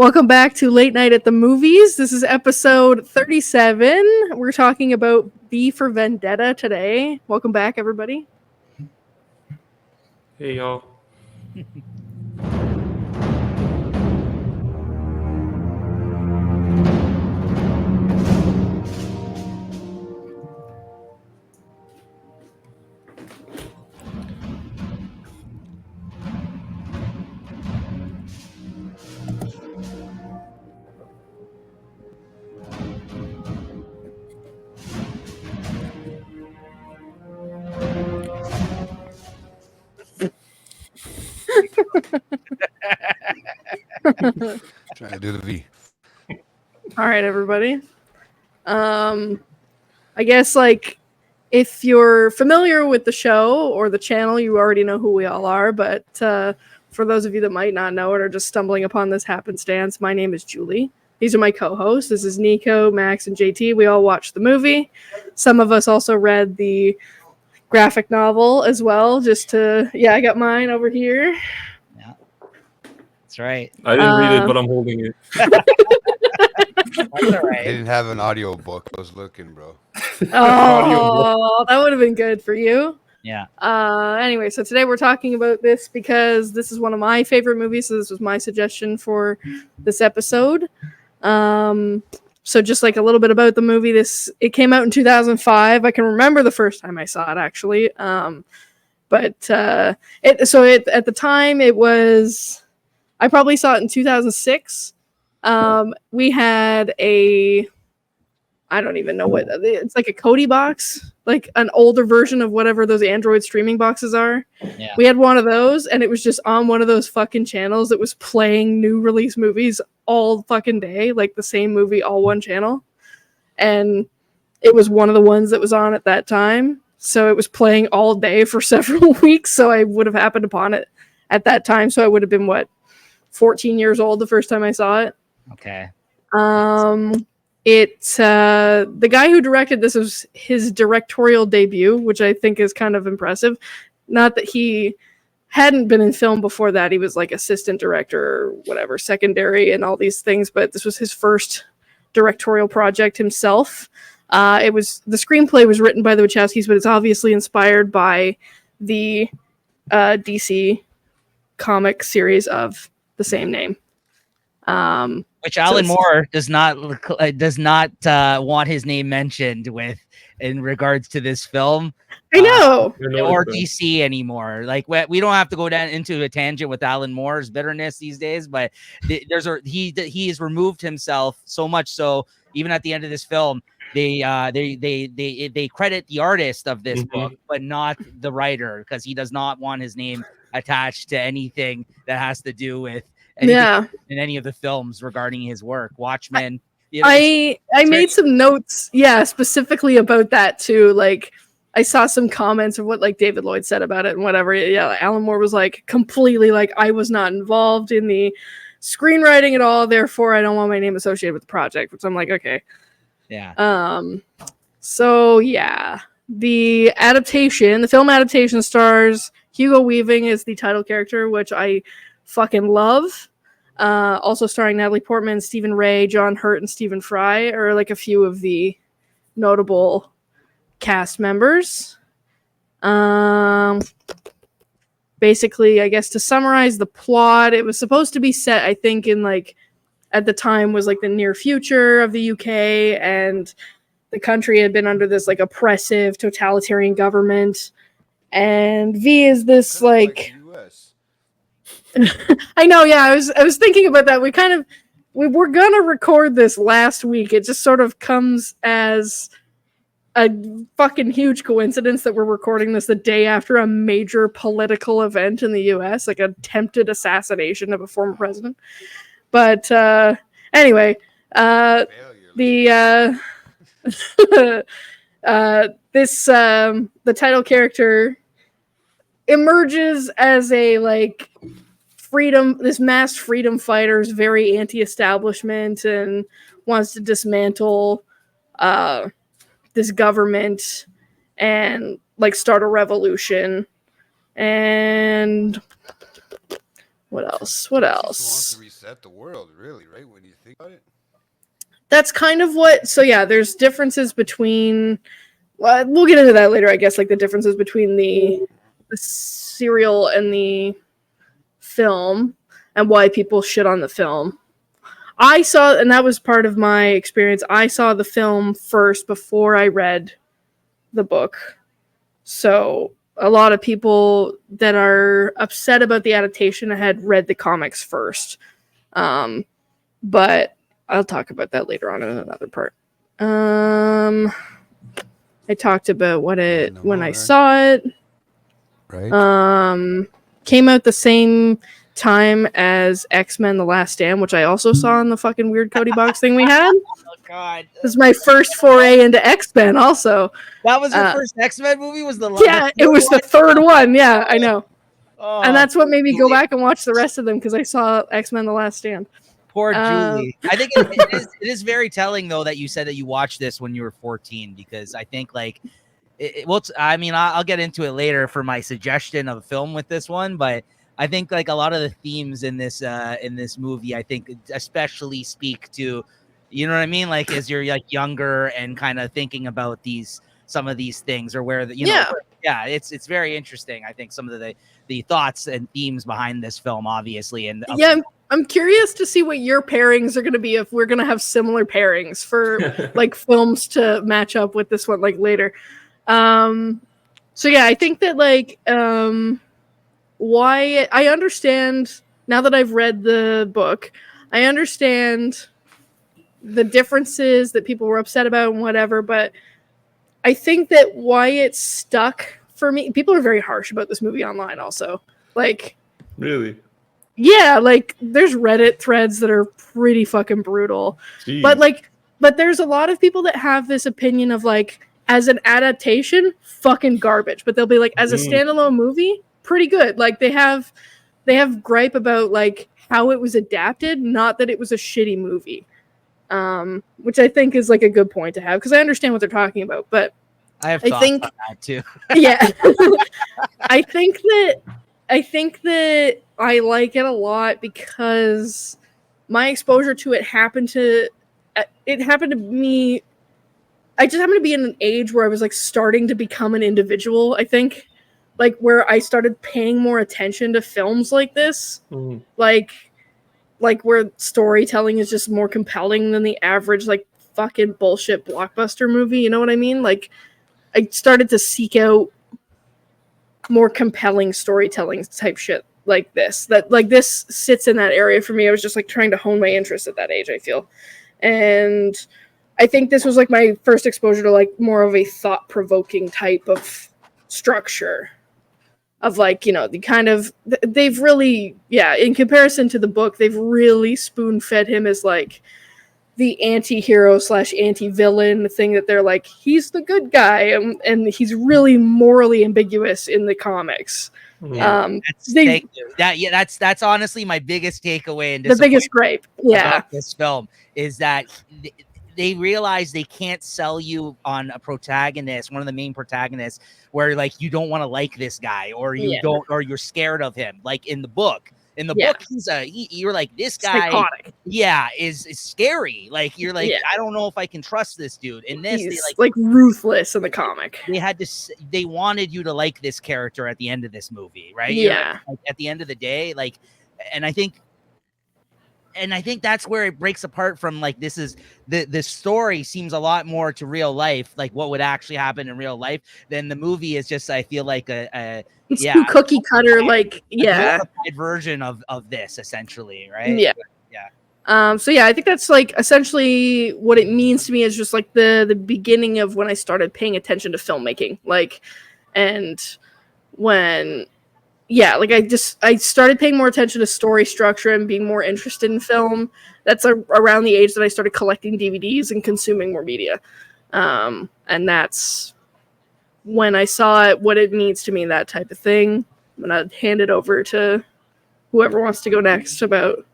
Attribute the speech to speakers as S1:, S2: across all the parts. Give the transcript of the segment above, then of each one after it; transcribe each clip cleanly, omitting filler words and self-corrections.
S1: Welcome back to Late Night at the Movies. This is episode 37. We're talking about V for Vendetta today. Welcome back, everybody.
S2: Hey, y'all.
S3: Trying to do the V.
S1: All right, everybody. I guess, if you're familiar with the show or the channel, you already know who we all are. But for those of you that might not know it or just stumbling upon this happenstance, my name is Julie. These are my co-hosts. This is Nico, Max, and JT. We all watched the movie. Some of us also read the graphic novel as well. I got mine over here.
S4: Yeah, that's right.
S2: I didn't read it, but I'm holding it.
S4: That's all
S3: I
S4: right.
S3: didn't have an audio book. I was looking, bro.
S1: Oh, that would have been good for you.
S4: Yeah.
S1: Anyway, so today we're talking about this because this is one of my favorite movies. So this was my suggestion for this episode. So just like a little bit about the movie, it came out in 2005. I can remember the first time I saw it actually. At the time it was, I probably saw it in 2006. We had I don't even know what it's like, a Kodi box, like an older version of whatever those Android streaming boxes are.
S4: Yeah.
S1: We had one of those, and it was just on one of those fucking channels that was playing new release movies all fucking day, like the same movie, all one channel. And it was one of the ones that was on at that time. So it was playing all day for several weeks. So I would have happened upon it at that time. So I would have been, 14 years old the first time I saw it.
S4: Okay.
S1: The guy who directed this was his directorial debut, which I think is kind of impressive. Not that he hadn't been in film before that. He was like assistant director or whatever, secondary and all these things, but this was his first directorial project himself. The screenplay was written by the Wachowskis, but it's obviously inspired by the DC comic series of the same name.
S4: Which Alan Moore does not want his name mentioned in regards to this film.
S1: I know.
S4: Or DC anymore. Like, we don't have to go down into a tangent with Alan Moore's bitterness these days, but he has removed himself so much so even at the end of this film, they credit the artist of this book, but not the writer, because he does not want his name attached to anything that has to do with in any of the films regarding his work. Watchmen.
S1: I made some notes, specifically about that too. Like, I saw some comments of what David Lloyd said about it and whatever. Yeah, Alan Moore was completely I was not involved in the screenwriting at all, therefore I don't want my name associated with the project, which I'm okay.
S4: Yeah.
S1: So yeah. The film adaptation stars Hugo Weaving as the title character, which I fucking love. Also starring Natalie Portman, Stephen Ray, John Hurt, and Stephen Fry are a few of the notable cast members. Basically, I guess to summarize the plot, it was supposed to be set, I think, in at the time was the near future of the UK, and the country had been under this oppressive totalitarian government. And V is this
S3: US.
S1: I know, yeah. I was thinking about that. We were gonna record this last week. It just sort of comes as a fucking huge coincidence that we're recording this the day after a major political event in the US, like attempted assassination of a former president. But anyway, the title character emerges as a this masked freedom fighter is very anti-establishment and wants to dismantle this government and start a revolution. And What else?
S3: He just wants to reset the world, really, right? When you think about it.
S1: That's kind of what. So yeah, there's differences between. Well, we'll get into that later, I guess. Like the differences between the serial and the film, and why people shit on the film. I saw, and that was part of my experience. I saw the film first before I read the book. So a lot of people that are upset about the adaptation had read the comics first. But I'll talk about that later on in another part. I talked about when I saw it.
S3: Right.
S1: Came out the same time as X-Men: The Last Stand, which I also saw in the fucking weird Cody box thing we had.
S4: Oh God,
S1: this is my first foray into X-Men. Also,
S4: that was your first X-Men movie. Was the
S1: yeah, it was the third one. Yeah, I know,
S4: Oh,
S1: and that's what made me go back and watch the rest of them because I saw X-Men: The Last Stand.
S4: Poor Julie. I think it is very telling though that you said that you watched this when you were 14 because I think like I mean I'll get into it later for my suggestion of a film with this one, but I think like a lot of the themes in this movie I think especially speak to, you know what I mean, like as you're like younger and kind of thinking about some of these things or where it's very interesting. I think some of the thoughts and themes behind this film obviously, and
S1: I'm curious to see what your pairings are going to be if we're going to have similar pairings for like films to match up with this one like later. So yeah, I think that like why I understand now that I've read the book, I understand the differences that people were upset about and whatever, but I think that why it stuck for me, people are very harsh about this movie online also. Like,
S2: really?
S1: Yeah, like there's Reddit threads that are pretty fucking brutal.
S2: Jeez.
S1: But there's a lot of people that have this opinion of like as an adaptation, fucking garbage. But they'll be like as a standalone movie, pretty good. Like they have gripe about like how it was adapted, not that it was a shitty movie. Which I think is like a good point to have because I understand what they're talking about. But
S4: I think on that too.
S1: Yeah. I think that I like it a lot because my exposure to it happened to me. I just happened to be in an age where I was like starting to become an individual, I think. Like where I started paying more attention to films like this. Like where storytelling is just more compelling than the average like fucking bullshit blockbuster movie, you know what I mean? Like I started to seek out more compelling storytelling type shit like this. That like this sits in that area for me. I was just like trying to hone my interest at that age, I feel. And I think this was like my first exposure to like more of a thought-provoking type of structure of like, you know, the kind of they've really, yeah, in comparison to the book, they've really spoon-fed him as like the anti-hero / anti-villain thing that they're like, he's the good guy and he's really morally ambiguous in the comics.
S4: That's honestly my biggest takeaway and
S1: the biggest gripe
S4: about this film is that they realize they can't sell you on a protagonist, one of the main protagonists, where like you don't want to like this guy or you don't, or you're scared of him. Like in the book, he's you're like, this guy, psychotic. Is scary. Like you're like, I don't know if I can trust this dude. In this,
S1: he's like ruthless in the comic.
S4: They wanted you to like this character at the end of this movie, right?
S1: Yeah.
S4: Like, at the end of the day, like, and I think that's where it breaks apart from like this is the story seems a lot more to real life, like what would actually happen in real life, than the movie is just, I feel like
S1: it's too cookie cutter, like a
S4: version of this essentially, right?
S1: So yeah, I think that's like essentially what it means to me is just like the beginning of when I started paying attention to filmmaking, like, and when like I started paying more attention to story structure and being more interested in film. That's around the age that I started collecting DVDs and consuming more media. And that's when I saw it, what it means to me, that type of thing. I'm going to hand it over to whoever wants to go next about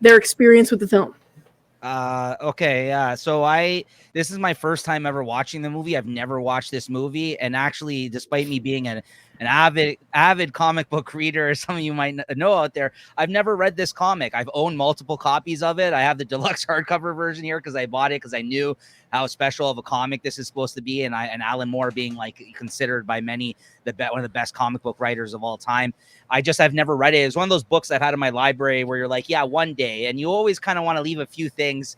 S1: their experience with the film.
S4: Okay. So this is my first time ever watching the movie. I've never watched this movie. And actually, despite me being an an avid comic book reader, as some of you might know out there, I've never read this comic. I've owned multiple copies of it. I have the deluxe hardcover version here because I bought it because I knew how special of a comic this is supposed to be, and Alan Moore being like considered by many one of the best comic book writers of all time. I've never read it. It's one of those books I've had in my library where you're like, yeah, one day, and you always kind of want to leave a few things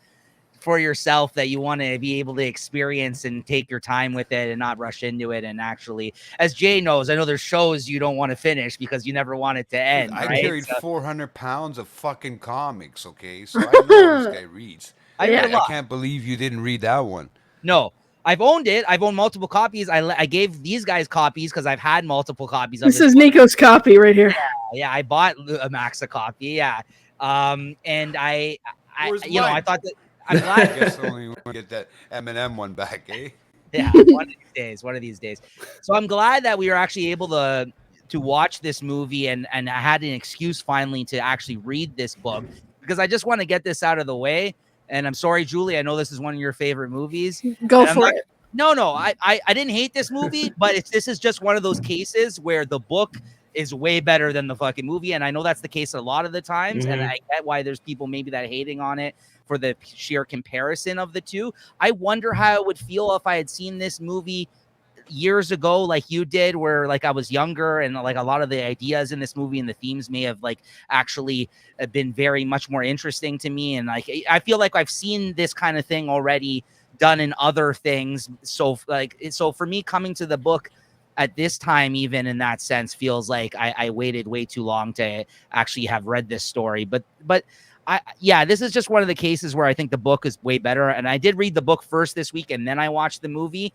S4: for yourself that you want to be able to experience and take your time with it and not rush into it. And actually, as Jay knows, I know there's shows you don't want to finish because you never want it to end.
S3: I
S4: right?
S3: carried 400 pounds of fucking comics, okay? So I know this guy reads. I can't believe you didn't read that one.
S4: No, I've owned it. I've owned multiple copies. I gave these guys copies because I've had multiple copies of
S1: this is Nico's copy right here.
S4: Yeah, I bought a Max a copy. Yeah. And I I thought that I'm glad.
S3: I guess only want to get that M&M one back, eh?
S4: Yeah, one of these days. So I'm glad that we were actually able to watch this movie and I had an excuse finally to actually read this book because I just want to get this out of the way. And I'm sorry, Julie, I know this is one of your favorite movies.
S1: Go for it.
S4: No, I didn't hate this movie, but this is just one of those cases where the book is way better than the fucking movie. And I know that's the case a lot of the times. And I get why there's people maybe that hating on it for the sheer comparison of the two. I wonder how it would feel if I had seen this movie years ago, like you did, where like I was younger and like a lot of the ideas in this movie and the themes may have like actually been very much more interesting to me. And like, I feel like I've seen this kind of thing already done in other things. So for me coming to the book at this time, even in that sense, feels like I waited way too long to actually have read this story. But this is just one of the cases where I think the book is way better. And I did read the book first this week and then I watched the movie.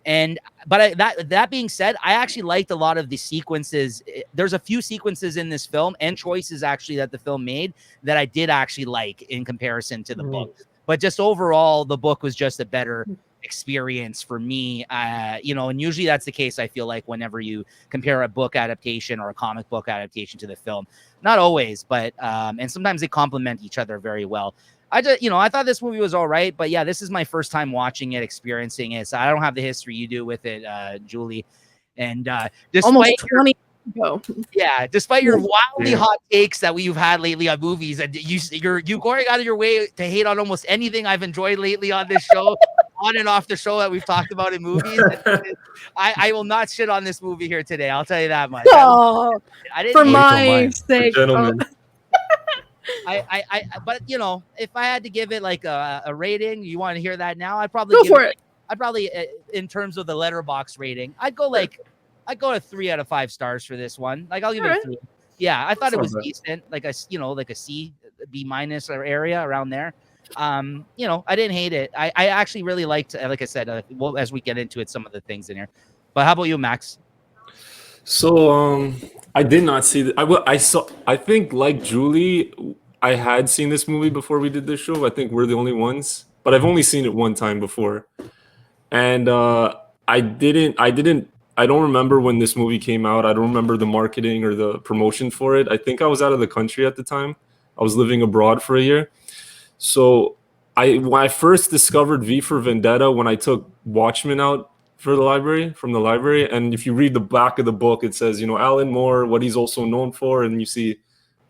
S4: But that being said, I actually liked a lot of the sequences. There's a few sequences in this film and choices actually that the film made that I did actually like in comparison to the book. But just overall, the book was just a better experience for me. And usually that's the case. I feel like whenever you compare a book adaptation or a comic book adaptation to the film, not always, but and sometimes they complement each other very well. I thought this movie was all right, but yeah, this is my first time watching it, experiencing it. So I don't have the history you do with it, Julie. And
S1: almost 20 ago.
S4: Yeah, despite your wildly hot takes that you've had lately on movies, and you're going out of your way to hate on almost anything I've enjoyed lately on this show, on and off the show that we've talked about in movies. I will not shit on this movie here today. I'll tell you that much.
S1: Oh, I didn't for my sake,
S2: gentlemen.
S4: But if I had to give it like a rating, you want to hear that now? I'd probably
S1: go for it.
S4: I'd probably, in terms of the letterbox rating, I'd go to 3 out of 5 stars for this one. Like I'll give it a 3. Yeah, I thought it was decent, like a C, B minus or area around there. I didn't hate it. I actually really liked, like I said, as we get into it, some of the things in here. But how about you, Max?
S2: So I did not see I think like Julie, I had seen this movie before we did this show. I think we're the only ones, but I've only seen it one time before. And I don't remember when this movie came out. I don't remember the marketing or the promotion for it. I think I was out of the country at the time. I was living abroad for a year. So when I first discovered V for Vendetta, when I took Watchmen out from the library, and if you read the back of the book, it says, Alan Moore, what he's also known for, and you see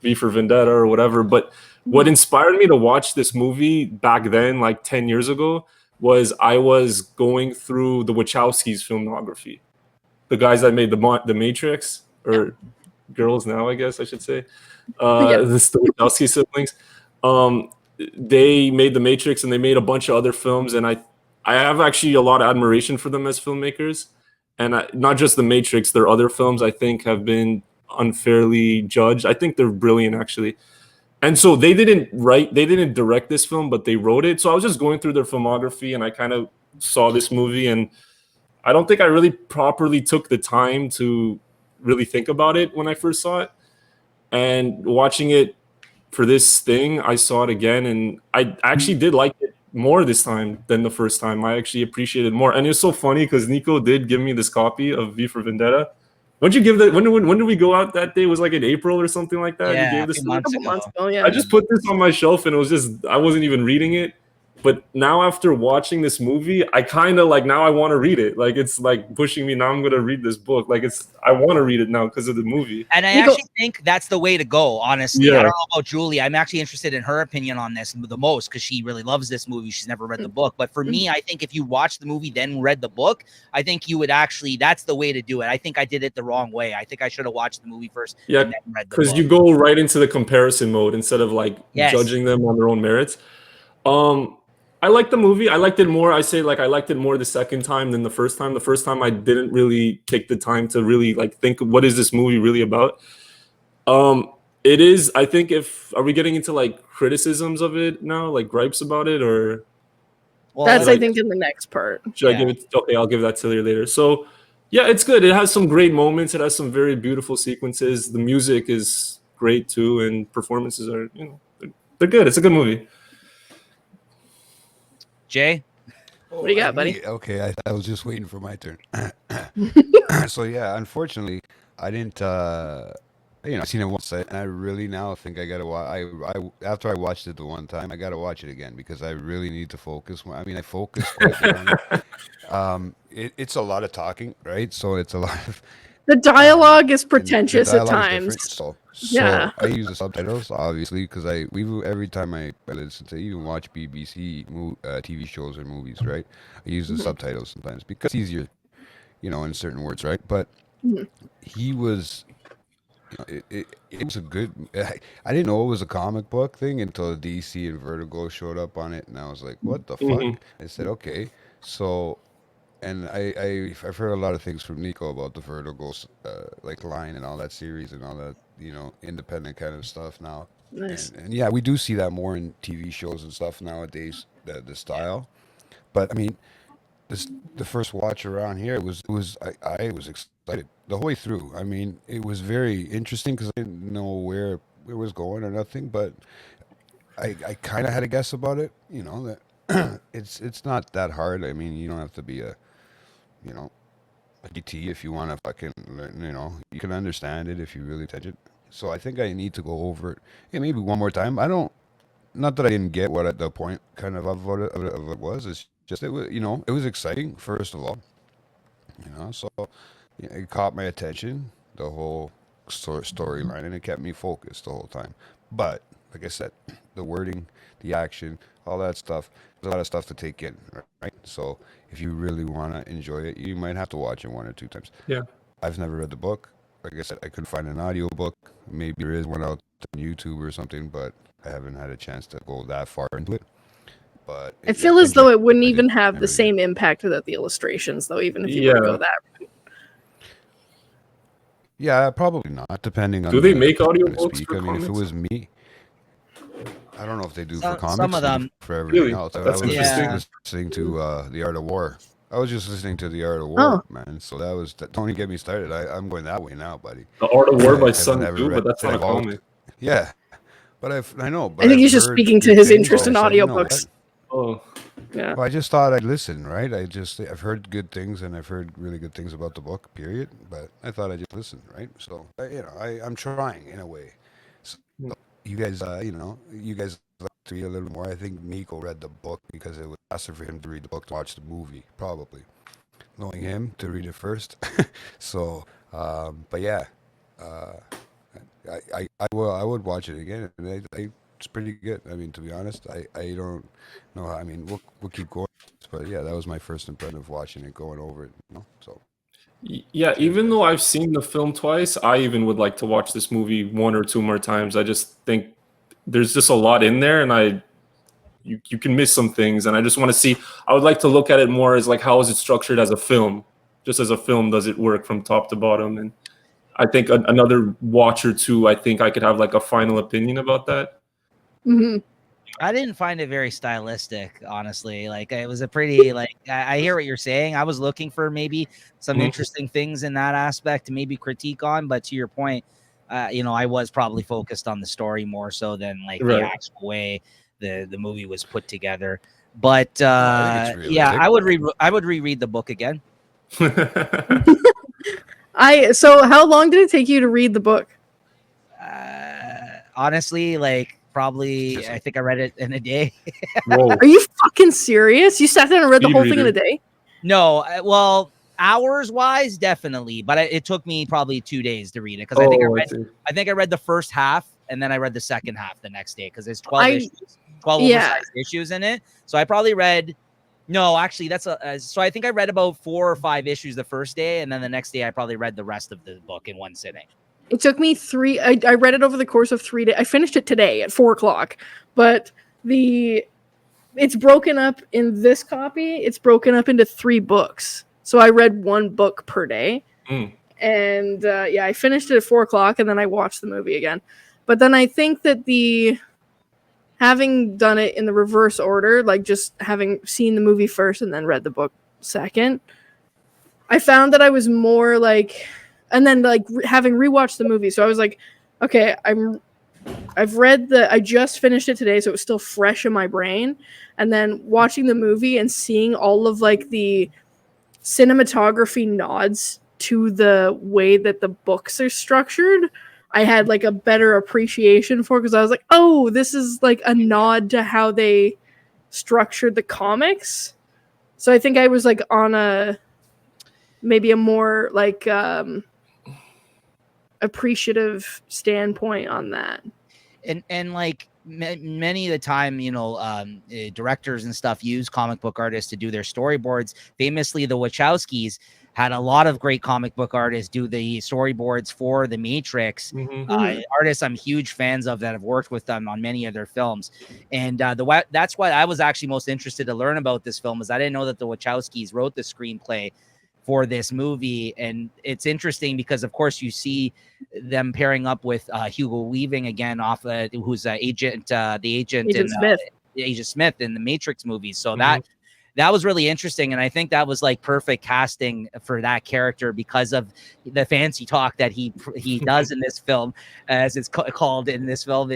S2: V for Vendetta or whatever. But what inspired me to watch this movie back then, like 10 years ago, was I was going through the Wachowskis' filmography. The guys that made the Matrix, or girls now, I guess I should say. The Wachowski siblings. They made the Matrix and they made a bunch of other films, and I have actually a lot of admiration for them as filmmakers. And not just the Matrix, their other films I think have been unfairly judged. I think they're brilliant actually. And so they didn't direct this film, but they wrote it. So I was just going through their filmography and I kind of saw this movie, and I don't think I really properly took the time to really think about it when I first saw it. And watching it for this thing, I saw it again, and I actually did like it more this time than the first time. I actually appreciated it more. And it's so funny because Nico did give me this copy of V for Vendetta. Don't you give that? When did we go out that day? It was like in April or something like that.
S4: Yeah,
S2: you gave this
S1: a couple months ago. Yeah.
S2: I just put this on my shelf, and it was just I wasn't even reading it. But now after watching this movie, I kind of like now I want to read it. Like it's like pushing me. Now I'm gonna read this book. Like I want to read it now because of the movie.
S4: And I actually think that's the way to go. Honestly,
S2: Yeah.
S4: I don't know about Julie. I'm actually interested in her opinion on this the most because she really loves this movie. She's never read the book. But for me, I think if you watch the movie then read the book, I think you would actually. That's the way to do it. I think I did it the wrong way. I think I should have watched the movie first.
S2: Yeah,
S4: and then read the book.
S2: because you go right into the comparison mode instead of like judging them on their own merits. I like the movie. I liked it more. I say like I liked it more the second time than the first time. The first time I didn't really take the time to really like think what is this movie really about. It is. I think are we getting into like criticisms of it now, like gripes about it, or
S1: that's I think in the next part.
S2: Should I give it? Okay, I'll give that to you later. So yeah, it's good. It has some great moments. It has some very beautiful sequences. The music is great too, and performances are they're good. It's a good movie.
S4: Jay,
S1: what do you got, buddy?
S3: Okay, I was just waiting for my turn. So yeah, unfortunately, I didn't. I've seen it once, and I really now think I gotta watch. I after I watched it the one time, I gotta watch it again because I really need to focus. I mean, I focus quite on it. It's a lot of talking, right? So it's a lot of.
S1: The dialogue is pretentious at times.
S3: So
S1: yeah,
S3: I use the subtitles obviously because every time I listen to even watch BBC TV shows or movies, right? I use the subtitles sometimes because it's easier, in certain words, right? But he was, it was a good. I didn't know it was a comic book thing until DC and Vertigo showed up on it, and I was like, what the fuck? I said, okay, so. And I've heard a lot of things from Nico about the Vertigo's like line and all that series and all that independent kind of stuff now.
S1: Nice.
S3: And yeah, we do see that more in TV shows and stuff nowadays. The style, but I mean, the first watch around here I was excited the whole way through. I mean, it was very interesting because I didn't know where it was going or nothing, but I kind of had a guess about it. That it's not that hard. I mean, you don't have to be a GT if you want to fucking learn, you can understand it if you really touch it. So I think I need to go over it maybe one more time. Not that I didn't get what the point kind of it was. It's just it was exciting first of all, so it caught my attention, the whole storyline, and it kept me focused the whole time. But like I said, the wording, the action, all that stuff, there's a lot of stuff to take in, right? So if you really want to enjoy it, you might have to watch it 1 or 2 times.
S2: Yeah.
S3: I've never read the book. Like I said, I couldn't find an audio book. Maybe there is one out on YouTube or something, but I haven't had a chance to go that far into it. But
S1: I feel as though it wouldn't even have the same impact without the illustrations, though, even if you were to go that route.
S3: Yeah, probably not, depending on...
S2: Do they make audiobooks for comics?
S3: I mean, if it was me... I don't know if they do for comics.
S4: Some of them.
S3: For everything
S2: really?
S3: else.
S2: That's interesting.
S3: Listening to The Art of War. I was just listening to The Art of War, man. So don't even get me started. I'm going that way now, buddy.
S2: The Art of War by Sun Tzu, but that's not a comic.
S3: Yeah. But I know. But
S1: I think he's just speaking to his interest in audiobooks.
S2: Oh.
S1: Yeah.
S3: Well, I just thought I'd listen, right? I've heard good things, and I've heard really good things about the book, period. But I thought I'd just listen, right? So, I'm trying in a way. So, you guys, you guys like to read a little more. I think Nico read the book because it was faster for him to read the book to watch the movie, probably. Knowing him to read it first. So, but yeah, I would watch it again. And it's pretty good. I mean, to be honest, I don't know. I mean, we'll keep going. But yeah, that was my first impression of watching it, going over it. So.
S2: Yeah, even though I've seen the film twice, I even would like to watch this movie 1 or 2 more times. I just think there's just a lot in there, and you can miss some things, and I just want to see. I would like to look at it more as like, how is it structured as a film? Just as a film, does it work from top to bottom? And I think another watch or 2, I think I could have like a final opinion about that.
S1: Mm-hmm.
S4: I didn't find it very stylistic, honestly. Like, it was a pretty, I hear what you're saying. I was looking for maybe some interesting things in that aspect to maybe critique on, but to your point, I was probably focused on the story more so than the actual way the movie was put together. But I would reread the book again.
S1: So how long did it take you to read the book?
S4: Honestly, probably, I think I read it in a day.
S2: Whoa.
S1: Are you fucking serious? You sat down and read the
S2: Speed
S1: whole thing in a
S2: reader.
S1: day?
S4: No, well, hours wise, definitely, but it took me probably 2 days to read it because
S2: Oh, I see.
S4: I think I read the first half and then I read the second half the next day because there's 12
S1: I
S4: issues, 12
S1: yeah.
S4: oversized issues in it. So I probably read. No, actually, that's so I think I read about 4 or 5 issues the first day, and then the next day I probably read the rest of the book in one sitting.
S1: It took me I read it over the course of 3 days. I finished it today at 4:00, but it's broken up in this copy. It's broken up into 3 books. So I read 1 book per day.
S2: Mm.
S1: And I finished it at 4:00 and then I watched the movie again. But then I think that having done it in the reverse order, like just having seen the movie first and then read the book second, I found that I was more like, and then like having rewatched the movie. So I was like, okay, I just finished it today, so it was still fresh in my brain. And then watching the movie and seeing all of like the cinematography nods to the way that the books are structured, I had like a better appreciation for, because I was like, oh, this is like a nod to how they structured the comics. So I think I was like on maybe a more like appreciative standpoint on that.
S4: And like many of the time, directors and stuff use comic book artists to do their storyboards. Famously, the Wachowskis had a lot of great comic book artists do the storyboards for The Matrix. Artists I'm huge fans of that have worked with them on many of their films. And that's what I was actually most interested to learn about this film, is I didn't know that the Wachowskis wrote the screenplay for this movie. And it's interesting because, of course, you see them pairing up with Hugo Weaving again, who's the agent Smith in the Matrix movies. So that was really interesting, and I think that was like perfect casting for that character because of the fancy talk that he does in this film, as it's called in this film.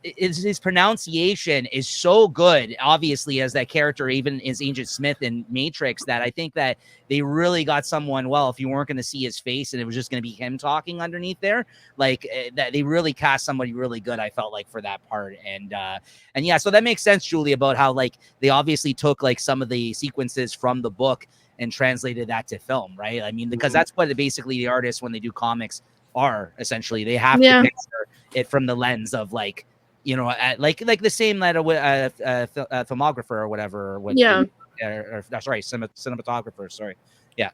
S4: His pronunciation is so good, obviously, as that character, even as Agent Smith in Matrix, that I think that they really got someone, well, if you weren't going to see his face and it was just going to be him talking underneath there, like that they really cast somebody really good, I felt like, for that part. And yeah, so that makes sense, Julie, about how like they obviously took like some of the sequences from the book and translated that to film, right? I mean, because that's what basically the artists, when they do comics, are essentially. They have to picture it from the lens of like, like the same that a filmographer or whatever would sorry, cinematographer, sorry. Yeah.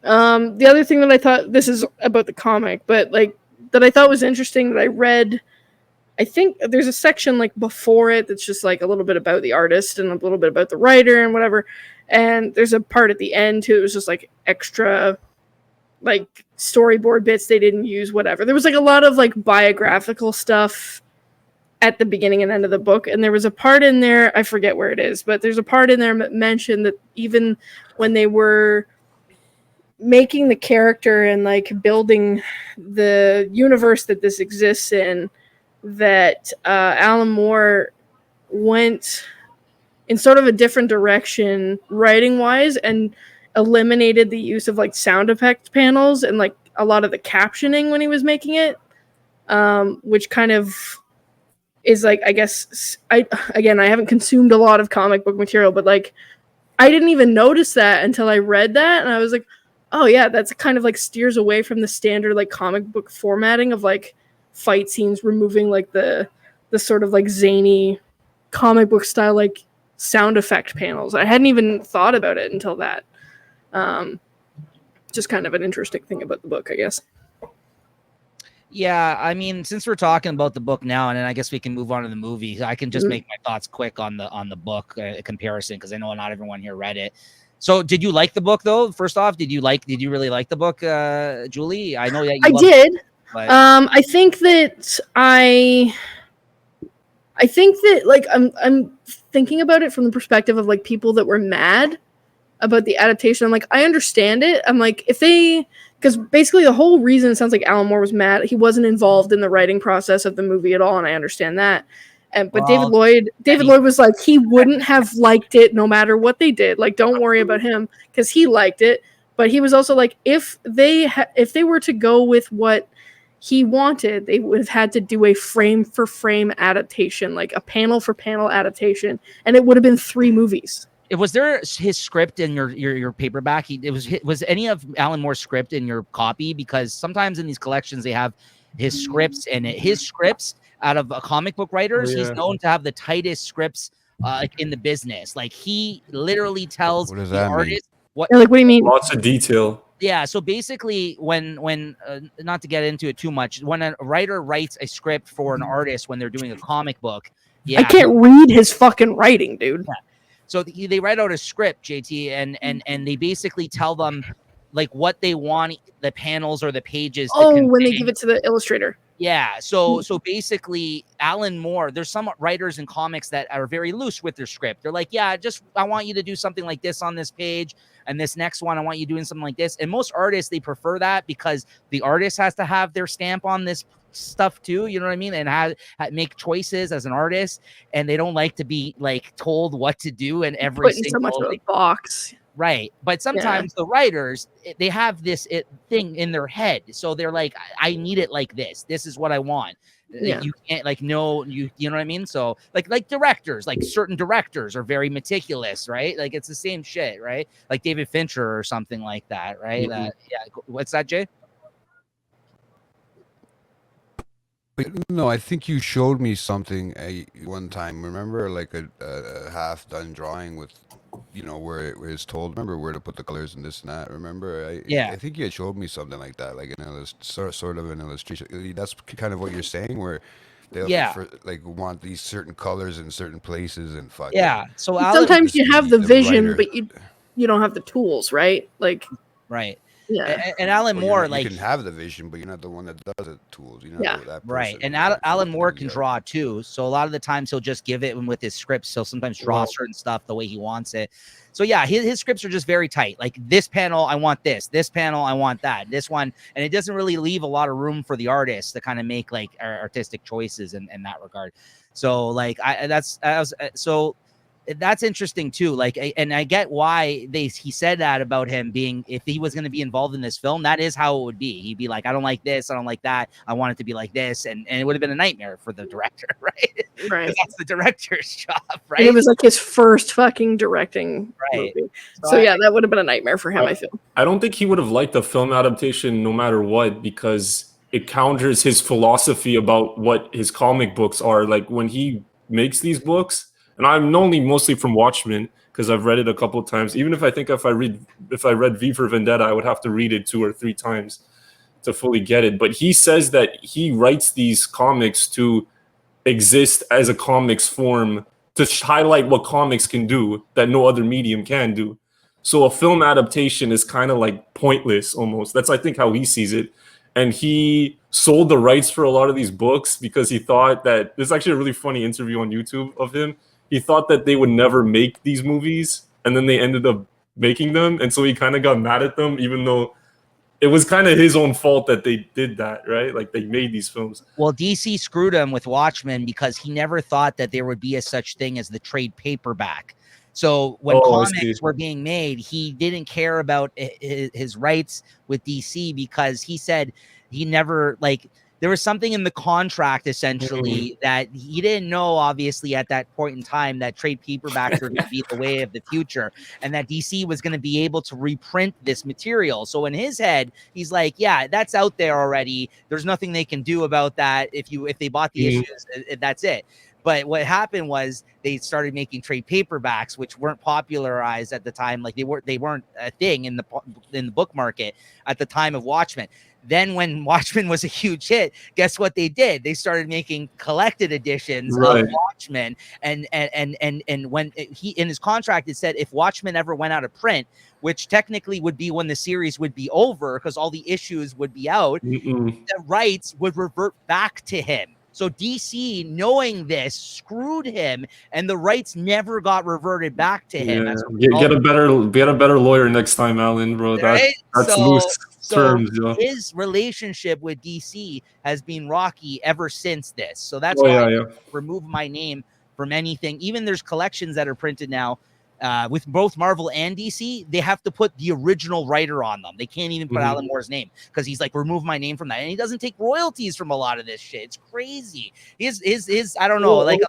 S1: The other thing that I thought, this is about the comic, but like that I thought was interesting, that I read, I think there's a section like before it that's just like a little bit about the artist and a little bit about the writer and whatever, and there's a part at the end too, it was just like extra like storyboard bits they didn't use, whatever. There was like a lot of like biographical stuff at the beginning and end of the book, and there was a part in there, I forget where it is, but there's a part in there that mentioned that even when they were making the character and like building the universe that this exists in, that Alan Moore went in sort of a different direction writing wise and eliminated the use of like sound effect panels and like a lot of the captioning when he was making it, which kind of is like, I guess, I haven't consumed a lot of comic book material, but like I didn't even notice that until I read that, and I was like, oh yeah, that's kind of like steers away from the standard like comic book formatting of like fight scenes, removing like the sort of like zany comic book style like sound effect panels. I hadn't even thought about it until that. Just kind of an interesting thing about the book, I guess.
S4: Yeah, I mean, since we're talking about the book now, and then I guess we can move on to the movie. I can just make my thoughts quick on the book comparison, because I know not everyone here read it. So, did you like the book though? First off, did you really like the book, Julie? I know that you
S1: did.
S4: But...
S1: I think that like I'm thinking about it from the perspective of like people that were mad about the adaptation. I'm like, I understand it. I'm like, because basically the whole reason it sounds like Alan Moore was mad, he wasn't involved in the writing process of the movie at all, and I understand that. But David Lloyd was like, he wouldn't have liked it no matter what they did. Like, don't worry about him, because he liked it. But he was also like, if they were to go with what they would have had to do a frame for frame adaptation, like a panel for panel adaptation, and it would have been 3 movies.
S4: Was there his script in your paperback? Was any of Alan Moore's script in your copy? Because sometimes in these collections they have his scripts, and his scripts out of comic book writers, he's known to have the tightest scripts like in the business. Like he literally tells
S3: What does
S4: the
S3: that mean?
S4: artist what.
S1: Like, what do you mean?
S2: Lots of detail.
S4: Yeah, so basically, when not to get into it too much, when a writer writes a script for an artist when they're doing a comic book,
S1: I can't read his fucking writing, dude.
S4: Yeah. So they write out a script, JT, and they basically tell them like what they want the panels or the pages to convey.
S1: When they give it to the illustrator.
S4: Yeah. So basically, Alan Moore, there's some writers in comics that are very loose with their script. They're like, yeah, I want you to do something like this on this page, and this next one, I want you doing something like this. And most artists, they prefer that because the artist has to have their stamp on this stuff too, you know what I mean, and make choices as an artist, and they don't like to be like told what to do in every
S1: Put in so much of a
S4: thing.
S1: box.
S4: Right. But sometimes the writers, they have this thing in their head. So they're like, I need it like this. This is what I want.
S1: Yeah.
S4: You can't you know what I mean? So like directors, like certain directors are very meticulous, right? Like it's the same shit, right? Like David Fincher or something like that, right?
S2: Mm-hmm.
S4: What's that, Jay?
S3: No, I think you showed me something one time. Remember, like a half-done drawing with, where it was told. Remember where to put the colors and this and that. Remember, I think you had showed me something like that, like sort of an illustration. That's kind of what you're saying, where they want these certain colors in certain places and fuck.
S4: Yeah. So
S1: sometimes you have the vision, but you don't have the tools, right? Like,
S4: right.
S1: Yeah.
S4: And Alan Moore,
S3: you can have the vision, but you're not the one that does the tools. That
S4: right. And Alan Moore can draw too. So a lot of the times he'll just give it with his scripts. He'll sometimes draw certain stuff the way he wants it. So yeah, his scripts are just very tight. Like this panel, I want this. This panel, I want that. This one, and it doesn't really leave a lot of room for the artist to kind of make like artistic choices in that regard. So like that's interesting too. Like, and I get why he said that about him being, if he was going to be involved in this film, that is how it would be. He'd be like, I don't like this, I don't like that, I want it to be like this, and it would have been a nightmare for the director, right?
S1: Right.
S4: That's the director's job, right?
S1: And it was like his first fucking directing movie. So yeah, that would have been a nightmare for him. I feel.
S2: I don't think he would have liked the film adaptation no matter what, because it counters his philosophy about what his comic books are. Like when he makes these books. And I'm only mostly from Watchmen because I've read it a couple of times. Even if I read V for Vendetta, I would have to read it 2 or 3 times to fully get it. But he says that he writes these comics to exist as a comics form to highlight what comics can do that no other medium can do. So a film adaptation is kind of like pointless almost. That's, I think, how he sees it. And he sold the rights for a lot of these books because he thought that, there's actually a really funny interview on YouTube of him. He thought that they would never make these movies, and then they ended up making them. And so he kind of got mad at them, even though it was kind of his own fault that they did that, right? Like they made these films.
S4: Well, DC screwed him with Watchmen because he never thought that there would be a such thing as the trade paperback. So when comics were being made, he didn't care about his rights with DC because he said he never there was something in the contract essentially that he didn't know, obviously, at that point in time, that trade paperbacks were going to be the way of the future and that DC was going to be able to reprint this material. So in his head, he's like, yeah, that's out there already. There's nothing they can do about that. If they bought the issues, that's it. But what happened was they started making trade paperbacks, which weren't popularized at the time. Like they weren't a thing in the book market at the time of Watchmen. Then when Watchmen was a huge hit, guess what they did? They started making collected editions of Watchmen. And when he, in his contract, it said if Watchmen ever went out of print, which technically would be when the series would be over because all the issues would be out, the rights would revert back to him. So DC, knowing this, screwed him, and the rights never got reverted back to him.
S2: Yeah. Get a better lawyer next time, Alan, bro.
S4: Right?
S2: That's loose terms. Yeah.
S4: His relationship with DC has been rocky ever since this. So that's why I remove my name from anything. Even there's collections that are printed now with both Marvel and DC, they have to put the original writer on them. They can't even put Alan Moore's name because he's like, remove my name from that. And he doesn't take royalties from a lot of this shit. It's crazy. His I don't know, like,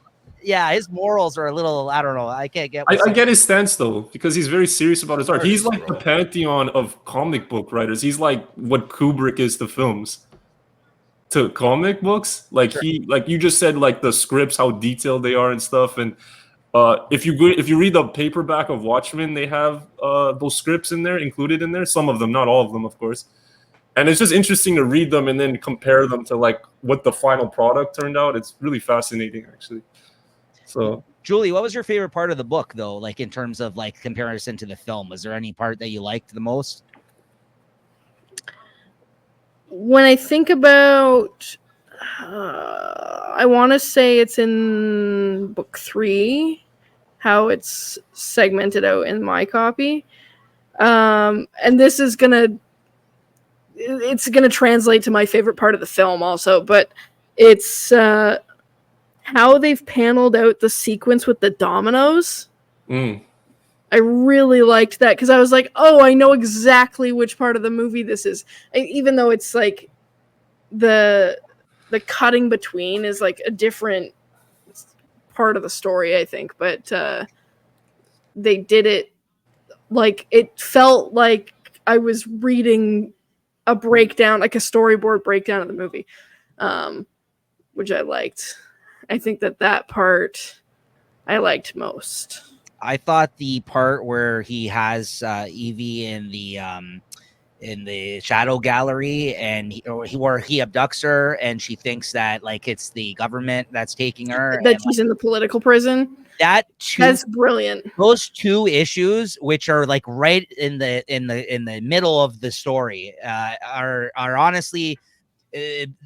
S4: yeah, his morals are a little, I don't know. I can't get.
S2: I get his stance though, because he's very serious about his art. He's like
S3: bro.
S2: the pantheon of comic book writers. He's like what Kubrick is to films, to comic books. Like like you just said, like the scripts, how detailed they are and stuff. And if you read the paperback of Watchmen, they have those scripts in there, included in there. Some of them, not all of them, of course. And it's just interesting to read them and then compare them to like what the final product turned out. It's really fascinating, actually. So,
S4: Julie, what was your favorite part of the book, though? Like in terms of like comparison to the film, was there any part that you liked the most?
S1: When I think about, I want to say it's in book 3, how it's segmented out in my copy. And this is it's gonna translate to my favorite part of the film also, but it's how they've paneled out the sequence with the dominoes. I really liked that because I was like, oh, I know exactly which part of the movie this is. Even though it's like the cutting between is like a different part of the story, I think. But they did it like it felt like I was reading a breakdown, like a storyboard breakdown of the movie, which I liked. I think that part I liked most.
S4: I thought the part where he has Evie in the shadow gallery and where he abducts her and she thinks that like it's the government that's taking her,
S1: that
S4: and,
S1: she's in the political prison. That's brilliant.
S4: Those two issues, which are like right in the middle of the story, are honestly.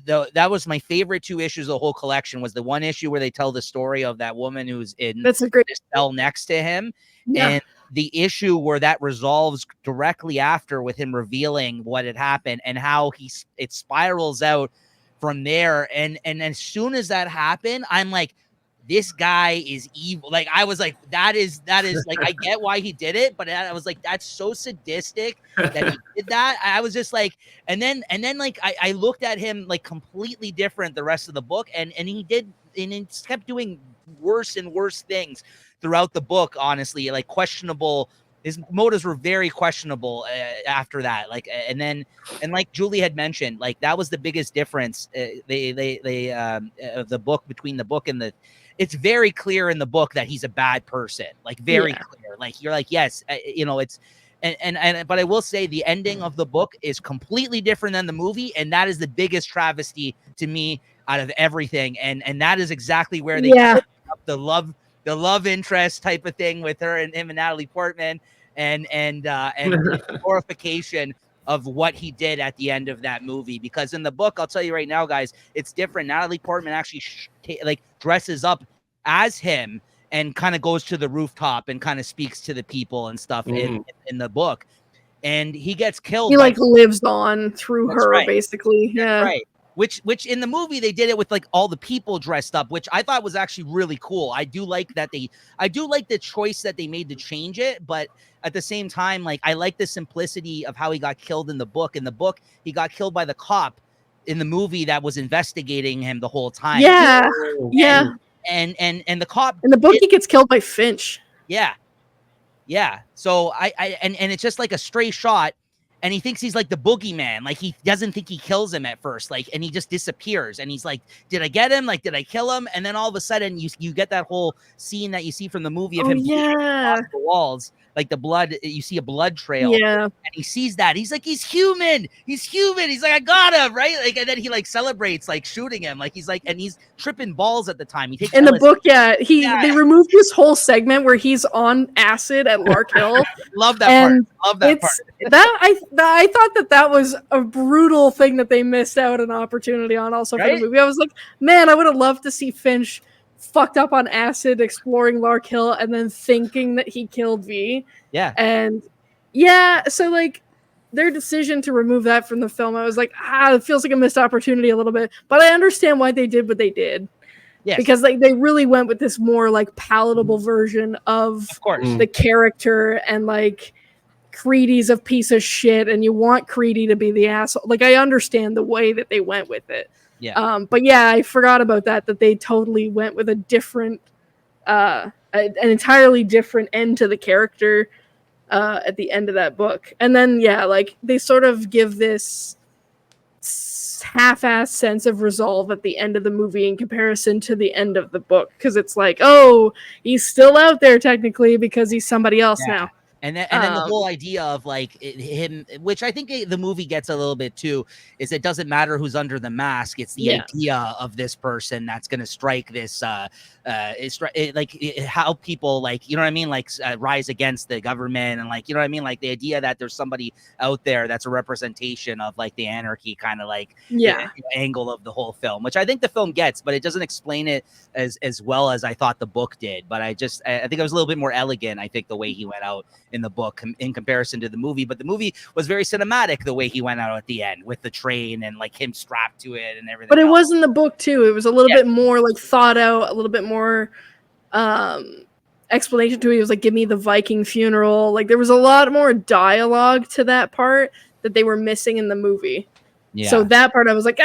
S4: That was my favorite 2 issues of the whole collection. Was the one issue where they tell the story of that woman who's in
S1: That's a great
S4: cell next to him,
S1: yeah.
S4: and the issue where that resolves directly after with him revealing what had happened and how it spirals out from there. And as soon as that happened, I'm like, this guy is evil. Like I was like, that is like, I get why he did it, but I was like, that's so sadistic that he did that. I was just like, and then like I looked at him like completely different the rest of the book, and he kept doing worse and worse things throughout the book. Honestly, like questionable. His motives were very questionable after that. Like, and like Julie had mentioned, like that was the biggest difference. The book between the book and it's very clear in the book that he's a bad person. Like very clear. Like you're like, yes, it's, but I will say the ending of the book is completely different than the movie, and that is the biggest travesty to me out of everything. And that is exactly where they put up the love interest type of thing with her and him and Natalie Portman, and the glorification of what he did at the end of that movie. Because in the book, I'll tell you right now, guys, it's different. Natalie Portman actually dresses up as him and kind of goes to the rooftop and kind of speaks to the people and stuff in the book. And he gets killed.
S1: He like lives on through her,
S4: right.
S1: Basically.
S4: That's right. Which in the movie they did it with like all the people dressed up, which I thought was actually really cool. I do like the choice that they made to change it, but at the same time, like I like the simplicity of how he got killed in the book. In the book, he got killed by the cop. In the movie, that was investigating him the whole time.
S1: Yeah,
S4: and the cop
S1: in the book he gets killed by Finch.
S4: Yeah. So and it's just like a stray shot. And he thinks he's like the boogeyman. Like he doesn't think he kills him at first. Like, and he just disappears. And he's like, did I get him? Like, did I kill him? And then all of a sudden you get that whole scene that you see from the movie of him across the walls, like the blood, you see a blood trail.
S1: Yeah.
S4: And he sees that. He's like, he's human. He's like, I got him. Right. Like, and then he like celebrates, like shooting him. Like he's like, and he's tripping balls at the time. He takes
S1: in the book. They removed this whole segment where he's on acid at Lark Hill.
S4: Love that part. Love that part.
S1: I thought that was a brutal thing that they missed out an opportunity on also for the movie. I was like, man, I would have loved to see Finch fucked up on acid exploring Lark Hill and then thinking that he killed V.
S4: Yeah.
S1: And so like their decision to remove that from the film, I was like, it feels like a missed opportunity a little bit. But I understand why they did what they did.
S4: Yes,
S1: because they really went with this more like palatable version of
S4: course.
S2: Mm.
S1: the character, and like Creedy's a piece of shit and you want Creedy to be the asshole. Like, I understand the way that they went with it.
S4: Yeah.
S1: But yeah, I forgot about that they totally went with a different an entirely different end to the character at the end of that book. And then yeah, like they sort of give this half-assed sense of resolve at the end of the movie in comparison to the end of the book, because it's like, oh, he's still out there technically because he's somebody else
S4: Yeah.
S1: now.
S4: And then the whole idea of like him, which I think the movie gets a little bit too, is it doesn't matter who's under the mask. It's the idea of this person that's going to strike this, how people like, you know what I mean? Like rise against the government, and like, you know what I mean? Like the idea that there's somebody out there that's a representation of like the anarchy kind of like angle of the whole film, which I think the film gets, but it doesn't explain it as well as I thought the book did. But I think it was a little bit more elegant, I think, the way he went out in the book in comparison to the movie. But the movie was very cinematic the way he went out at the end with the train and like him strapped to it and everything.
S1: But it was in the book too. It was a little bit more like thought out, a little bit more explanation to it. It was like, give me the Viking funeral. Like there was a lot more dialogue to that part that they were missing in the movie. So that part I was like,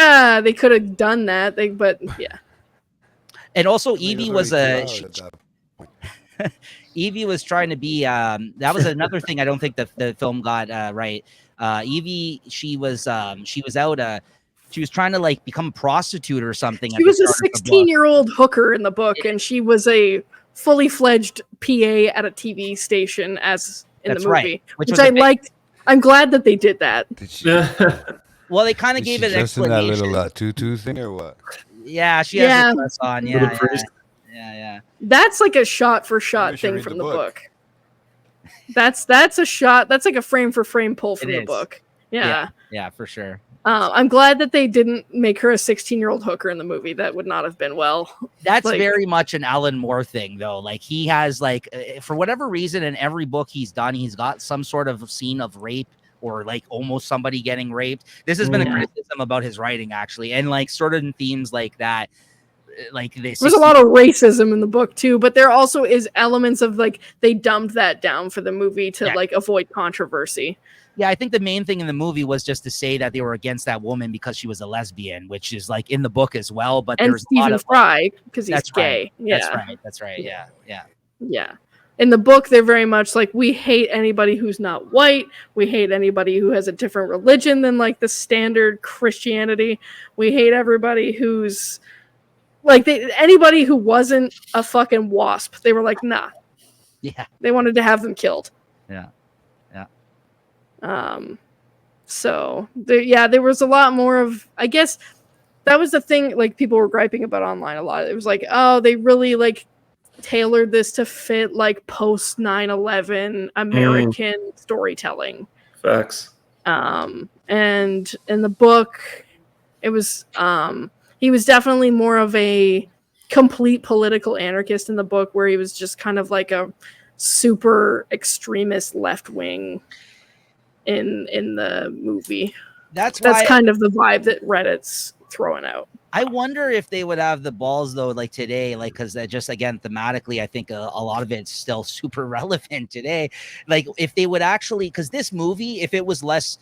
S1: they could have done that. But yeah.
S4: And also Evie was Evie was trying to be that was another thing I don't think the film got right. Evie, she was out she was trying to like become a prostitute or something.
S1: She was a 16-year-old hooker in the book, and she was a fully fledged PA at a TV station as in the movie.
S4: Right.
S1: Which I liked. I'm glad that they did that.
S4: Well, they kind of gave it an explanation.
S3: That little tutu thing or what?
S4: Yeah, she has a dress on. Yeah.
S1: That's like a shot-for-shot thing from the book. That's a shot. That's like a frame-for-frame pull from the book. Yeah,
S4: for sure.
S1: I'm glad that they didn't make her a 16-year-old hooker in the movie. That would not have been well.
S4: That's like, very much an Alan Moore thing, though. Like he has, like, for whatever reason, in every book he's done, he's got some sort of scene of rape or like almost somebody getting raped. This has been a criticism about his writing, actually, and like sort of in themes like that. Like this,
S1: there's a lot of racism in the book too, but there also is elements of like they dumbed that down for the movie to like avoid controversy.
S4: Yeah, I think the main thing in the movie was just to say that they were against that woman because she was a lesbian, which is like in the book as well. But
S1: and
S4: there's
S1: Stephen
S4: a lot of
S1: Fry because he's gay.
S4: Right. That's right. Yeah.
S1: In the book, they're very much like, we hate anybody who's not white. We hate anybody who has a different religion than like the standard Christianity. We hate everybody who's like anybody who wasn't a fucking wasp. They were like, nah.
S4: Yeah.
S1: They wanted to have them killed.
S4: Yeah.
S1: So there was a lot more of, I guess that was the thing, like people were griping about online a lot. It was like, oh, they really like tailored this to fit like post 9/11 American storytelling.
S2: Facts.
S1: And in the book, it was he was definitely more of a complete political anarchist in the book, where he was just kind of like a super extremist left wing in the movie. That's kind of the vibe that Reddit's throwing out.
S4: I wonder if they would have the balls though, like today, like, because that just, again, thematically, I think a lot of it's still super relevant today. Like if they would actually, because this movie, if it was less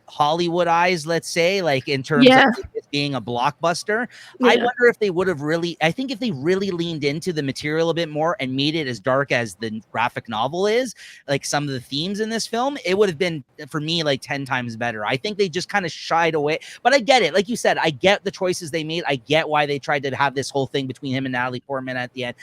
S4: Hollywoodized, let's say, like in terms of it being a blockbuster, I wonder if they would have really, I think if they really leaned into the material a bit more and made it as dark as the graphic novel is, like some of the themes in this film, it would have been, for me, like 10 times better. I think they just kind of shied away, but I get it. Like you said, I get the choices they made. I get why they tried to have this whole thing between him and Natalie Portman at the end.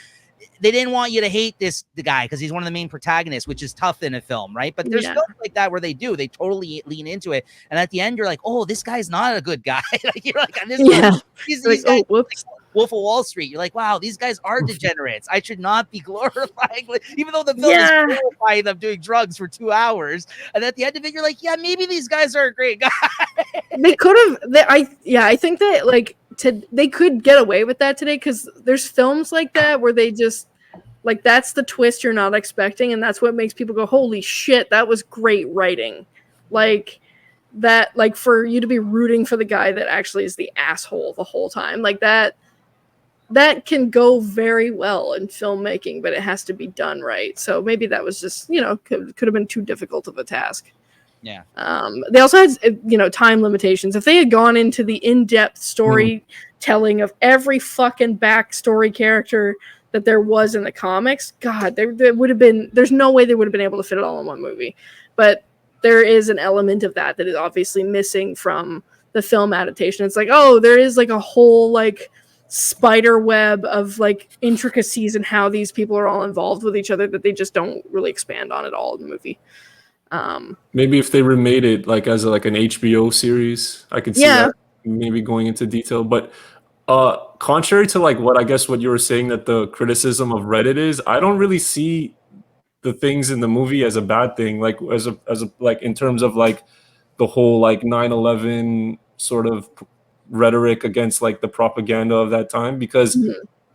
S4: They didn't want you to hate the guy because he's one of the main protagonists, which is tough in a film, right? But there's films like that where they totally lean into it, and at the end you're like, oh, this guy's not a good guy. Like you're like, this guy, these guys, like, Wolf of Wall Street. You're like, wow, these guys are degenerates. I should not be glorifying, even though the film is glorifying them doing drugs for 2 hours. And at the end of it, you're like, yeah, maybe these guys are a great guy.
S1: They could have. I think that like they could get away with that today, because there's films like that where they just like, that's the twist you're not expecting, and that's what makes people go, holy shit, that was great writing. Like that, like for you to be rooting for the guy that actually is the asshole the whole time, like that that can go very well in filmmaking, but it has to be done right. So maybe that was just, could have been too difficult of a task.
S4: Yeah.
S1: They also had, time limitations. If they had gone into the in-depth storytelling of every fucking backstory character that there was in the comics, God, there would have been, there's no way they would have been able to fit it all in one movie. But there is an element of that is obviously missing from the film adaptation. It's like, oh, there is like a whole like spider web of like intricacies and how these people are all involved with each other that they just don't really expand on at all in the movie.
S2: Maybe if they remade it like as like an HBO series, I could see that maybe going into detail. But contrary to like what you were saying that the criticism of Reddit is, I don't really see the things in the movie as a bad thing. Like as a like in terms of like the whole like 9/11 sort of rhetoric against like the propaganda of that time, because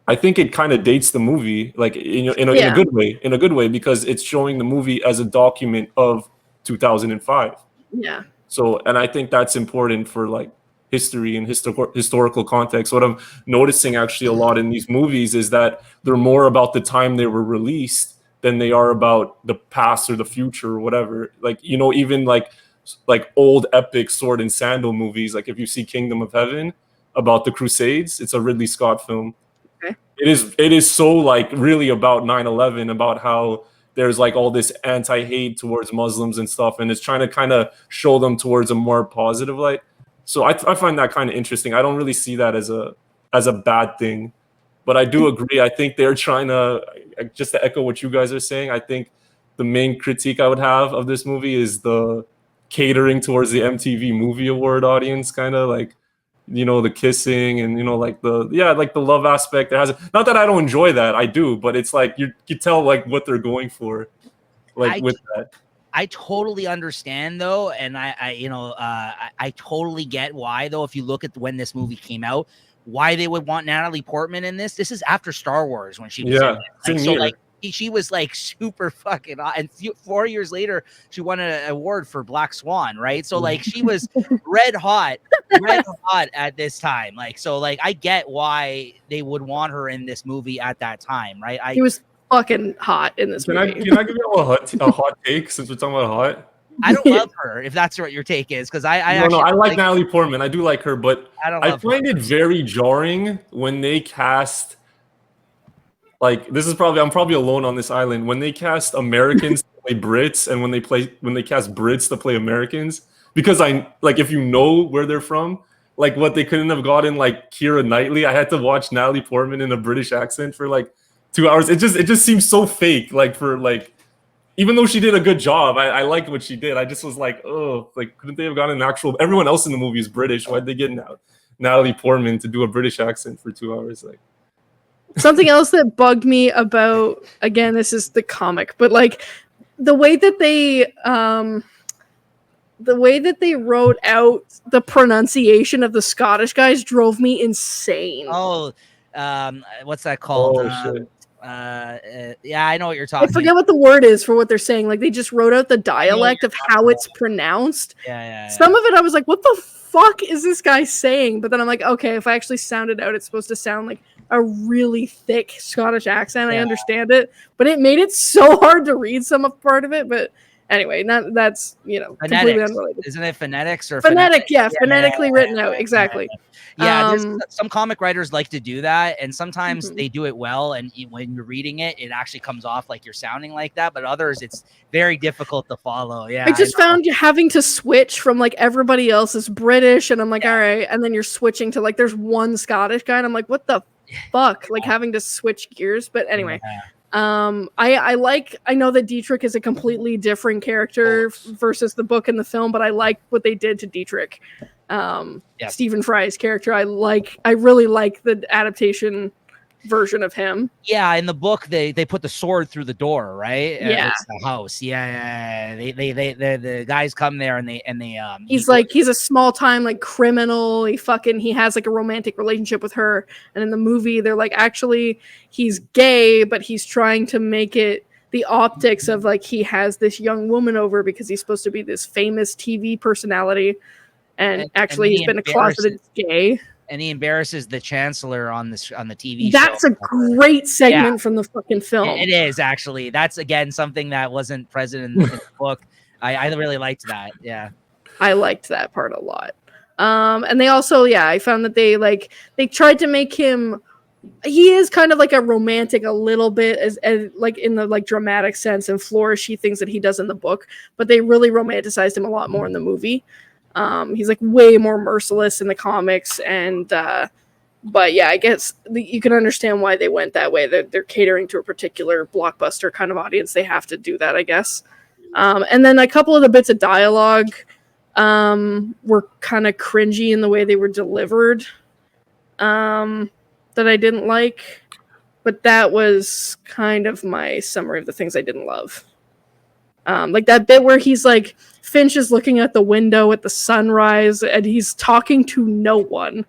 S2: I think it kind of dates the movie like in a good way, because it's showing the movie as a document of 2005.
S1: Yeah.
S2: So, and I think that's important for like history and historical context. What I'm noticing actually a lot in these movies is that they're more about the time they were released than they are about the past or the future or whatever. Like, even like old epic sword and sandal movies, like if you see Kingdom of Heaven about the Crusades, it's a Ridley Scott film.
S1: Okay.
S2: It is so like really about 9/11, about how there's like all this anti-hate towards Muslims and stuff, and it's trying to kind of show them towards a more positive light. So I find that kind of interesting. I don't really see that as a bad thing, but I do agree. I think they're trying to, just to echo what you guys are saying, I think the main critique I would have of this movie is the catering towards the MTV Movie Award audience, kind of like, the kissing and, like the love aspect. There has, not that I don't enjoy that, I do, but it's like you tell like what they're going for, like with that.
S4: I totally understand though, and I totally get why though. If you look at when this movie came out, why they would want Natalie Portman in this. This is after Star Wars when she was in it. Like, she was like super fucking hot. And 4 years later, she won an award for Black Swan, right? So like she was red hot at this time. Like, so like I get why they would want her in this movie at that time, right?
S1: He was fucking hot in this movie.
S2: Can I give you a hot take since we're talking about hot?
S4: I don't love her, if that's what your take is, because I
S2: like Natalie Portman. I do like her, but I find it very jarring when they cast, like, I'm probably alone on this island, when they cast Americans to play Brits and when they cast Brits to play Americans, because if you know where they're from, like what they couldn't have gotten like Keira Knightley, I had to watch Natalie Portman in a British accent for like 2 hours. It just seems so fake, like for like, even though she did a good job, I liked what she did. I just was like, oh, like, couldn't they have gotten an actual? Everyone else in the movie is British. Why'd they get Natalie Portman to do a British accent for 2 hours? Like,
S1: something else that bugged me about, again, this is the comic, but like the way that they wrote out the pronunciation of the Scottish guys drove me insane.
S4: Oh, what's that called?
S2: shit.
S4: Yeah, I know what you're talking.
S1: I forget what the word is for what they're saying. Like they just wrote out the dialect of how it's pronounced.
S4: Yeah.
S1: Some of it I was like, what the fuck is this guy saying? But then I'm like, okay, if I actually sound it out, it's supposed to sound like a really thick Scottish accent. I understand it, but it made it so hard to read some part of it. But anyway, that's completely unrelated.
S4: Isn't it phonetics or
S1: phonetic? Yeah, phonetically written out. Exactly.
S4: Yeah, some comic writers like to do that, and sometimes they do it well, and when you're reading it, it actually comes off like you're sounding like that, but others, it's very difficult to follow. Yeah,
S1: I just found you having to switch from like everybody else is British, and I'm like, all right, and then you're switching to like there's one Scottish guy, and I'm like, what the fuck? Like having to switch gears. But anyway, I know that Dietrich is a completely different character versus the book and the film, but I like what they did to Dietrich. Stephen Fry's character, I really like the adaptation version of him.
S4: Yeah, in the book they put the sword through the door, right?
S1: Yeah,
S4: it's the house. Yeah. The guys come there and they
S1: he's a small time like criminal. He has like a romantic relationship with her, and in the movie they're like actually he's gay, but he's trying to make it the optics of like he has this young woman over because he's supposed to be this famous TV personality. And actually, he's been a closeted gay.
S4: And he embarrasses the chancellor on the TV
S1: That's
S4: show.
S1: a great segment from the fucking film.
S4: It is actually. That's again something that wasn't present in the book. I really liked that. Yeah.
S1: I liked that part a lot. And they also, I found that they tried to make him. He is kind of like a romantic a little bit, as like in the like dramatic sense and flourishy things that he does in the book, but they really romanticized him a lot more in the movie. He's like way more merciless in the comics, and but yeah, I guess you can understand why they went that way. They're catering to a particular blockbuster kind of audience. They have to do that, I guess. And then a couple of the bits of dialogue were kind of cringy in the way they were delivered. That I didn't like, but that was kind of my summary of the things I didn't love. Like that bit where he's like, Finch is looking at the window at the sunrise and he's talking to no one,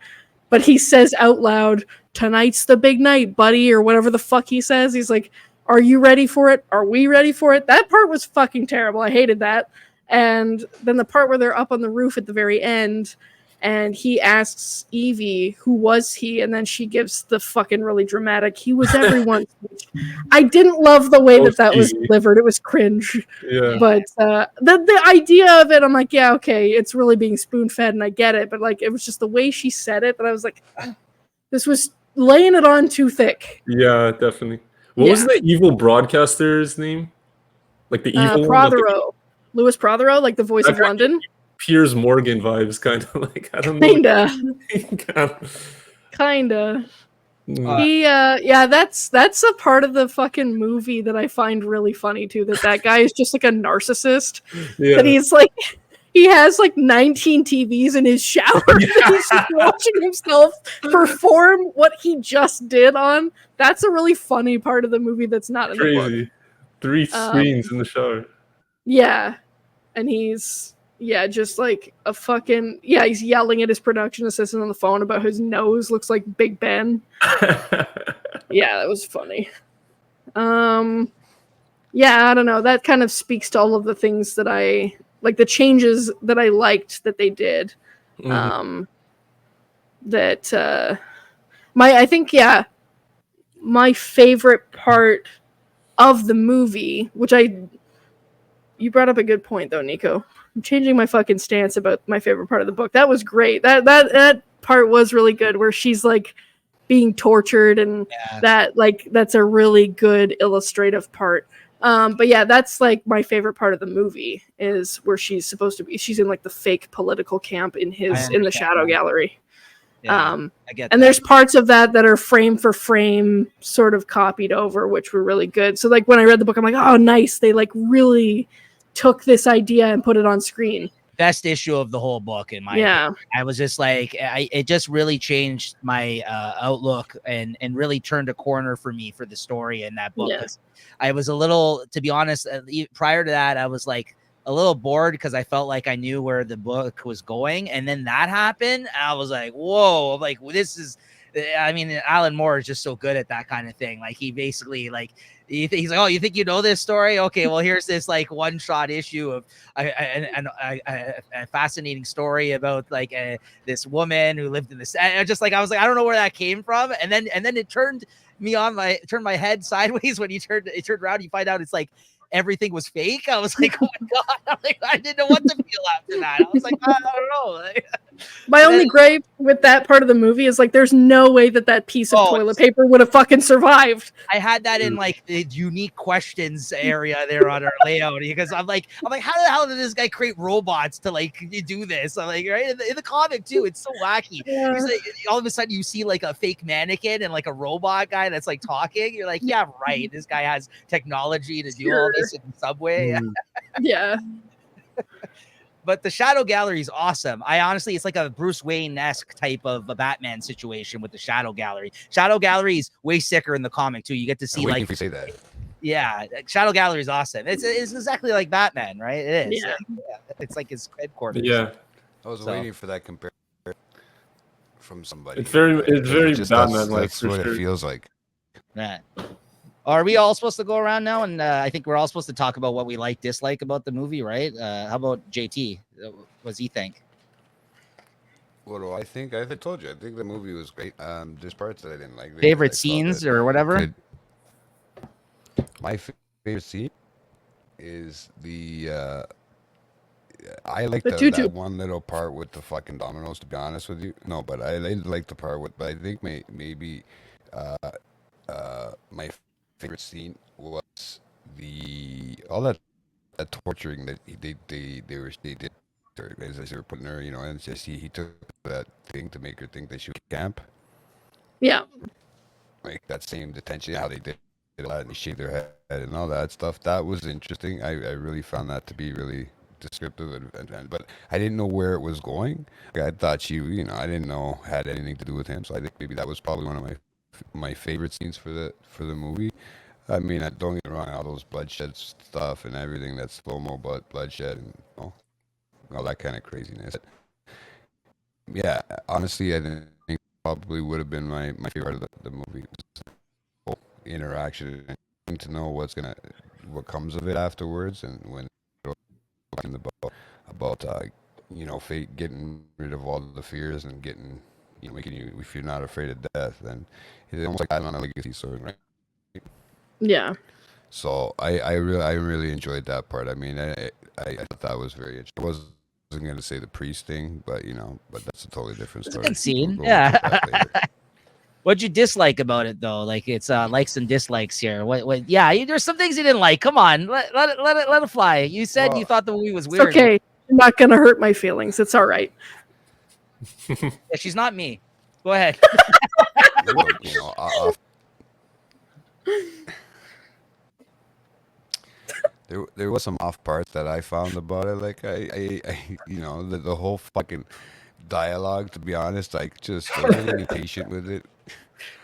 S1: but he says out loud, "Tonight's the big night, buddy," or whatever the fuck he says. He's like, "Are you ready for it? Are we ready for it?" That part was fucking terrible. I hated that. And then the part where they're up on the roof at the very end, and he asks Evie, who was he? And then she gives the fucking really dramatic, "He was everyone's." I didn't love the way that was delivered. It was cringe.
S2: Yeah.
S1: But the idea of it, I'm like, yeah, okay, it's really being spoon-fed, and I get it. But like, it was just the way she said it that I was like, this was laying it on too thick.
S2: Yeah, definitely. What was the evil broadcaster's name? Like the evil
S1: Prothero. Louis Prothero, like the voice of London.
S2: Piers Morgan vibes, kind of like, I don't know.
S1: Kinda. That's a part of the fucking movie that I find really funny too. That guy is just like a narcissist. That he's like, he has like 19 TVs in his shower. Yeah. He's just watching himself perform what he just did on. That's a really funny part of the movie that's not in the book.
S2: 3 screens in the shower.
S1: Yeah, and he's. Yeah, just like a fucking... Yeah, he's yelling at his production assistant on the phone about his nose looks like Big Ben. Yeah, that was funny. Yeah, I don't know. That kind of speaks to all of the things that I... Like, the changes that I liked that they did. Mm-hmm. I think, my favorite part of the movie, which you brought up a good point, though, Nico. I'm changing my fucking stance about my favorite part of the book. That was great. That part was really good, where she's like being tortured, and that's a really good illustrative part. But yeah, that's like my favorite part of the movie, is where she's supposed to be. She's in like the fake political camp in the Shadow Gallery.
S4: Yeah, I get
S1: and there's parts of that are frame for frame sort of copied over, which were really good. So like when I read the book, I'm like, oh, nice. They like really took this idea and put it on screen.
S4: Best issue of the whole book, in my opinion. I was just like, it just really changed my outlook and really turned a corner for me for the story in that book. I was a little, to be honest, prior to that, I was like a little bored because I felt like I knew where the book was going, and then that happened. I was like, whoa! I'm like, this is. I mean, Alan Moore is just so good at that kind of thing. Like, he basically like. He's like, oh, you think you know this story? Okay, well, here's this like one-shot issue of a fascinating story about like this woman who lived in this. I was like, I don't know where that came from, and then it turned my head sideways when it turned around. You find out it's like everything was fake. I was like, oh my god! I didn't know what to feel after that. I was like, I don't know.
S1: My only gripe with that part of the movie is like, there's no way that piece of toilet paper would have fucking survived.
S4: I had that in like the unique questions area there on our layout, because I'm like, how the hell did this guy create robots to like do this? I'm like, right in the comic too, it's so wacky. Yeah. Like, all of a sudden you see like a fake mannequin and like a robot guy that's like talking. You're like, yeah, right. This guy has technology to do all this in the subway.
S1: Yeah.
S4: But the Shadow Gallery is awesome. It's like a Bruce Wayne-esque type of a Batman situation with the Shadow Gallery. Shadow Gallery is way sicker in the comic too. You get to see like
S3: if you say that.
S4: Yeah, Shadow Gallery is awesome. It's exactly like Batman, right? It is.
S1: Yeah.
S4: It's like his headquarters.
S2: Yeah.
S3: I was waiting for that comparison from somebody.
S2: It's very Batman like.
S3: That's what it feels like.
S4: Yeah. Are we all supposed to go around now? And I think we're all supposed to talk about what we like, dislike about the movie, right? How about JT? What does he think?
S3: What do I think? I told you. I think the movie was great. There's parts that I didn't like.
S4: Favorite
S3: I thought
S4: scenes
S3: that
S4: or whatever?
S3: could. My favorite scene is the. I like
S1: The tutu.
S3: that one little part with the fucking dominoes. To be honest with you, no, but I like the part with. But I think maybe, my favorite scene was the all that torturing that they did her as they were putting her, and it's just he took that thing to make her think that she was camp,
S1: Yeah.
S3: like that same detention, how they did a lot and they shaved their head and all that stuff. That was interesting. I really found that to be really descriptive but I didn't know where it was going. I thought I didn't know had anything to do with him, so I think maybe that was probably one of my favorite scenes for the movie. I mean, don't get me wrong, all those bloodshed stuff and everything, that slow-mo bloodshed and all that kind of craziness. Yeah, honestly, I think probably would have been my favorite part of the movie. The whole interaction and to know what comes of it afterwards, and when talking about fate, getting rid of all the fears and getting making you, if you're not afraid of death, then it's almost like on a legacy sword, right?
S1: Yeah.
S3: So I really enjoyed that part. I mean, I thought that was very interesting. I wasn't going to say the priest thing, but that's a totally different
S4: It's a
S3: story.
S4: good scene.
S3: We'll go into that later.
S4: What'd you dislike about it though? Like it's likes and dislikes here. What? Yeah, there's some things you didn't like. Come on, let it fly. You said you thought the movie was
S1: It's
S4: weird.
S1: okay. You're not gonna hurt my feelings. It's all right.
S4: Yeah, she's not me. Go ahead.
S3: There was some off parts that I found about it. Like I the whole fucking dialogue. To be honest, I was getting impatient with it.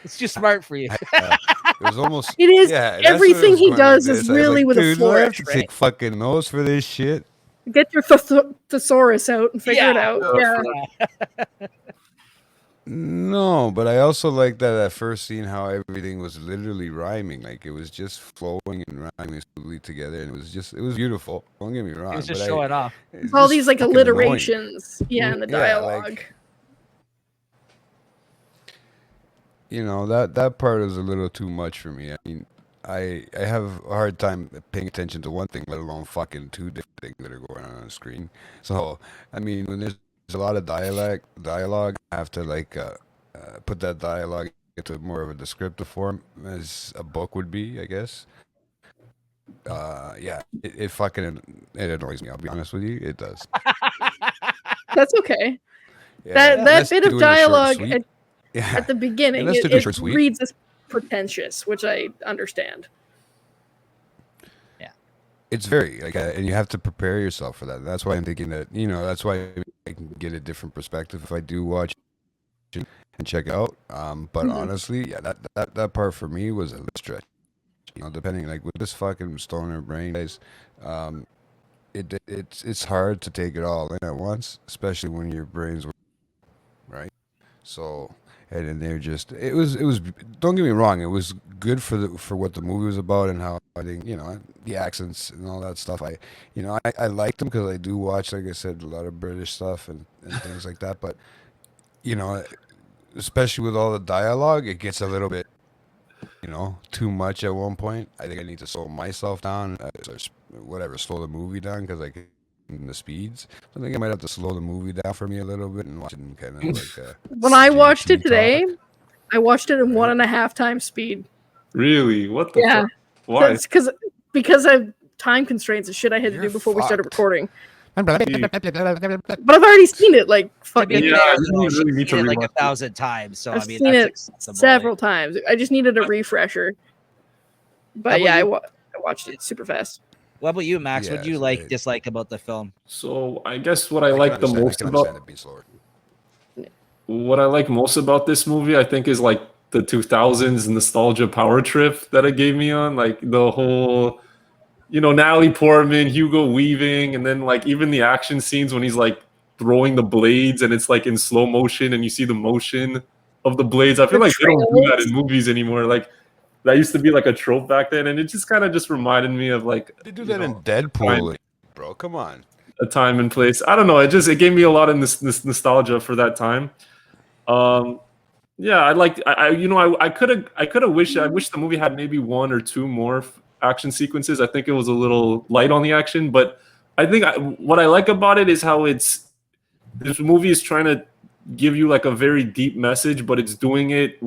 S4: It's just smart for you.
S3: It was almost.
S1: It is.
S3: Yeah, that's what it
S1: Everything
S3: was
S1: he
S3: going
S1: does
S3: like
S1: is
S3: this. I was
S1: really
S3: like,
S1: with a
S3: dude, do I have
S1: flourish,
S3: to
S1: right?
S3: take fucking notes for this shit?
S1: Get your thesaurus out and figure it out. Yeah.
S3: No, but I also like that at first scene how everything was literally rhyming. Like it was just flowing and rhyming smoothly together, and it was beautiful. Don't get me wrong.
S4: He was just
S3: but
S4: showing off.
S3: it's
S1: All
S3: just
S1: these like
S3: fucking annoying.
S1: alliterations. Yeah, in the
S3: Yeah,
S1: dialogue.
S3: That part is a little too much for me. I mean, I have a hard time paying attention to one thing, let alone fucking two different things that are going on the screen. So, I mean, when there's a lot of dialogue, I have to put that dialogue into more of a descriptive form, as a book would be, I guess. Yeah, it fucking annoys me. I'll be honest with you, it does.
S1: That's okay.
S3: Yeah,
S1: That bit of dialogue
S3: Yeah.
S1: at the beginning,
S3: Unless
S1: it
S3: they're short, sweet.
S1: reads as pretentious, which I understand.
S4: Yeah.
S3: It's very and you have to prepare yourself for that. And that's why I'm thinking that that's why I can get a different perspective if I do watch and check it out. But honestly, yeah, that part for me was a little stretch. Depending with this fucking stoner brain, guys, it's hard to take it all in at once, especially when your brain's right. So. And then they're just it was don't get me wrong, it was good for what the movie was about and how I think the accents and all that stuff. I liked them because I do watch, like I said, a lot of British stuff and things like that. But especially with all the dialogue, it gets a little bit too much at one point. I think I need to slow myself down, or slow the movie down because I can. The speeds. I think I might have to slow the movie down for me a little bit and watch it in kind of
S1: when I watched it
S3: JP
S1: today,
S3: talk.
S1: I watched it in 1.5 times speed.
S2: Really? What the fuck?
S1: Why?
S2: Why?
S1: Because I have time constraints and shit I had to do before we started recording.
S3: But
S1: But I've already seen it like fucking.
S2: Yeah,
S4: You
S2: you really need to
S4: like
S2: rewatch it.
S4: 1,000 times. So
S1: I've
S4: I mean,
S1: seen
S4: that's
S1: it
S4: acceptable.
S1: several times. I just needed a refresher. But yeah, I watched it super fast.
S4: What about you, Max? What do you
S3: Yes,
S4: dislike about the film?
S2: So I guess what I like the most about
S3: it being slower.
S2: what I like most about this movie, I think, is like the 2000s nostalgia power trip that it gave me on, like the whole, Natalie Portman, Hugo Weaving, and then like even the action scenes when he's like throwing the blades and it's like in slow motion and you see the motion of the blades. I feel like they don't do that in movies anymore. Like that used to be like a trope back then, and it just kind of just reminded me of like
S3: They do that in Deadpool, bro. Come on.
S2: a time and place. I don't know. It gave me a lot of this nostalgia for that time. Yeah, I could have wished I wish the movie had maybe one or two more action sequences. I think it was a little light on the action, but I think what I like about it is how this movie is trying to give you like a very deep message, but it's doing it,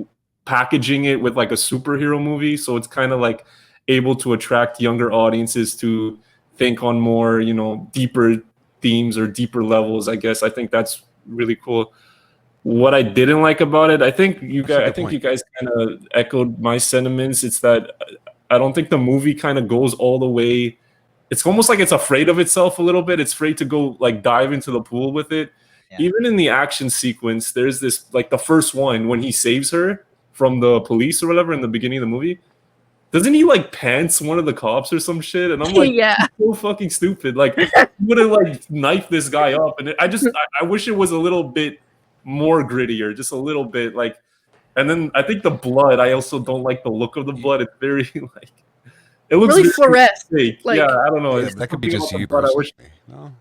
S2: packaging it with like a superhero movie, so it's kind of like able to attract younger audiences to think on more, deeper themes or deeper levels. I guess I think that's really cool. What I didn't like about it, I think you guys kind of echoed my sentiments. It's that I don't think the movie kind of goes all the way. It's almost like it's afraid of itself a little bit. It's afraid to go like dive into the pool with it. Yeah. Even in the action sequence, there's this like the first one when he saves her from the police or whatever in the beginning of the movie. Doesn't he like pants one of the cops or some shit? And I'm like,
S1: yeah,
S2: so fucking stupid. Like, would have like knifed this guy up. And I wish it was a little bit more grittier, just a little bit like. And then I think the blood. I also don't like the look of the blood. It's very like. It looks
S1: really fluorescent.
S2: Like, yeah, I don't know.
S3: Yeah, that could be just you.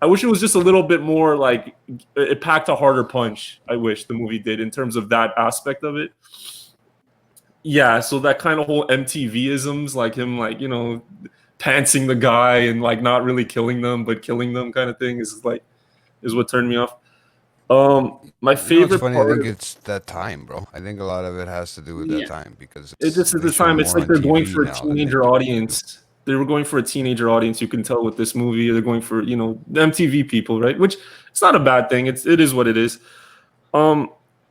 S2: I wish it was just a little bit more like it packed a harder punch. I wish the movie did in terms of that aspect of it. Yeah, so that kind of whole MTV-isms, like him, like pantsing the guy and like not really killing them, but killing them, kind of thing, is what turned me off. My favorite
S3: funny,
S2: part.
S3: I think it's that time, bro. I think a lot of it has to do with that time because
S2: it's just at the time. It's like they're going for a teenager audience. They were going for a teenager audience. You can tell with this movie. They're going for the MTV people, right? Which it's not a bad thing. It is what it is.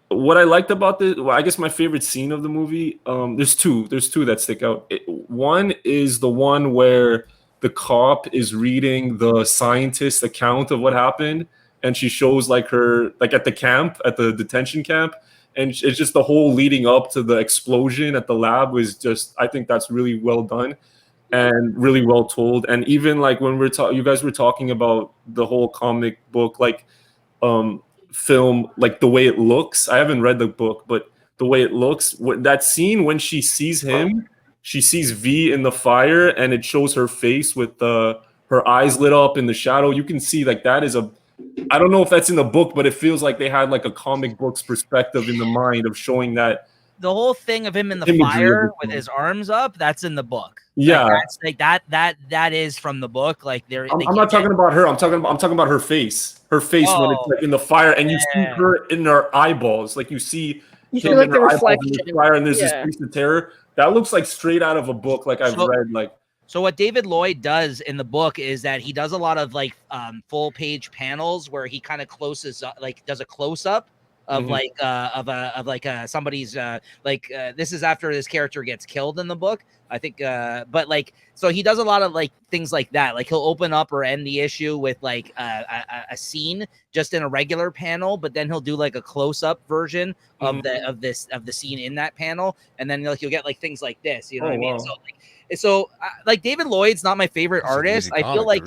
S2: What I liked about I guess my favorite scene of the movie. There's two that stick out. One is the one where the cop is reading the scientist's account of what happened. And she shows like her at the camp, at the detention camp, and it's just the whole leading up to the explosion at the lab was just, I think that's really well done and really well told. And even like when you guys were talking about the whole comic book film, like the way it looks. I haven't read the book, but the way it looks, that scene when she sees him, she sees V in the fire, and it shows her face with her eyes lit up in the shadow. You can see like that is I don't know if that's in the book, but it feels like they had like a comic book's perspective in the mind of showing that.
S4: The whole thing of him in the fire with his arms up, that's in the book.
S2: Yeah,
S4: like, that's like that is from the book. Like
S2: I'm not talking about her. I'm talking about her face. Her face when it's like in the fire, and you see her in her eyeballs. Like you see
S1: him like in the reflection
S2: in the fire, and there's this piece of terror that looks like straight out of a book. Like I've read like.
S4: So what David Lloyd does in the book is that he does a lot of like full page panels where he kind of does a close up of somebody's this is after this character gets killed in the book, I think, but like so he does a lot of like things like that. Like he'll open up or end the issue with like a scene just in a regular panel, but then he'll do like a close up version of the scene in that panel, and then like you'll get like things like this, what I mean?
S2: Wow.
S4: So like David Lloyd's not my favorite artist. I feel like,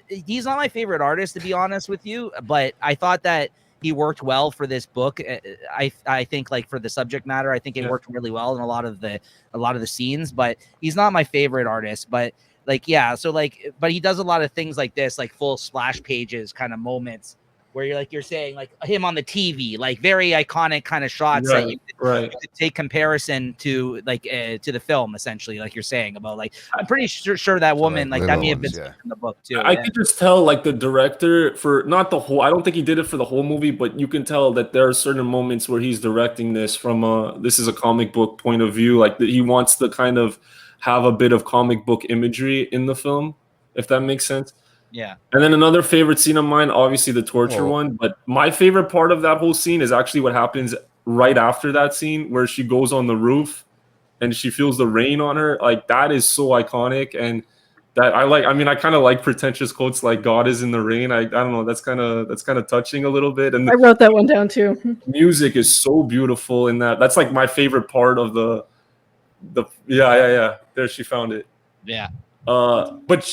S4: he's not my favorite artist, to be honest with you, but I thought that he worked well for this book. I think like for the subject matter, I think it worked really well in a lot of the scenes, but he's not my favorite artist. But like, but he does a lot of things like this, like full splash pages kind of moments where you're saying like him on the TV, like very iconic kind of shots that you could take comparison to like to the film, essentially, like you're saying about like, I'm pretty sure that woman, like that may have been in the book too.
S2: I could just tell like the director for not the whole, I don't think he did it for the whole movie, but you can tell that there are certain moments where he's directing this from this is a comic book point of view. Like he wants to kind of have a bit of comic book imagery in the film, if that makes sense.
S4: Yeah.
S2: And then another favorite scene of mine, obviously the torture one, but my favorite part of that whole scene is actually what happens right after that scene where she goes on the roof and she feels the rain on her. Like that is so iconic, and that I kind of like pretentious quotes like God is in the rain. I don't know, that's kind of touching a little bit. And
S1: I wrote that one down too.
S2: Music is so beautiful in that. That's like my favorite part of the there, she found it.
S4: Yeah.
S2: But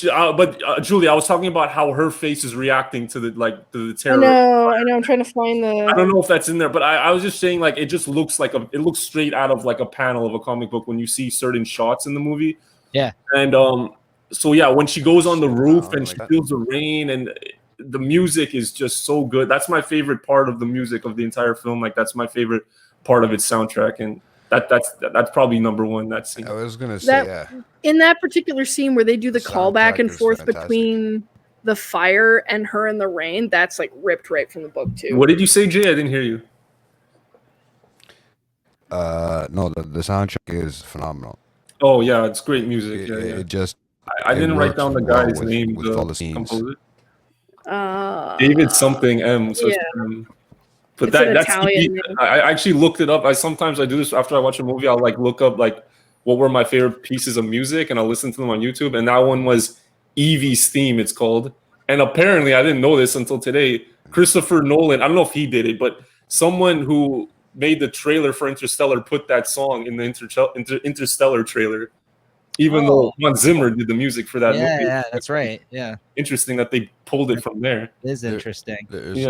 S2: Julie, I was talking about how her face is reacting to the terror.
S1: I know. I'm trying to find
S2: I don't know if that's in there, but I was just saying like it just looks like it looks straight out of like a panel of a comic book when you see certain shots in the movie.
S4: Yeah.
S2: And so yeah, when she goes on the roof
S3: down
S2: and
S3: like
S2: she
S3: that.
S2: feels the rain, and the music is just so good. That's my favorite part of the music of the entire film. Like that's my favorite part of its soundtrack, and that's probably number one. That scene.
S3: I was gonna say,
S1: That
S3: yeah,
S1: in that particular scene where they do the call back
S3: soundtrack
S1: and
S3: is
S1: forth
S3: fantastic.
S1: between the fire and her in the rain, that's like ripped right from the book too.
S2: What did you say, Jay? I didn't hear you.
S3: No, the soundtrack is phenomenal.
S2: Oh yeah, it's great music. Yeah,
S3: It just
S2: I
S3: it
S2: didn't write
S3: works
S2: down the
S3: well
S2: guy's name,
S3: with all
S2: the
S3: the scenes.
S2: composer. David something M. So
S1: yeah.
S2: but
S1: It's an
S2: that's
S1: Italian name.
S2: I actually looked it up. I sometimes I do this after I watch a movie. I'll like look up like what were my favorite pieces of music, and I'll listen to them on YouTube. And that one was Evie's theme. It's called. And apparently, I didn't know this until today. Christopher Nolan. I don't know if he did it, but someone who made the trailer for Interstellar put that song in the Interstellar trailer. Even though Hans Zimmer did the music for that movie.
S4: Yeah, that's right. Yeah,
S2: Interesting that they pulled it from there.
S4: it is interesting.
S3: There's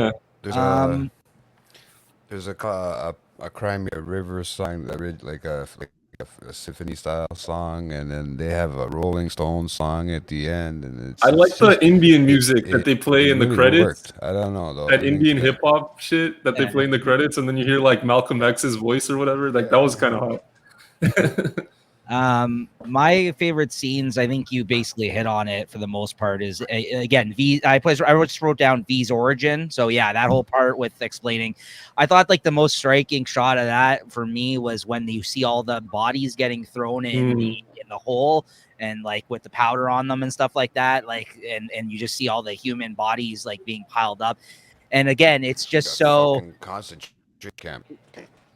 S3: a Crimea River song that like a symphony style song, and then they have a Rolling Stones song at the end, and
S2: I like the Indian music that they play in the
S3: really
S2: credits.
S3: worked. I don't know though.
S2: That Indian hip hop shit that they play in the credits, and then you hear like Malcolm X's voice or whatever. Like that was kind of hot.
S4: My favorite scenes, I think you basically hit on it for the most part, is again I just wrote down V's origin. So yeah, that whole part with explaining, I thought like the most striking shot of that for me was when you see all the bodies getting thrown in the hole, and like with the powder on them and stuff like that, like and you just see all the human bodies like being piled up. And again, it's just so
S3: concentration camp.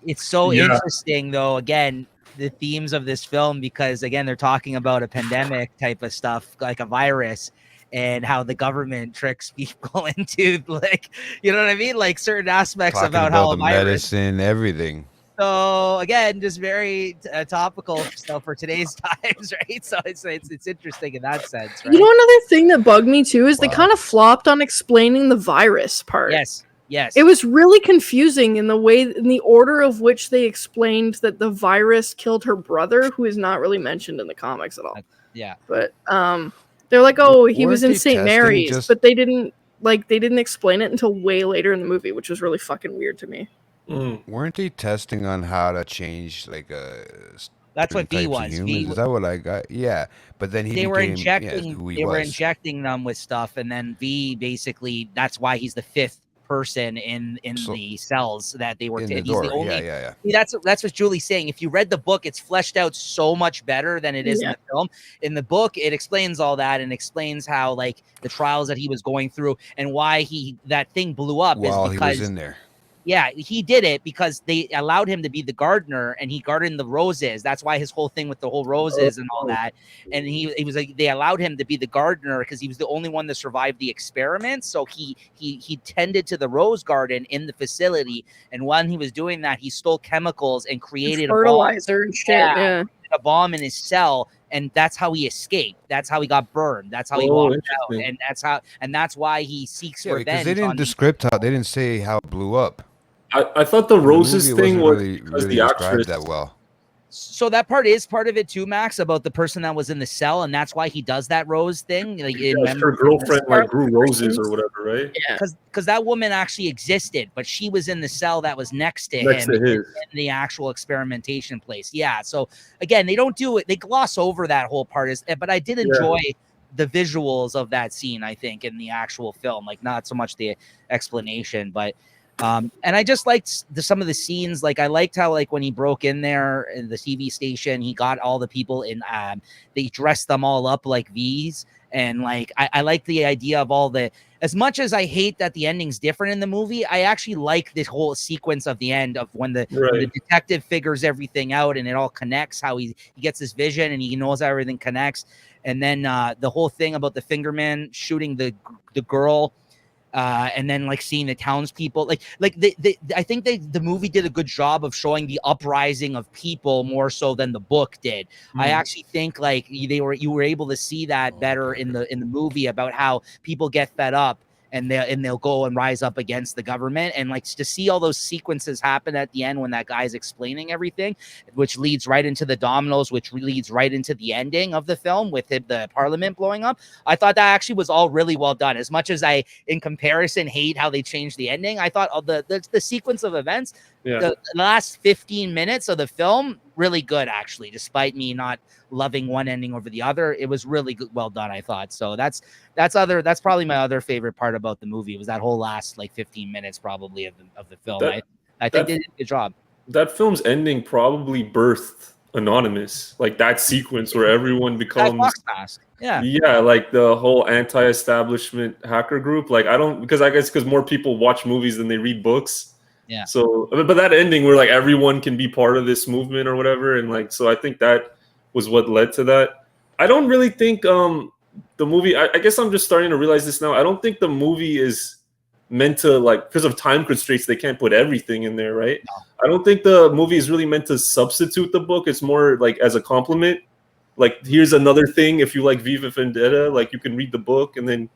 S4: It's so interesting though, again, the themes of this film, because again, they're talking about a pandemic type of stuff, like a virus, and how the government tricks people into, like, you know what I mean, like certain aspects
S3: Talking
S4: about how a
S3: the
S4: virus,
S3: medicine, everything.
S4: so again, just very topical stuff for today's times, right? So it's interesting in that sense, right?
S1: You know, another thing that bugged me too is they kind of flopped on explaining the virus part.
S4: Yes.
S1: It was really confusing in the order of which they explained that the virus killed her brother, who is not really mentioned in the comics at all.
S4: Yeah.
S1: But they're like, oh, he was in St.
S3: testing
S1: Mary's, but they didn't explain it until way later in the movie, which was really fucking weird to me.
S3: Weren't they testing on how to change like
S4: that's what V was.
S3: Is that what I got? Yeah, but then
S4: they were injecting them with stuff, and then V basically, that's why he's the fifth person in the cells that they were
S3: in
S4: he's
S3: the door.
S4: the only
S3: See,
S4: that's what Julie's saying. If you read the book, it's fleshed out so much better than it is in the film. In the book, it explains all that and explains how like the trials that he was going through and why that thing blew up
S3: while
S4: is because
S3: he was in there.
S4: Yeah, he did it because they allowed him to be the gardener, and he gardened the roses. That's why his whole thing with the whole roses and all that. And he was like, they allowed him to be the gardener because he was the only one that survived the experiment. So he tended to the rose garden in the facility, and when he was doing that, he stole chemicals and created
S1: fertilizer and shit. Yeah,
S4: a bomb in his cell. And that's how he escaped. That's how he got burned. That's how he walked out. And that's why he seeks revenge.
S3: Because they didn't they didn't say how it blew up.
S2: I thought the roses thing was
S3: really
S2: the actress
S3: that well.
S4: So that part is part of it too, Max, about the person that was in the cell, and that's why he does that rose thing. Like
S2: her girlfriend like grew roses or whatever, right?
S1: Yeah,
S4: because that woman actually existed, but she was in the cell that was next to him in the actual experimentation place. Yeah. So again, they don't do it; they gloss over that whole part. But I did enjoy the visuals of that scene. I think in the actual film, like not so much the explanation, but. And I just liked some of the scenes. Like I liked how like when he broke in there in the TV station, he got all the people in. They dressed them all up like V's, and like I like the idea of all the. As much as I hate that the ending's different in the movie, I actually like this whole sequence of the end of when the detective figures everything out and it all connects. How he gets this vision and he knows how everything connects, and then the whole thing about the fingerman shooting the girl. And then like seeing the townspeople, I think the movie did a good job of showing the uprising of people more so than the book did. I actually think like you were able to see that better in the movie about how people get fed up and they'll go and rise up against the government. And like to see all those sequences happen at the end when that guy's explaining everything, which leads right into the dominoes, which leads right into the ending of the film with the parliament blowing up. I thought that actually was all really well done. As much as I, in comparison, hate how they changed the ending, I thought all the sequence of events, the last 15 minutes of the film, really good actually, despite me not loving one ending over the other. It was really good, well done, I thought. So that's probably my other favorite part about the movie, was that whole last like 15 minutes probably of the film. I think they did a good job.
S2: That film's ending probably birthed Anonymous, like that sequence where everyone becomes like the whole anti-establishment hacker group. Like I guess because more people watch movies than they read books.
S4: Yeah.
S2: So, but that ending where like everyone can be part of this movement or whatever, and like so, I think that was what led to that. I don't really think the movie. I guess I'm just starting to realize this now. I don't think the movie is meant to, like, because of time constraints, they can't put everything in there, right? No. I don't think the movie is really meant to substitute the book. It's more like as a compliment. Like, here's another thing. If you like Viva Vendetta, like you can read the book and then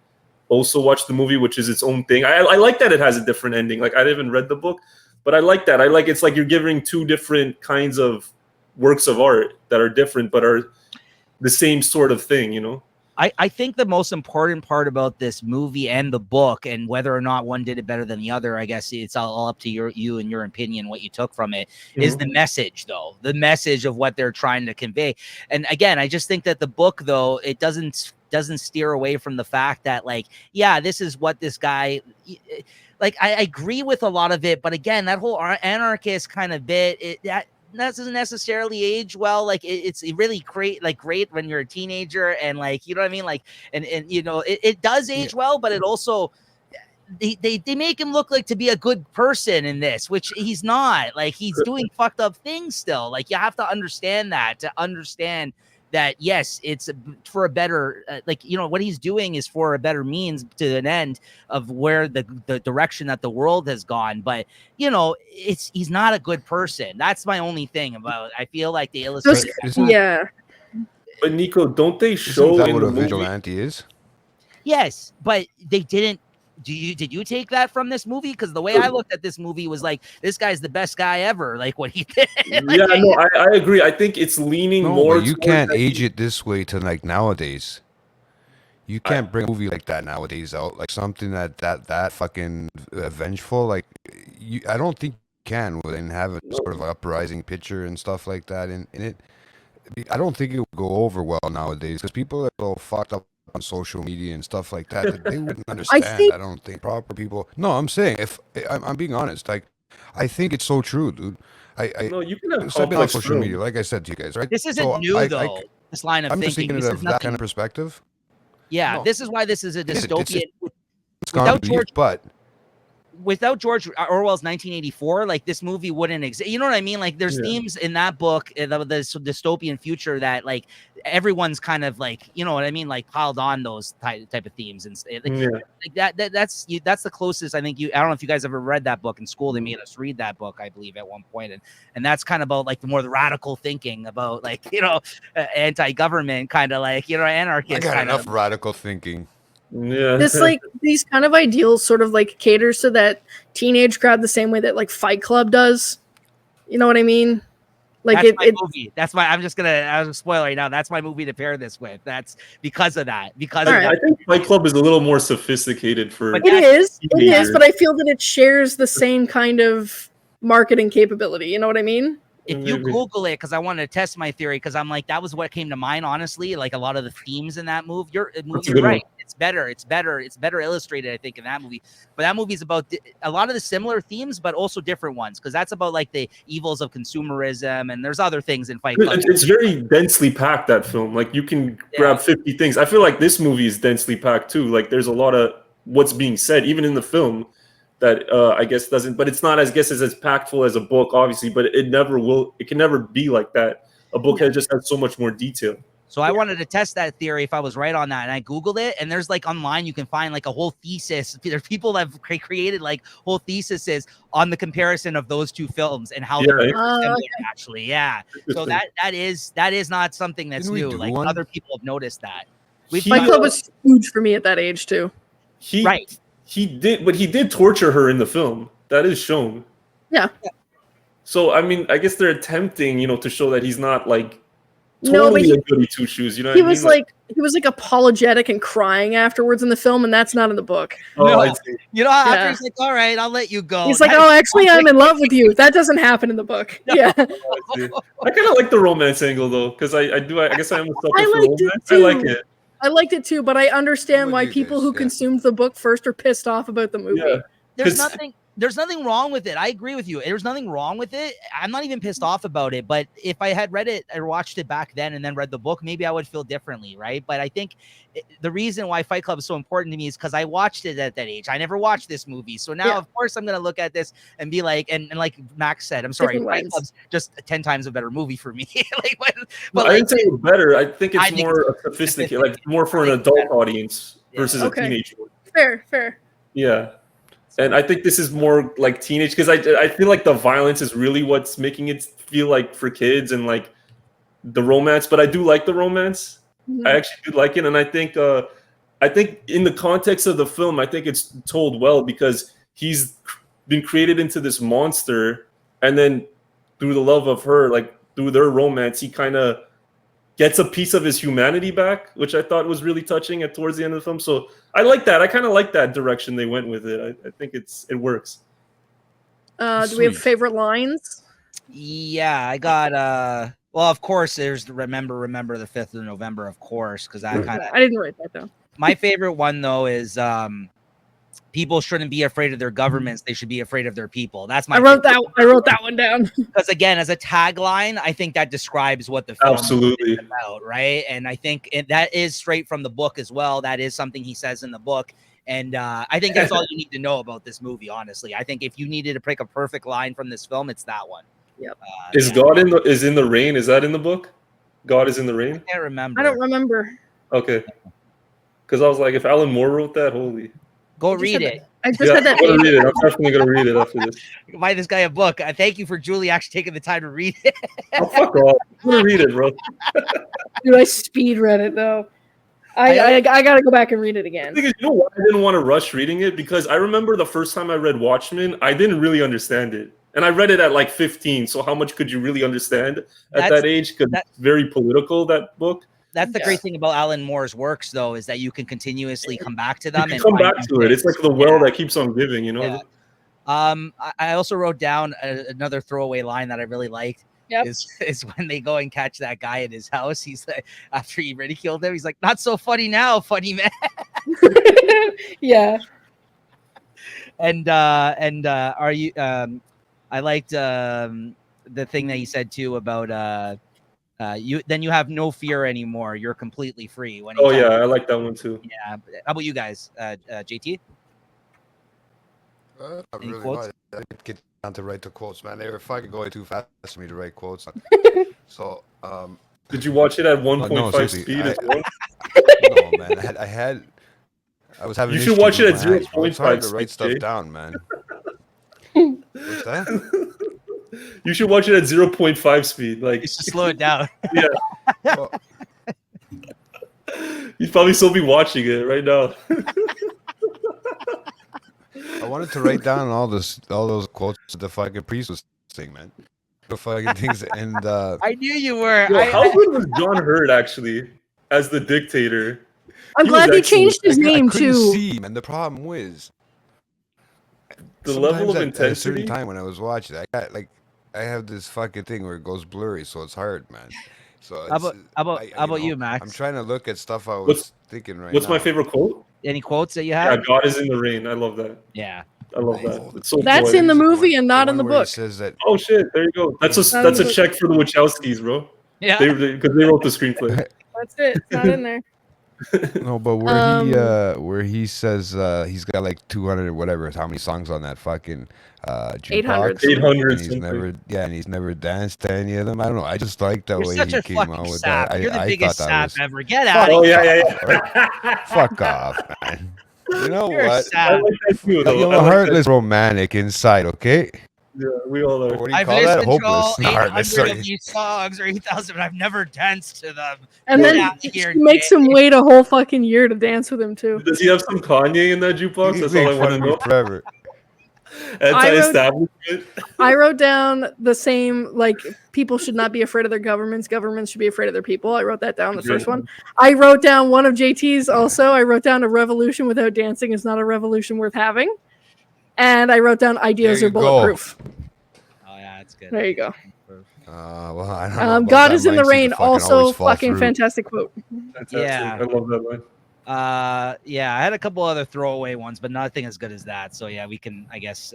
S2: also watch the movie, which is its own thing. I like that it has a different ending. Like, I haven't read the book, but I like that. I like it's like you're giving two different kinds of works of art that are different but are the same sort of thing, you know?
S4: I think the most important part about this movie and the book, and whether or not one did it better than the other, I guess it's all up to you and your opinion, what you took from it, is the message, though. The message of what they're trying to convey. And again, I just think that the book, though, it doesn't steer away from the fact that, like, yeah, this is what this guy, like, I agree with a lot of it, but again, that whole anarchist kind of bit, that doesn't necessarily age well. Like it's really great when you're a teenager, and like, you know what I mean, like, and you know, it does age well, but it also they make him look like to be a good person in this, which he's not. Like, he's doing fucked up things still. Like, you have to understand that to understand that, yes, it's for a better, like, you know, what he's doing is for a better means to an end of where the direction that the world has gone. But, you know, he's not a good person. That's my only thing about, I feel like they illustrate
S1: yeah.
S2: But Nico, don't they show
S3: Isn't that
S2: in
S3: what
S2: the
S3: a
S2: movie?
S3: vigilante is?
S4: Yes, but they didn't. Did you take that from this movie? Because the way I looked at this movie was like, this guy's the best guy ever. Like, what he did. Like,
S2: yeah, no, I agree. I think it's leaning more.
S3: But you can't age it this way to, like, nowadays. You can't bring a movie like that nowadays out, like something that fucking vengeful. Like, I don't think you can, and have a sort of uprising picture and stuff like that in it. I don't think it would go over well nowadays because people are so fucked up on social media and stuff like that they wouldn't understand. I don't think proper people. No, I'm saying, if I'm being honest, like, I think it's so true, dude.
S2: No, you can have
S3: something on social media, like I said to you guys, right?
S4: This isn't new though. This line of
S3: I'm
S4: thinking.
S3: just thinking of that kind of perspective.
S4: Yeah, this is why this is a dystopian. Without George Orwell's 1984, like, this movie wouldn't exist. You know what I mean? Like, there's themes in that book, the dystopian future, that, like, everyone's kind of, like, you know what I mean, like, piled on those type of themes and like that's the closest I think. I don't know if you guys ever read that book in school. They made us read that book, I believe, at one point, and that's kind of about, like, the radical thinking about, like, you know, anti-government kind of, like, you know, anarchist.
S3: I got enough radical thinking.
S2: Yeah,
S1: this, like, these kind of ideals sort of, like, caters to that teenage crowd the same way that, like, Fight Club does. You know what I mean? Like,
S4: that's my movie. That's why I'm just gonna spoil right now. That's my movie to pair this with. That's because of that. Because
S2: I think Fight Club is a little more sophisticated for.
S1: It is, but I feel that it shares the same kind of marketing capability. You know what I mean?
S4: If you Google it, because I wanted to test my theory, because I'm like, that was what came to mind, honestly. Like, a lot of the themes in that movie, you're right. It's better illustrated, I think, in that movie. But that movie is about a lot of the similar themes, but also different ones, because that's about, like, the evils of consumerism, and there's other things in Fight Club.
S2: It's very densely packed, that film. Like, you can grab 50 things. I feel like this movie is densely packed too. Like, there's a lot of what's being said, even in the film, that I guess doesn't, but it's not as impactful as a book, obviously, but it can never be like that. A book just has so much more detail.
S4: So I wanted to test that theory if I was right on that, and I Googled it, and there's, like, online you can find, like, a whole thesis. There's people that have created, like, whole theses on the comparison of those two films and how they're similar, actually. Yeah. So that is not something that's new. Like, other people have noticed that.
S1: Fight Club was huge for me at that age too.
S4: Right.
S2: he did torture her in the film. That is shown.
S1: Yeah.
S2: So I mean, I guess they're attempting, to show that he's not like
S1: No, but
S2: totally a goody two shoes. You know what
S1: he
S2: I mean?
S1: was he was like apologetic and crying afterwards in the film, and that's not in the book.
S4: No.
S2: I see.
S4: After
S1: Yeah.
S4: he's like, all right, I'll let you go.
S1: He's like,
S4: That
S1: oh,
S4: is
S1: actually, I'm in love with you. That doesn't happen in the book. Yeah.
S2: I see. I kind of like the romance angle though, because I guess I am a sucker
S1: I
S2: for
S1: liked it
S2: romance. I like
S1: too.
S2: it.
S1: I liked it too, but I understand
S3: I'm
S1: why
S3: with you
S1: people
S3: guys,
S1: who
S3: yeah.
S1: consumed the book first are pissed off about the movie.
S2: Yeah.
S4: There's nothing wrong with it. I agree with you. There's nothing wrong with it. I'm not even pissed off about it. But if I had read it or watched it back then and then read the book, maybe I would feel differently, right? But I think the reason why Fight Club is so important to me is because I watched it at that age. I never watched this movie. So now, of course, I'm going to look at this and be like, and like Max said, I'm sorry,
S1: Different
S4: Fight
S1: lens.
S4: Club's just 10 times a better movie for me.
S2: I didn't say it was better. I think
S4: I
S2: it's
S4: think
S2: more sophisticated, like more for an adult audience versus a teenage one.
S1: Fair.
S2: Yeah. And I think this is more like teenage because I feel like the violence is really what's making it feel like for kids and like the romance. But I do like the romance.
S1: Mhm.
S2: I actually do like it, and I think in the context of the film, I think it's told well because he's been created into this monster, and then through the love of her, like through their romance, he kind of gets a piece of his humanity back, which I thought was really touching towards the end of the film. So I like that. I kind of like that direction they went with it. I think it works.
S1: Do we have
S3: Sweet.
S1: favorite lines?
S4: Yeah, I got well, of course, there's the remember the 5th of November, of course, because that kind of
S1: I didn't write that down.
S4: my favorite one though is people shouldn't be afraid of their governments, they should be afraid of their people. That's my
S1: I wrote that one down.
S4: because again, as a tagline, I think that describes what the film
S2: Absolutely.
S4: is about, right? And I think that is straight from the book as well. That is something he says in the book. And I think that's all you need to know about this movie, honestly. I think if you needed to pick a perfect line from this film, it's that one.
S1: Yep.
S2: Is God in the rain? Is that in the book? God is in the rain?
S4: I can't remember.
S1: I don't remember.
S2: Okay. Because I was like, if Alan Moore wrote that, holy.
S4: Go
S1: I just
S4: read
S1: had
S4: it.
S1: I just
S2: Yeah,
S1: had
S2: I'm
S1: that.
S2: gonna read it. I'm definitely gonna read it after this.
S4: Buy this guy a book. Thank you for Julie actually taking the time to read it.
S2: Oh, fuck off. I'm gonna read it, bro.
S1: Dude, I speed read it though. I gotta go back and read it again.
S2: The thing is, you know why I didn't want to rush reading it? Because I remember the first time I read Watchmen, I didn't really understand it. And I read it at like 15, so how much could you really understand at that age? Because it's very political, that book.
S4: That's the great thing about Alan Moore's works, though, is that you can continuously come back to them.
S2: You can come back to it. It's like the well that keeps on giving, you know?
S4: Yeah. I also wrote down another throwaway line that I really liked.
S1: Yep.
S4: Is when they go and catch that guy at his house. He's like, after he ridiculed him, he's like, not so funny now, funny man.
S1: Yeah.
S4: And are you I liked the thing that he said too about you have no fear anymore, you're completely free. When
S2: Oh yeah, I like that one too.
S4: Yeah. How about you guys? JT?
S3: Not
S4: Any
S3: really.
S4: quotes?
S3: I didn't get down to write the quotes, man. They were fucking going too fast for me to write quotes. So,
S2: Did you watch it at 1.5
S3: seriously,
S2: speed as well?
S3: no, man. I was having.
S2: You should
S3: issues
S2: watch it
S3: with
S2: at
S3: my hands, bro.
S2: 0.5
S3: It's hard to write
S2: speed,
S3: stuff
S2: Jay.
S3: down, man. What's that?
S2: You should watch it at 0.5 speed. Like,
S4: Just slow it down.
S2: yeah,
S3: Well,
S2: you'd probably still be watching it right now.
S3: I wanted to write down all those quotes that the fucking priest was saying, man. The fucking things, and
S4: I knew you were.
S2: Yo, how good was John Hurt actually as the dictator?
S1: I'm
S2: He
S1: glad
S2: was
S1: they
S2: excellent.
S1: changed his
S3: I
S1: name
S3: couldn't
S1: too.
S3: see, man. The problem was
S2: The level of
S3: sometimes at a certain
S2: intensity.
S3: time when I was watching, I have this fucking thing where it goes blurry, so it's hard, man. So
S4: How
S3: it's,
S4: about you, Max?
S3: I'm trying to look at stuff I was
S2: What's-
S3: thinking right
S2: What's
S3: now.
S2: my favorite quote?
S4: Any quotes that you
S2: Yeah,
S4: have?
S2: God is in the rain. I love that.
S4: Yeah.
S2: I love
S3: Oh,
S2: that. It's so
S1: That's
S2: poetic.
S1: in the
S3: Here's
S1: movie
S3: one-
S1: and not in the
S3: one where it
S1: book.
S3: says that
S2: Oh shit! There you go. That's
S1: Not
S2: a
S1: in the
S2: check for the Wachowskis, bro.
S4: Yeah.
S2: Because they wrote the screenplay.
S1: That's it. It's not in there.
S3: no, but where he says he's got like 200 or whatever, how many songs on that fucking
S1: 800.
S3: jukebox,
S2: 800
S3: and he's never danced to any of them. I don't know. I just like the
S4: You're
S3: way
S4: such
S3: he
S4: a
S3: came
S4: fucking
S3: out with
S4: sap.
S3: that.
S4: You're the
S3: I
S4: biggest
S3: thought
S4: sap
S3: that was
S4: ever. Get out
S2: Oh
S4: of here.
S2: yeah.
S3: fuck off, man. You know
S4: You're a
S3: what?
S4: sap.
S2: I like that too, though.
S3: You're
S2: I
S3: a
S2: like
S3: heartless romantic inside, okay?
S2: Yeah, we all are.
S3: What do you
S4: I've
S3: call that?
S4: listened to all
S3: Hopeless. No,
S4: 800
S3: that's
S4: of
S3: sorry.
S4: these songs or 8,000, but I've never danced to them.
S1: And
S4: Get
S1: then
S4: out of
S1: she
S4: here,
S1: makes
S4: Jay.
S1: him wait a whole fucking year to dance with him too.
S2: Does he have some Kanye in that jukebox?
S3: He's
S2: That's all I
S3: making
S2: want
S3: fun
S2: to
S3: of me
S2: know.
S3: forever.
S2: Anti-establishment.
S1: I wrote down the same, like, people should not be afraid of their governments. Governments should be afraid of their people. I wrote that down, the first one. I wrote down one of JT's also. I wrote down a revolution without dancing is not a revolution worth having. And I wrote down ideas
S3: There
S1: are
S3: you go.
S1: bulletproof.
S4: Oh yeah, that's good.
S1: There you go.
S3: Well, I don't know about
S1: God
S3: that.
S1: is in the
S3: Mine seems to
S1: rain.
S3: fucking
S1: Also,
S3: always fall
S1: fucking
S3: through.
S1: fantastic quote.
S2: Fantastic.
S4: Yeah.
S2: I love that line.
S4: Yeah, I had a couple other throwaway ones, but nothing as good as that. So yeah, we can, I guess.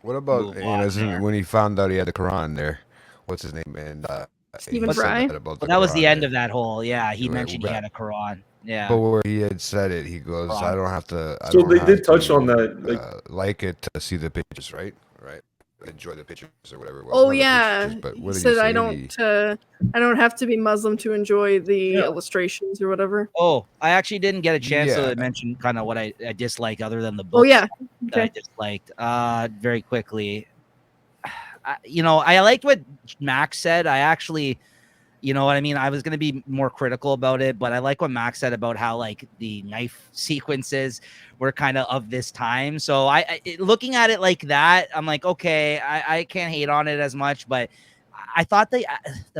S3: What about
S4: Move on there.
S3: when he found out he had the Quran there? What's his name? And
S1: Stephen
S3: he said
S1: Fry?
S3: that about
S4: Well, that was
S3: Quran
S4: the end
S3: there.
S4: of that whole. Yeah, he
S3: Right,
S4: mentioned he
S3: right.
S4: had a Quran. Yeah.
S3: But where he had said it, he goes,
S4: Quran.
S3: "I don't have to." I
S2: So
S3: don't
S2: they
S3: have
S2: did touch
S3: to,
S2: on that,
S3: like it to see the pictures, right? Right. Enjoy the pictures or whatever it was.
S1: Oh
S3: Not the
S1: yeah,
S3: pictures, but
S1: he
S3: what did
S1: said
S3: say?
S1: I don't have to be Muslim to enjoy the
S2: Yeah.
S1: illustrations or whatever.
S4: Oh, I actually didn't get a chance
S3: Yeah.
S4: to mention kind of what I dislike other than the book.
S1: Oh yeah,
S4: That I
S1: okay.
S4: disliked. Very quickly. I liked what Max said. I actually, you know what I mean? I was going to be more critical about it, but I like what Max said about how like the knife sequences were kind of this time. So looking at it like that, I'm like, okay, I can't hate on it as much, but I thought the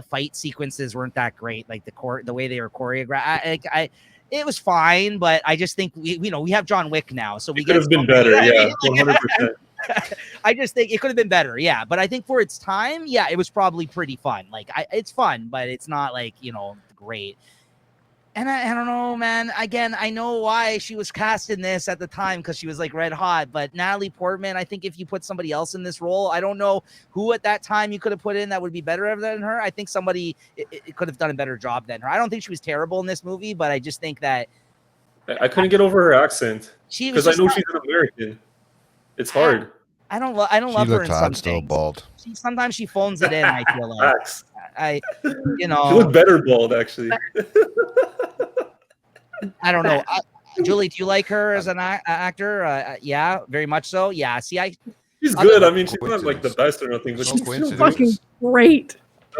S4: fight sequences weren't that great. Like the way they were choreographed, it was fine, but I just think we have John Wick now, so we
S2: It could have been better. Yeah, 100%.
S4: I just think it could have been better, yeah. But I think for its time, yeah, it was probably pretty fun. Like, it's fun, but it's not like great. And I don't know, man. Again, I know why she was cast in this at the time because she was like red hot. But Natalie Portman, I think if you put somebody else in this role, I don't know who at that time you could have put in that would be better than her. I think somebody it could have done a better job than her. I don't think she was terrible in this movie, but I just think that
S2: I couldn't get over her accent
S4: she was.
S2: because I know she's an American. It's hard.
S4: I don't
S3: She
S4: love her
S3: looked
S4: in
S3: hot,
S4: some
S3: still
S4: things.
S3: bald.
S4: Sometimes she phones it in. I feel like
S2: Facts.
S4: you
S2: She
S4: know.
S2: looked better bald, actually.
S4: I don't know. Julie, do you like her as an actor? Yeah, very much so. Yeah. See,
S2: She's
S4: Other
S2: good. I
S3: than
S2: mean, she's not like the best or nothing, but
S3: No
S2: she's
S3: coincidence.
S1: Fucking great.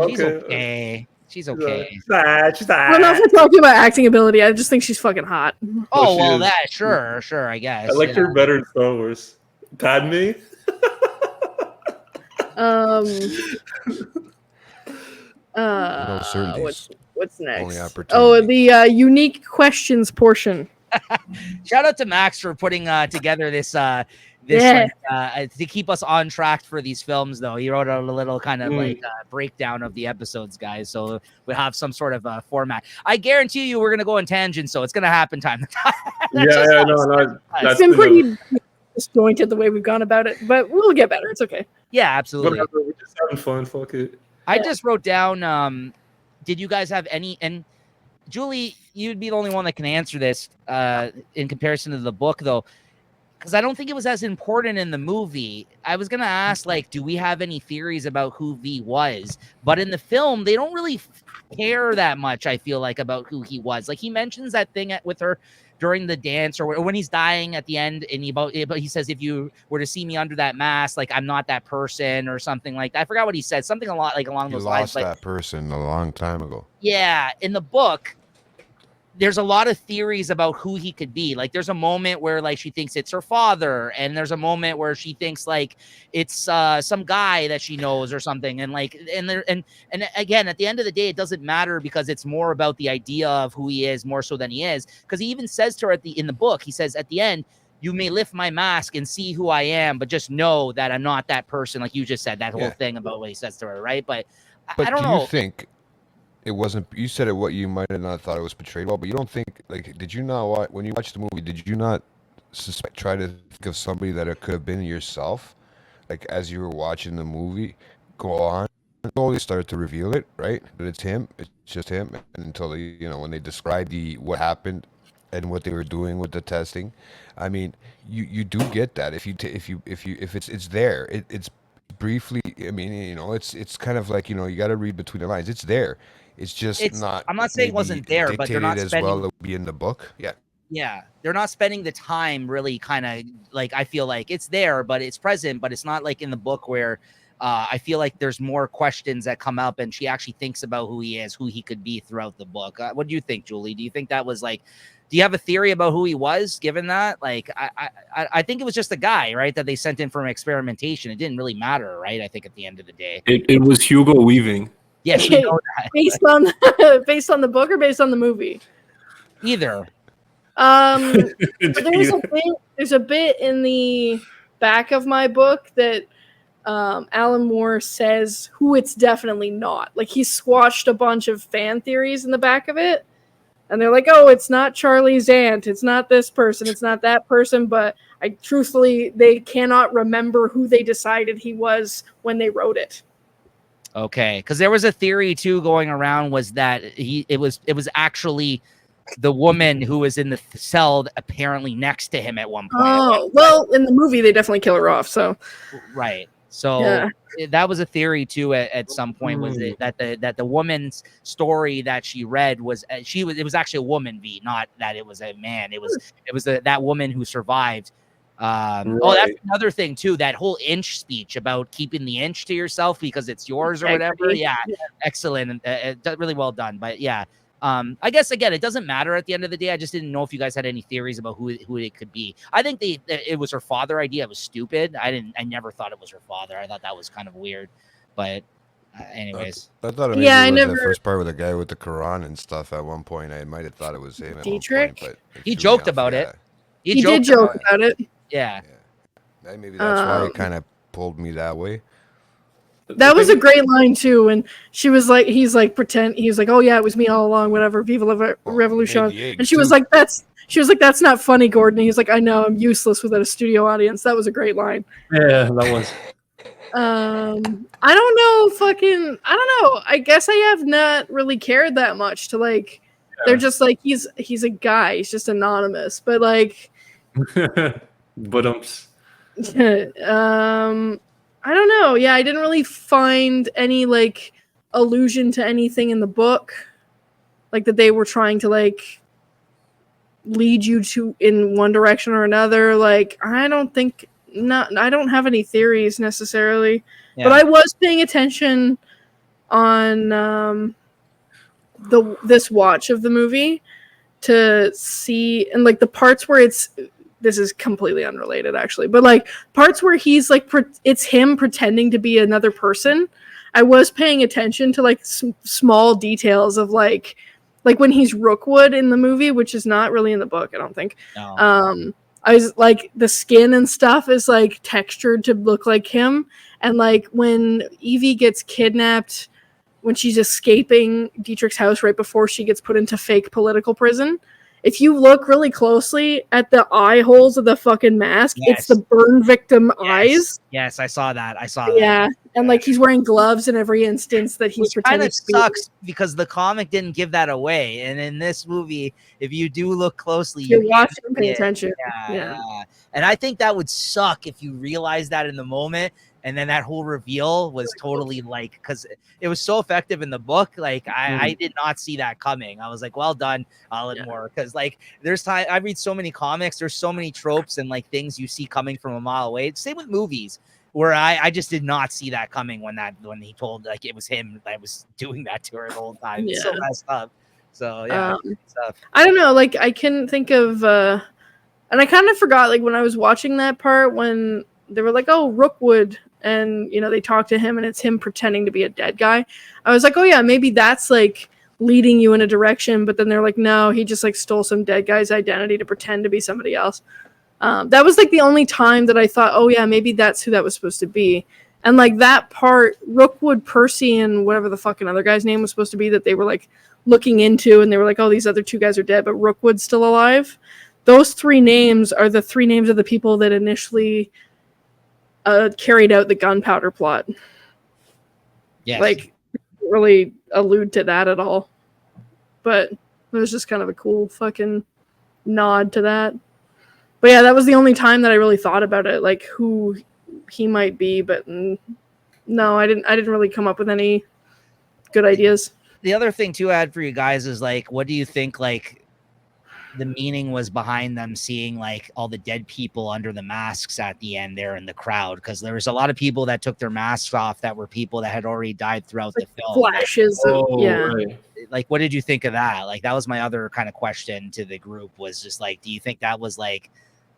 S4: she's okay. She's okay.
S2: She's not. She's not.
S1: I don't know if we're talking about acting ability. I just think she's fucking hot.
S4: Oh
S2: she
S4: well,
S2: is.
S4: that sure, I guess.
S2: I liked her better in Star Wars. Padme.
S3: certainties.
S1: What's
S3: Only
S1: next?
S3: opportunity.
S1: Oh, the unique questions portion.
S4: Shout out to Max for putting together this
S1: Yeah.
S4: to keep us on track for these films. Though he wrote a little kind of like breakdown of the episodes, guys. So we have some sort of format. I guarantee you, we're gonna go on tangents. So it's gonna happen time to time.
S2: No.
S1: It's been pretty disjointed the way we've gone about it, but we'll get better. It's okay.
S4: Yeah, absolutely.
S2: Whatever. We're just having fun. Fuck it.
S4: I just wrote down. Did you guys have any? And Julie, you'd be the only one that can answer this in comparison to the book, though, because I don't think it was as important in the movie. I was gonna ask, like, do we have any theories about who V was? But in the film, they don't really care that much. I feel like about who he was. Like he mentions that thing with her during the dance, or when he's dying at the end, and he says, if you were to see me under that mask, like I'm not that person or something like that. I forgot what he said, something along those lines.
S3: Lost that person a long time ago.
S4: Yeah, in the book, there's a lot of theories about who he could be. Like there's a moment where like she thinks it's her father, and there's a moment where she thinks like it's some guy that she knows or something. And like and again, at the end of the day, it doesn't matter because it's more about the idea of who he is more so than he is. Because he even says to her in the book, he says at the end, you may lift my mask and see who I am, but just know that I'm not that person. Like you just said, that whole thing about what he says to her, right? But I don't know.
S3: Do you think it wasn't? You said it. What you might have not thought it was portrayed well, but you don't think like? Did you not watch when you watched the movie? Did you not try to think of somebody that it could have been yourself? Like as you were watching the movie, go on, slowly start to reveal it, right? That it's him. It's just him, and until when they describe what happened and what they were doing with the testing. I mean, you do get that if it's there. It's briefly. I mean, it's kind of like you got to read between the lines. It's there. It's just not.
S4: I'm not saying it wasn't there, but they're not
S3: as
S4: spending.
S3: well. It would be in the book. Yeah.
S4: Yeah, they're not spending the time really kind of like, I feel like it's there, but it's present, but it's not like in the book where I feel like there's more questions that come up and she actually thinks about who he is, who he could be throughout the book. What do you think, Julie? Do you think that was like, do you have a theory about who he was given that? Like, I think it was just a guy, right, that they sent in from experimentation. It didn't really matter, right? I think at the end of the day.
S2: It was Hugo Weaving.
S4: Yes, we know that.
S1: Based on based on the book or based on the movie?
S4: Either.
S1: There's a bit in the back of my book that Alan Moore says who it's definitely not. Like, he squashed a bunch of fan theories in the back of it, and they're like, "Oh, it's not Charlie's aunt. It's not this person. It's not that person." But truthfully, they cannot remember who they decided he was when they wrote it.
S4: Okay, because there was a theory too going around was that it was actually the woman who was in the cell apparently next to him at one point.
S1: Oh, well, in the movie they definitely kill her off. So
S4: right. So that was a theory too. At some point, was it that the woman's story that she read was it was actually a woman, not that it was a man. It was that woman who survived. Oh, that's another thing too. That whole inch speech about keeping the inch to yourself because it's yours or whatever. Yeah. Excellent. Really well done. But yeah. I guess again, it doesn't matter at the end of the day. I just didn't know if you guys had any theories about who it could be. I think it was her father idea. It was stupid. I never thought it was her father. I thought that was kind of weird. But anyways,
S3: I thought it was the first part with the guy with the Quran and stuff. At one point, I might have thought it was him.
S1: Dietrich?
S3: At one point, but
S4: he joked about it.
S1: He did joke about it.
S4: Yeah.
S3: Maybe that's why it kind of pulled me that way.
S1: That was a great line too, and she was like, he's like, "Oh yeah, it was me all along, whatever, Viva la Revolution," and she was like, "That's not funny, Gordon." And he's like, "I know, I'm useless without a studio audience." That was a great line.
S2: Yeah, that was.
S1: I don't know. I guess I have not really cared that much to like. Yeah. They're just like he's a guy. He's just anonymous, but like. I don't know. Yeah, I didn't really find any like allusion to anything in the book, like that they were trying to like lead you to in one direction or another. Like I don't have any theories necessarily, but I was paying attention on this watch of the movie to see, and like the parts where this is completely unrelated actually, but like parts where he's like it's him pretending to be another person. I was paying attention to like small details of like when he's Rookwood in the movie, which is not really in the book, I don't think. No. I was like the skin and stuff is like textured to look like him, and like when Evie gets kidnapped when she's escaping Dietrich's house right before she gets put into fake political prison. If you look really closely at the eye holes of the fucking mask, it's the burn victim eyes.
S4: Yes, I saw that.
S1: Yeah, and like he's wearing gloves in every instance that he's pretending to be.
S4: Kind of sucks because the comic didn't give that away, and in this movie, if you do look closely,
S1: you're watching and pay attention.
S4: Yeah, and I think that would suck if you realize that in the moment. And then that whole reveal was totally like, because it was so effective in the book. Like I did not see that coming. I was like, well done, Alan Moore. Because like there's time I read so many comics. There's so many tropes and like things you see coming from a mile away. Same with movies where I just did not see that coming when he told like it was him that was doing that to her the whole time. It's so messed up. So yeah,
S1: I don't know. Like I can think of, and I kind of forgot like when I was watching that part when they were like, "Oh, Rookwood." And, you know, they talk to him and it's him pretending to be a dead guy. I was like, oh, yeah, maybe that's like leading you in a direction. But then they're like, no, he just like stole some dead guy's identity to pretend to be somebody else. That was like the only time that I thought, oh, yeah, maybe that's who that was supposed to be. And like that part, Rookwood, Percy, and whatever the fucking other guy's name was supposed to be that they were like looking into. And they were like, oh, these other two guys are dead, but Rookwood's still alive. Those three names are the three names of the people that initially carried out the gunpowder plot.
S4: Yes.
S1: Like, really allude to that at all. But it was just kind of a cool fucking nod to that. But yeah, that was the only time that I really thought about it, like who he might be. But no, I didn't really come up with any good ideas.
S4: The other thing too I had for you guys is like, what do you think like the meaning was behind them seeing like all the dead people under the masks at the end there in the crowd, because there was a lot of people that took their masks off that were people that had already died throughout the film.
S1: Flashes. Yeah.
S2: Right.
S4: Like, what did you think of that? Like, that was my other kind of question to the group, was just like, do you think that was like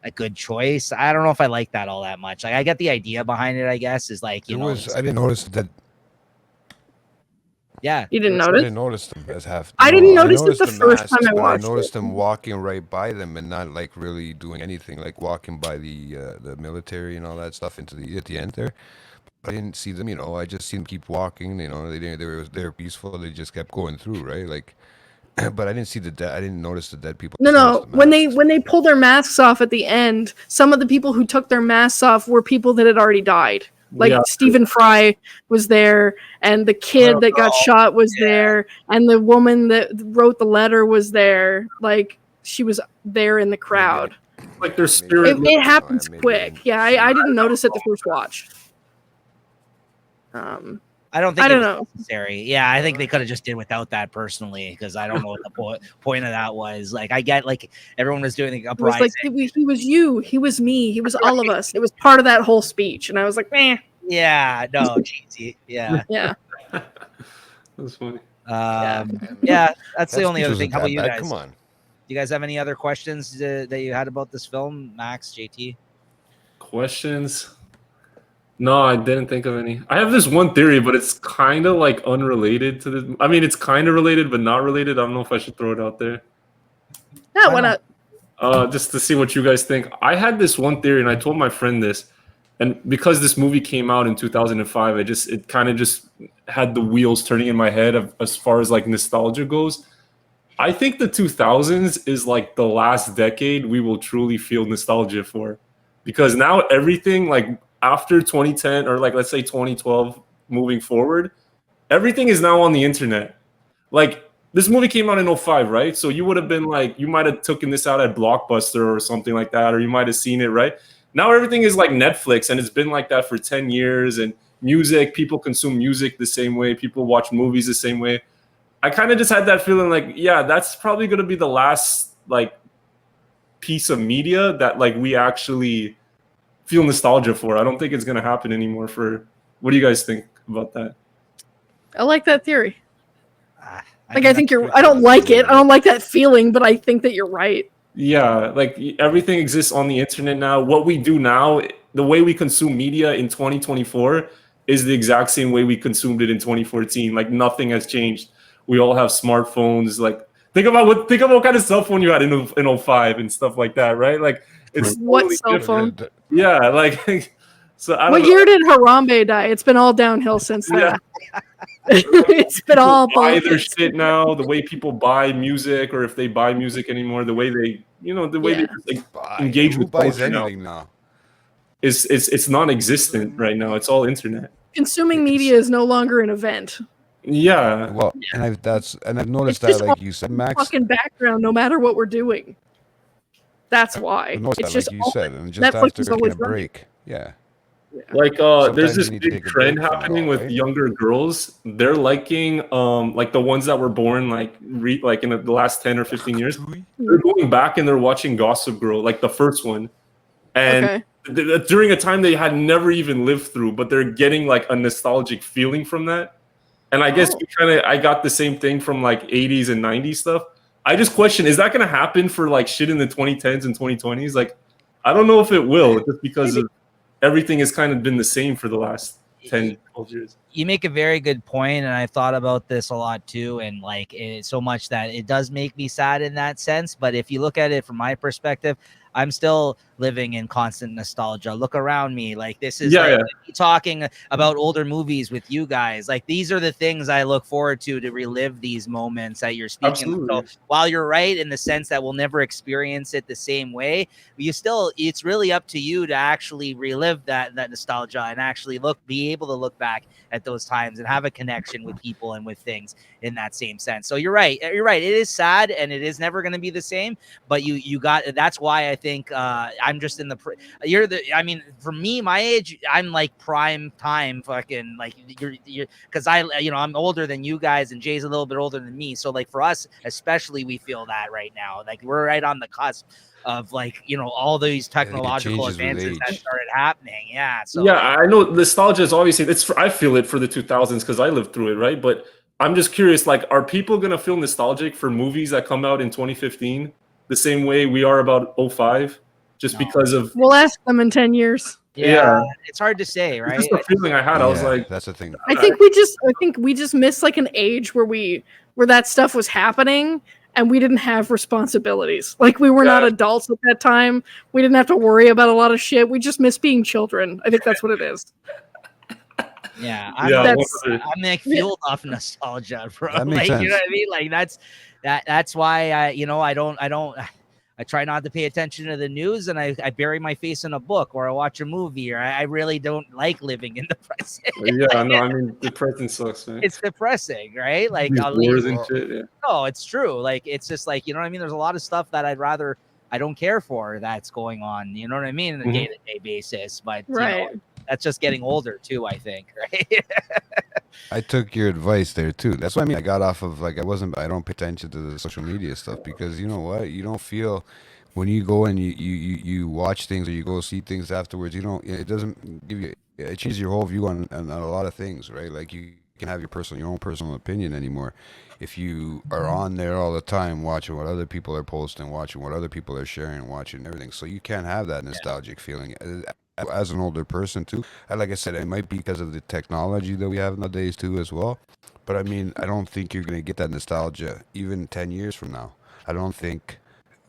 S4: a good choice? I don't know if I like that all that much. Like, I get the idea behind it, I guess, is like, you know,
S3: I didn't notice that.
S4: yeah.
S1: You didn't
S3: I
S1: notice?
S3: didn't notice them as half.
S1: I didn't notice it
S3: noticed
S1: the first time I
S3: but
S1: watched
S3: I noticed
S1: it.
S3: them walking right by them and not like really doing anything, like walking by the military and all that stuff at the end there. I didn't see them, you know. I just seen them keep walking. You know, they were peaceful. They just kept going through, right? Like, but I didn't see I didn't notice the dead people.
S1: No. When they pull their masks off at the end, some of the people who took their masks off were people that had already died. Like Stephen Fry was there, and the kid that got shot was there, and the woman that wrote the letter was there. Like, she was there in the crowd.
S2: Like their spirit.
S1: It happens quick. Yeah, I didn't notice it the first watch.
S4: I don't think
S1: I don't
S4: it was
S1: know.
S4: necessary. Yeah, I think they could have just did without that personally, because I don't know what the point of that was. Like, I get like everyone was doing the
S1: It was
S4: uprising.
S1: like he was you, he was me, he was all of us. It was part of that whole speech, and I was like, "Meh."
S4: Yeah, no, cheesy. Yeah,
S1: Yeah.
S2: That's funny.
S4: yeah. That's the only other thing. How about you guys?
S3: Come on.
S4: Do you guys have any other questions that you had about this film, Max, JT?
S2: Questions? No, I didn't think of any. I have this one theory, but it's kind of like unrelated to this. I mean, it's kind of related, but not related. I don't know if I should throw it out there.
S1: Yeah, why not?
S2: Just to see what you guys think. I had this one theory, and I told my friend this. And because this movie came out in 2005, it kind of just had the wheels turning in my head as far as like nostalgia goes. I think the 2000s is like the last decade we will truly feel nostalgia for, because now everything, like after 2010 or like let's say 2012 moving forward, everything is now on the internet. Like, this movie came out in 2005, right? So you would have been like, you might have taken this out at Blockbuster or something like that, or you might have seen it, right? Now everything is like Netflix, and it's been like that for 10 years. And music, people consume music the same way. People watch movies the same way. I kind of just had that feeling like, yeah, that's probably going to be the last like piece of media that like we actually feel nostalgia for. I don't think it's going to happen anymore. What do you guys think about that?
S1: I like that theory. Like, I think I don't like it. I don't like that feeling, but I think that you're right.
S2: Yeah, like everything exists on the internet now. What we do now, the way we consume media in 2024 is the exact same way we consumed it in 2014. Like, nothing has changed. We all have smartphones. Like, think about what kind of cell phone you had in 05 and stuff like that, right? Like, it's
S1: What
S2: totally
S1: cell
S2: different.
S1: phone?
S2: Yeah, like so I don't
S1: What
S2: know.
S1: year did Harambe die? It's been all downhill since then.
S2: Yeah.
S1: It's been all
S2: buy their
S1: politics.
S2: shit now, the way people buy music, or if they buy music anymore, the way they, they like, engage
S3: Who
S2: with
S3: buys
S2: culture now
S3: anything now?
S2: it's non-existent right now. It's all internet.
S1: Consuming media is no longer an event.
S2: Yeah.
S3: Well, and I've noticed
S1: It's
S3: that,
S1: just
S3: like you said, Max.
S1: Fucking background, no matter what we're doing. That's why.
S3: I've noticed
S1: It's
S3: that,
S1: just
S3: like you
S1: all-
S3: said, and just
S1: Netflix
S3: after
S1: is
S3: taking
S1: always
S3: a
S1: running.
S3: break. Yeah.
S2: Like
S3: Sometimes
S2: there's
S3: you
S2: this
S3: need to
S2: big
S3: take a
S2: trend
S3: break from it
S2: happening
S3: all,
S2: with
S3: right?
S2: younger girls. They're liking like the ones that were born like in the last 10 or 15 years. They're going back and they're watching Gossip Girl, like the first one. And
S1: Okay.
S2: during a time they had never even lived through, but they're getting like a nostalgic feeling from that. And I guess I got the same thing from like 80s and 90s stuff. I just question, is that going to happen for like shit in the 2010s and 2020s? Like, I don't know if it will, just because of everything has kind of been the same for the last 10, 12 years.
S4: You make a very good point, and I've thought about this a lot too, and like so much that it does make me sad in that sense. But if you look at it from my perspective, I'm still living in constant nostalgia. Look around me. Like, this is talking about older movies with you guys. Like, these are the things I look forward to relive these moments that you're speaking.
S2: Absolutely.
S4: So while you're right in the sense that we'll never experience it the same way, it's really up to you to actually relive that nostalgia and actually be able to look back at at those times and have a connection with people and with things in that same sense. So you're right. It is sad and it is never going to be the same, but you got, that's why I think I'm just in the, I mean, for me, my age, I'm like prime time fucking like you're because I'm older than you guys and Jay's a little bit older than me. So like for us, especially, we feel that right now, like we're right on the cusp of like, all these technological advances that started happening. Yeah. So
S2: yeah, I know nostalgia is obviously I feel it for the 2000s because I lived through it, right? But I'm just curious, like, are people gonna feel nostalgic for movies that come out in 2015 the same way we are about 05? Just because of
S1: We'll ask them in 10 years.
S2: Yeah.
S4: it's hard to say, right?
S2: It's just a feeling I had. I was like,
S3: that's the thing.
S1: I think we just missed like an age where that stuff was happening and we didn't have responsibilities. Like we were not adults at that time. We didn't have to worry about a lot of shit. We just missed being children. I think that's what it is.
S4: Yeah, I'm like fueled off nostalgia, bro.
S3: That makes
S4: like
S3: sense.
S4: you know what I mean? Like that's why I try not to pay attention to the news and I bury my face in a book or I watch a movie or I really don't like living in the present.
S2: yeah, no, I mean, depressing sucks, man.
S4: It's depressing, right? Like
S2: Wars and shit, yeah.
S4: No, it's true. Like it's just like, you know what I mean? There's a lot of stuff that I don't care for that's going on, you know what I mean, on a day-to-day basis. But that's just getting older too, I think, right?
S3: I took your advice there too. That's what I mean. I got off of I don't pay attention to the social media stuff because you know what? You don't feel when you go and you watch things or you go see things afterwards, it doesn't give you, it changes your whole view on a lot of things, right? Like you can have your own personal opinion anymore. If you are on there all the time watching what other people are posting, watching what other people are sharing, watching everything, so you can't have that nostalgic feeling. As an older person too, and like I said, it might be because of the technology that we have nowadays too as well. But I mean, I don't think you're gonna get that nostalgia even 10 years from now. I don't think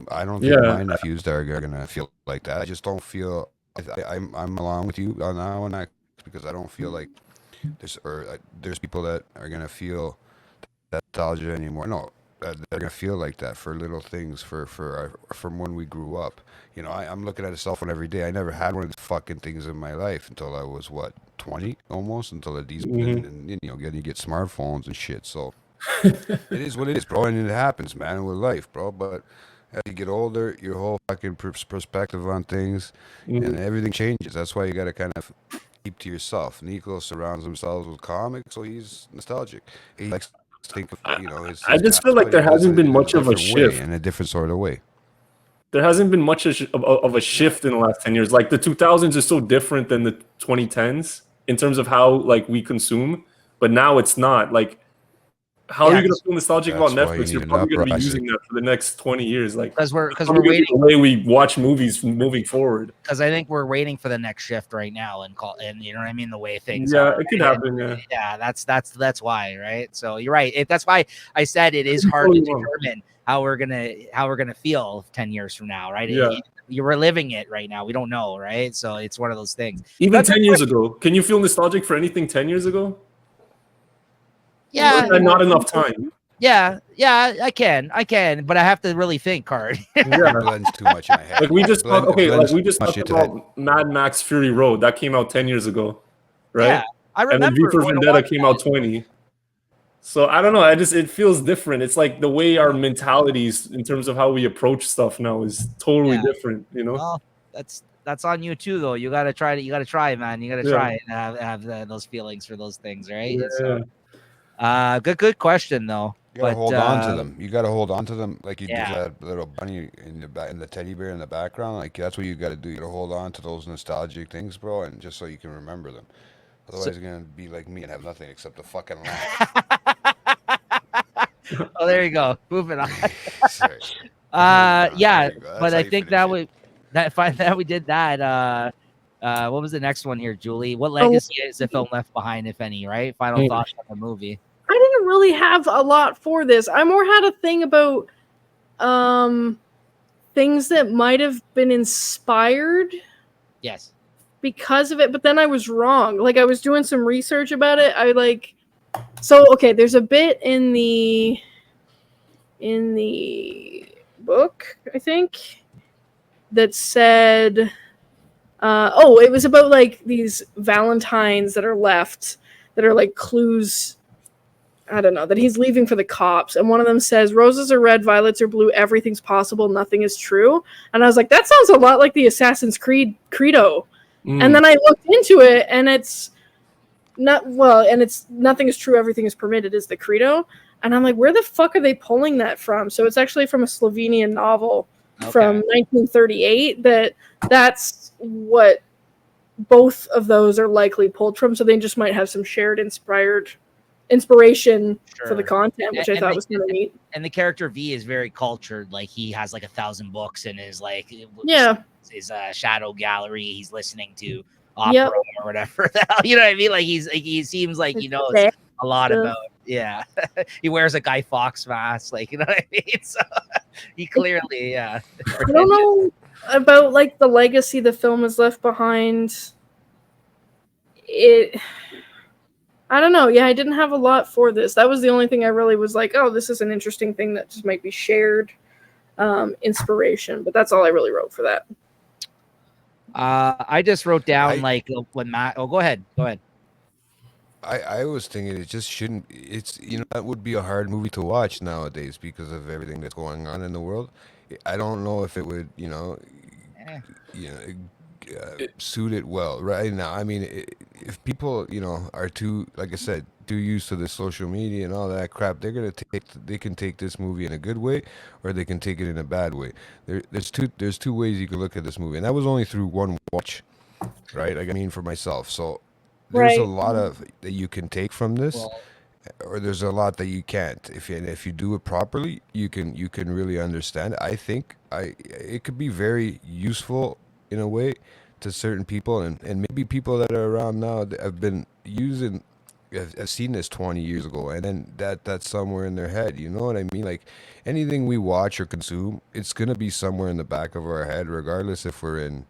S3: my nephews are gonna feel like that. I just don't feel. I'm along with you on that one because I don't feel like there's people that are gonna feel that nostalgia anymore. No, they're gonna feel like that for little things from when we grew up. I'm looking at a cell phone every day. I never had one of these fucking things in my life until I was 20 almost, until these and you get smartphones and shit. So it is what it is, bro, and it happens, man, with life, bro. But as you get older, your whole fucking perspective on things and everything changes. That's why you got to kind of keep to yourself. Nico surrounds himself with comics, so he's nostalgic. He likes to think of, his
S2: I just feel like there hasn't been much of a shift.
S3: In a different sort of way.
S2: There hasn't been much of a shift in the last 10 years. Like the 2000s is so different than the 2010s in terms of how like we consume, but now it's not. Like, how are you going to feel nostalgic about Netflix? You're probably going to be using that for the next 20 years. Like,
S4: because we're waiting
S2: the way we watch movies moving forward.
S4: Because I think we're waiting for the next shift right now, and you know what I mean, the way things.
S2: Yeah, it could happen.
S4: Yeah, that's why, right? So you're right. That's why I said it is hard to determine how we're gonna feel 10 years from now, right?
S2: Yeah.
S4: You're living it right now. We don't know, right? So it's one of those things.
S2: Even 10 years ago, can you feel nostalgic for anything 10 years ago?
S4: Yeah,
S2: not enough time.
S4: Yeah, I can, but I have to really think hard.
S3: Yeah, blends too much in my head.
S2: Like we just talked about Mad Max Fury Road that came out 10 years ago, right?
S4: Yeah, I remember.
S2: And then V for Vendetta came out 20. So I don't know. It feels different. It's like the way our mentalities in terms of how we approach stuff now is totally different.
S4: Well, that's on you too, though. You gotta try, man. You gotta try and have those feelings for those things, right?
S2: Yeah.
S4: So, good question though.
S3: You gotta hold on to them. You gotta hold on to them like you do that little bunny in the teddy bear in the background. Like that's what you gotta do. You gotta hold on to those nostalgic things, bro, and just so you can remember them. Otherwise, you're gonna be like me and have nothing except a fucking laugh.
S4: Oh, there you go. Moving on.
S3: Sorry.
S4: But I think that we did that. What was the next one here, Julie? What legacy is the film left behind, if any? Right? Final thoughts on the movie.
S1: I didn't really have a lot for this. I more had a thing about things that might have been inspired.
S4: Yes.
S1: Because of it, but then I was wrong. Like I was doing some research about it. There's a bit in the book, I think, that said it was about like these Valentines that are left that are like clues. I don't know, that he's leaving for the cops. And one of them says, roses are red, violets are blue, everything's possible, nothing is true. And I was like, that sounds a lot like the Assassin's Creed credo. And then I looked into it, and it's nothing is true, everything is permitted is the credo. And I'm like, where the fuck are they pulling that from? So it's actually from a Slovenian novel from 1938 that's what both of those are likely pulled from. So they just might have some shared inspiration for the content, which I thought was kind of neat.
S4: And the character V is very cultured. Like, he has like 1,000 books in his his shadow gallery. He's listening to opera or whatever. You know what I mean? Like, he seems like he knows a lot about. Yeah, he wears a Guy Fawkes mask. Like, you know what I mean? So he clearly, I
S1: don't know about like the legacy the film has left behind. I don't know. Yeah, I didn't have a lot for this. That was the only thing I really was like, oh, this is an interesting thing that just might be shared inspiration. But that's all I really wrote for that.
S4: I just wrote down when Matt. Oh, go ahead.
S3: I was thinking it just shouldn't. It's that would be a hard movie to watch nowadays because of everything that's going on in the world. I don't know if it would suit it well right now. I mean, if people are too, like I said, too used to the social media and all that crap, they can take this movie in a good way, or they can take it in a bad way. There's two ways you can look at this movie, and that was only through one watch, right? Like, I mean, for myself. So there's a lot of that you can take from this. Or there's a lot that you can't. If you do it properly, you can really understand it. I think it could be very useful in a way to certain people, and maybe people that are around now that have seen this 20 years ago, and then that's somewhere in their head. You know what I mean? Like, anything we watch or consume, it's gonna be somewhere in the back of our head, regardless if we're in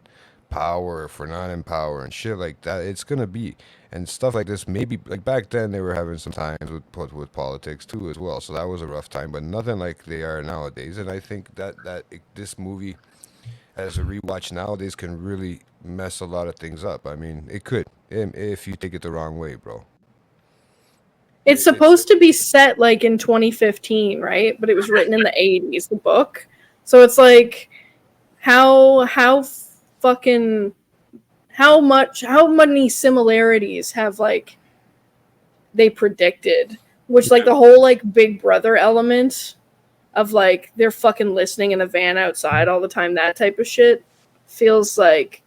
S3: power, if we're not in power, and shit like that. It's gonna be, and stuff like this. Maybe like back then they were having some times with politics too as well, so that was a rough time, but nothing like they are nowadays. And I think that this movie, as a rewatch nowadays, can really mess a lot of things up. I mean, it could, if you take it the wrong way, bro.
S1: It's supposed to be set like in 2015, right? But it was written in the 80s, the book. So it's like, how many similarities have like they predicted? Which like the whole like Big Brother element of like they're fucking listening in a van outside all the time, that type of shit feels like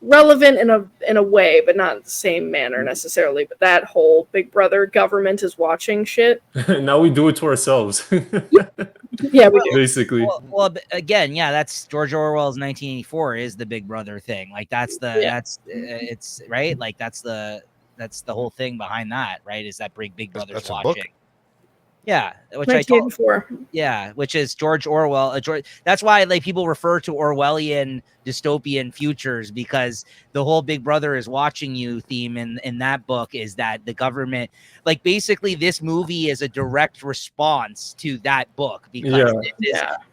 S1: relevant in a way, but not in the same manner necessarily. But that whole Big Brother government is watching shit.
S2: Now we do it to ourselves.
S1: Yeah, we do.
S2: Basically.
S4: Well, again, that's George Orwell's 1984 is the Big Brother thing. Like, it's right. Like, that's the whole thing behind that, right? Is that Big Brother's watching? Yeah, which 1984. Which is George Orwell. That's why like people refer to Orwellian dystopian futures, because the whole Big Brother is watching you theme in that book is that the government, like, basically this movie is a direct response to that book, because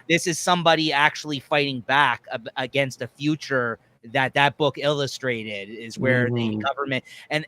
S4: this is somebody actually fighting back against a future that book illustrated, is where the government and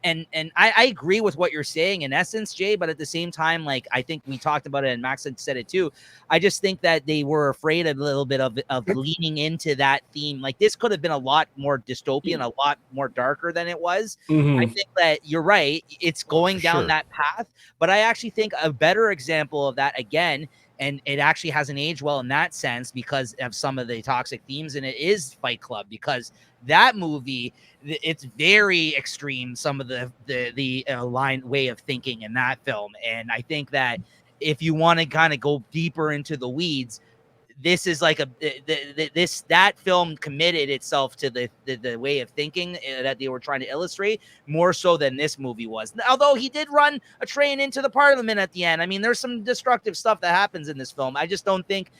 S4: I agree with what you're saying in essence, Jay, but at the same time, like, I think we talked about it and Max had said it too. I just think that they were afraid a little bit of leaning into that theme. Like, this could have been a lot more dystopian, a lot more darker than it was. I think that you're right. It's going down that path, but I actually think a better example of that, again, and it actually hasn't aged well in that sense because of some of the toxic themes, and it is Fight Club, because that movie, it's very extreme, some of the line way of thinking in that film. And I think that if you want to kind of go deeper into the weeds, this is like that film committed itself to the way of thinking that they were trying to illustrate, more so than this movie was. Although he did run a train into the parliament at the end. I mean, there's some destructive stuff that happens in this film. I just don't think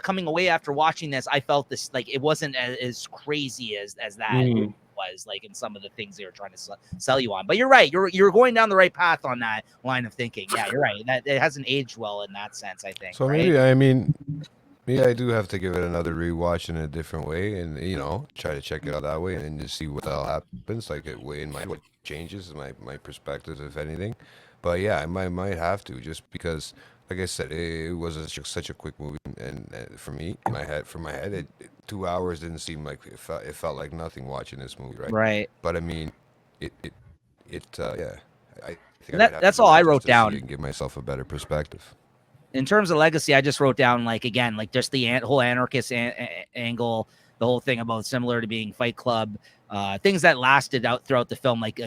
S4: coming away after watching this, I felt this, like, it wasn't as crazy as that was, like, in some of the things they were trying to sell you on. But you're right. You're going down the right path on that line of thinking. Yeah, you're right. That it hasn't aged well in that sense, I think.
S3: So maybe, I mean, Yeah, I do have to give it another rewatch in a different way, and try to check it out that way, and just see what the hell happens. Like it way in my what changes my perspectives, if anything. But yeah, I might have to, just because, like I said, it was such a quick movie, and for me, in my head, 2 hours didn't seem like it felt like nothing watching this movie, right?
S4: Right.
S3: But I mean, it it yeah, I think I might
S4: That
S3: have to
S4: that's
S3: go
S4: all I
S3: back just
S4: wrote
S3: to see it
S4: down.
S3: and give myself a better perspective.
S4: In terms of legacy, I just wrote down, like, again, like just the whole anarchist angle, the whole thing about similar to being Fight Club, things that lasted out throughout the film, like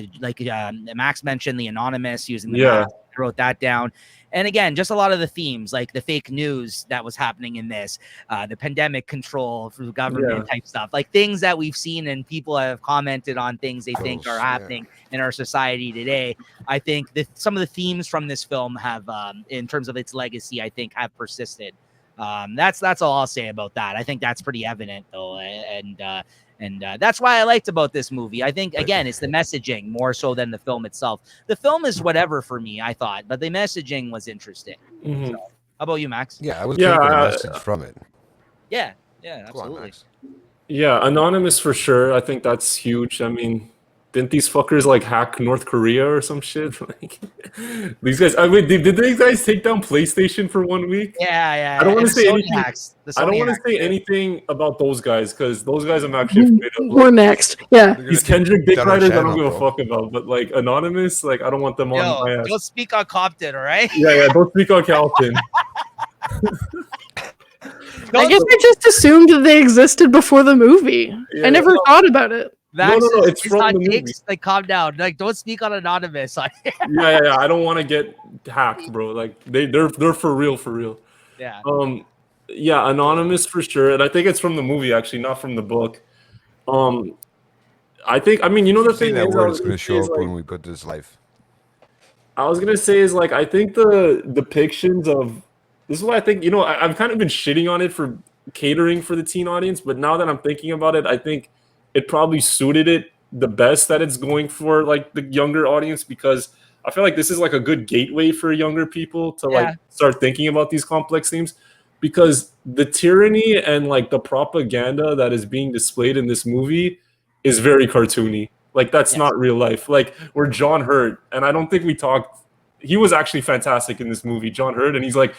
S4: Max mentioned the anonymous using the
S2: Yeah.
S4: mask. I wrote that down. And again, just a lot of the themes, like the fake news that was happening in this, the pandemic control through government type stuff, like things that we've seen and people have commented on things they think are happening in our society today. I think that some of the themes from this film have, in terms of its legacy, I think have persisted. That's all I'll say about that. I think that's pretty evident, though, and that's why I liked about this movie. I think, again, it's the messaging more so than the film itself. The film is whatever for me, I thought, but the messaging was interesting.
S2: Mhm.
S4: So, how about you, Max?
S3: Yeah, I was
S2: Yeah,
S3: taking a message from it.
S4: Yeah,
S3: Go on,
S4: absolutely.
S3: Max.
S2: Yeah, anonymous for sure. I think that's huge. I mean, didn't these fuckers like hack North Korea or some shit? Like, these guys. I mean, did these guys take down PlayStation for 1 week?
S4: Yeah.
S2: I don't want
S4: And
S2: to say
S4: Sony
S2: anything.
S4: hacks. The
S2: I don't
S4: Sony
S2: want to
S4: hacks,
S2: say
S4: too.
S2: anything about those guys because those guys I'm actually afraid of.
S1: We're next. Yeah.
S3: They're
S2: These
S3: gonna
S2: Kendrick
S3: take
S2: Dick
S3: down our
S2: Riders, I don't
S3: channel,
S2: give a
S3: bro.
S2: fuck about. But like anonymous, like I don't want them on
S4: Yo,
S2: my ass.
S4: don't speak on Compton, all right?
S2: Yeah, don't speak on Calvin.
S1: I guess I just assumed that they existed before the movie.
S2: Yeah,
S1: I never thought about it.
S4: Max,
S2: no, it's
S4: his
S2: from
S4: hot
S2: the movie.
S4: takes, like, calm down. Like, don't speak on anonymous.
S2: Yeah. I don't want to get hacked, bro. Like they're for real, for real.
S4: Yeah.
S2: Yeah, anonymous for sure, and I think it's from the movie actually, not from the book. I think. I mean, you know, the
S3: Keep saying
S2: thing
S3: that
S2: is,
S3: word is going to show up when we put this live.
S2: I was gonna say is like I think the depictions of this is why I think I've kind of been shitting on it for catering for the teen audience, but now that I'm thinking about it, I think it probably suited it the best that it's going for like the younger audience because I feel like this is like a good gateway for younger people to like start thinking about these complex themes because the tyranny and like the propaganda that is being displayed in this movie is very cartoony. Like that's not real life. Like we're John Hurt, and I don't think we talked. He was actually fantastic in this movie, John Hurt, and he's like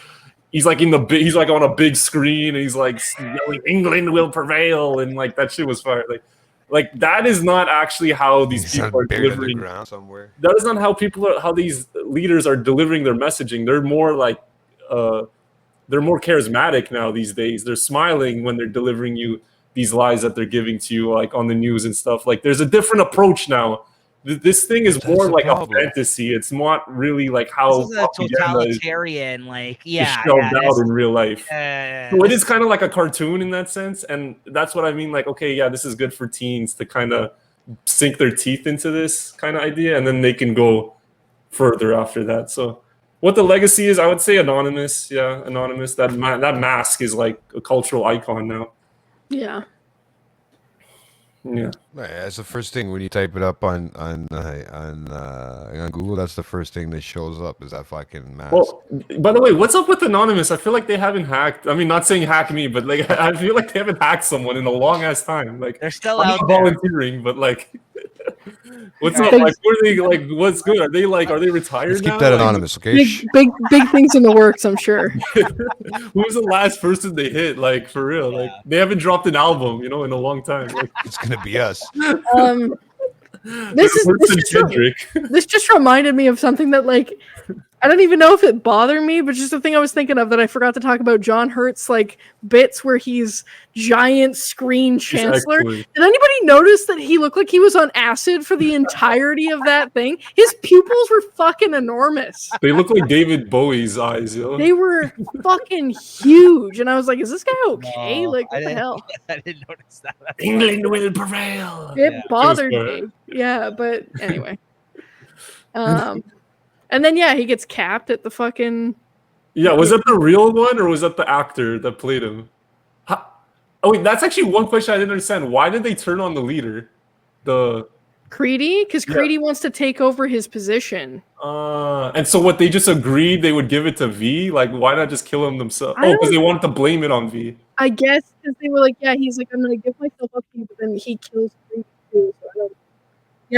S2: in the big, he's like on a big screen, and he's like yelling, "England will prevail," and like that shit was fire. Like that is not actually how these people are
S3: buried
S2: delivering.
S3: underground somewhere.
S2: That is not how these leaders are delivering their messaging. They're more like they're more charismatic now these days. They're smiling when they're delivering you these lies that they're giving to you like on the news and stuff. Like there's a different approach now. This thing is more like a fantasy. It's not really like how
S4: this is a totalitarian, like
S2: shelled out in real life. So it is kind of like a cartoon in that sense, and that's what I mean. Like, okay, yeah, this is good for teens to kind of sink their teeth into this kind of idea, and then they can go further after that. So, what the legacy is, I would say anonymous. Yeah, anonymous. That mask is like a cultural icon now.
S1: Yeah.
S2: Yeah.
S3: Right, that's the first thing when you type it up on Google. That's the first thing that shows up is that fucking mask.
S2: Well, by the way, what's up with Anonymous? I feel like they haven't hacked. I mean, not saying hack me, but like I feel like they haven't hacked someone in a long ass time. Like
S4: they're still
S2: I'm
S4: out
S2: not
S4: there.
S2: volunteering, but like, what's up? Like, who are they? Like, what's good? Are they retired?
S3: Let's
S2: now?
S3: keep that anonymous, okay?
S1: Big things in the works, I'm sure.
S2: Who's the last person they hit? Like for real? Like they haven't dropped an album, in a long time. Like,
S3: it's gonna be us.
S1: This just reminded me of something that like I don't even know if it bothered me, but just the thing I was thinking of that I forgot to talk about John Hurt's like bits where he's giant screen chancellor. Did anybody notice that he looked like he was on acid for the entirety of that thing? His pupils were fucking enormous.
S2: They look like David Bowie's eyes,
S1: They were fucking huge. And I was like, is this guy okay? No, like, what the hell?
S4: I didn't notice that.
S2: England will prevail.
S1: It bothered me. Yeah, but anyway. And then he gets capped at the fucking.
S2: Yeah, was that the real one or was that the actor that played him? Oh wait, that's actually one question I didn't understand. Why did they turn on the leader?
S1: Creedy, because
S2: Yeah.
S1: Creedy wants to take over his position.
S2: And so what, they just agreed they would give it to V? Like, why not just kill him themselves?
S1: I
S2: Oh, because
S1: don't-
S2: they wanted to blame it on V.
S1: I guess because they were like, yeah, he's like, I'm gonna give myself up to you, but then he kills Creedy too. So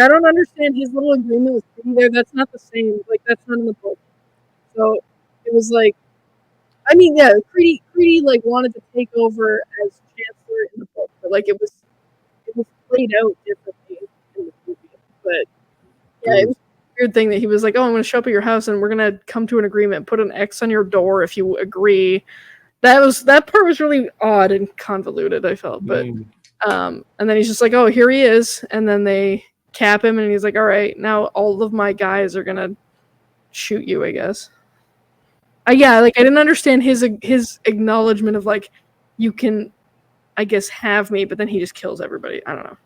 S1: I don't understand his little agreement with Creedy there. That's not the same. Like, that's not in the book. So it was like, I mean, yeah, Creedy like wanted to take over as Chancellor in the book, but like it was played out differently in the movie. But yeah, it was a weird thing that he was like, "Oh, I'm going to show up at your house and we're going to come to an agreement. Put an X on your door if you agree." That part was really odd and convoluted, I felt. But and then he's just like, "Oh, here he is," and then they cap him, and he's like, "All right, now all of my guys are going to shoot you, I guess." Yeah, like I didn't understand his acknowledgement of like, you can, I guess, have me, but then he just kills everybody. I don't know.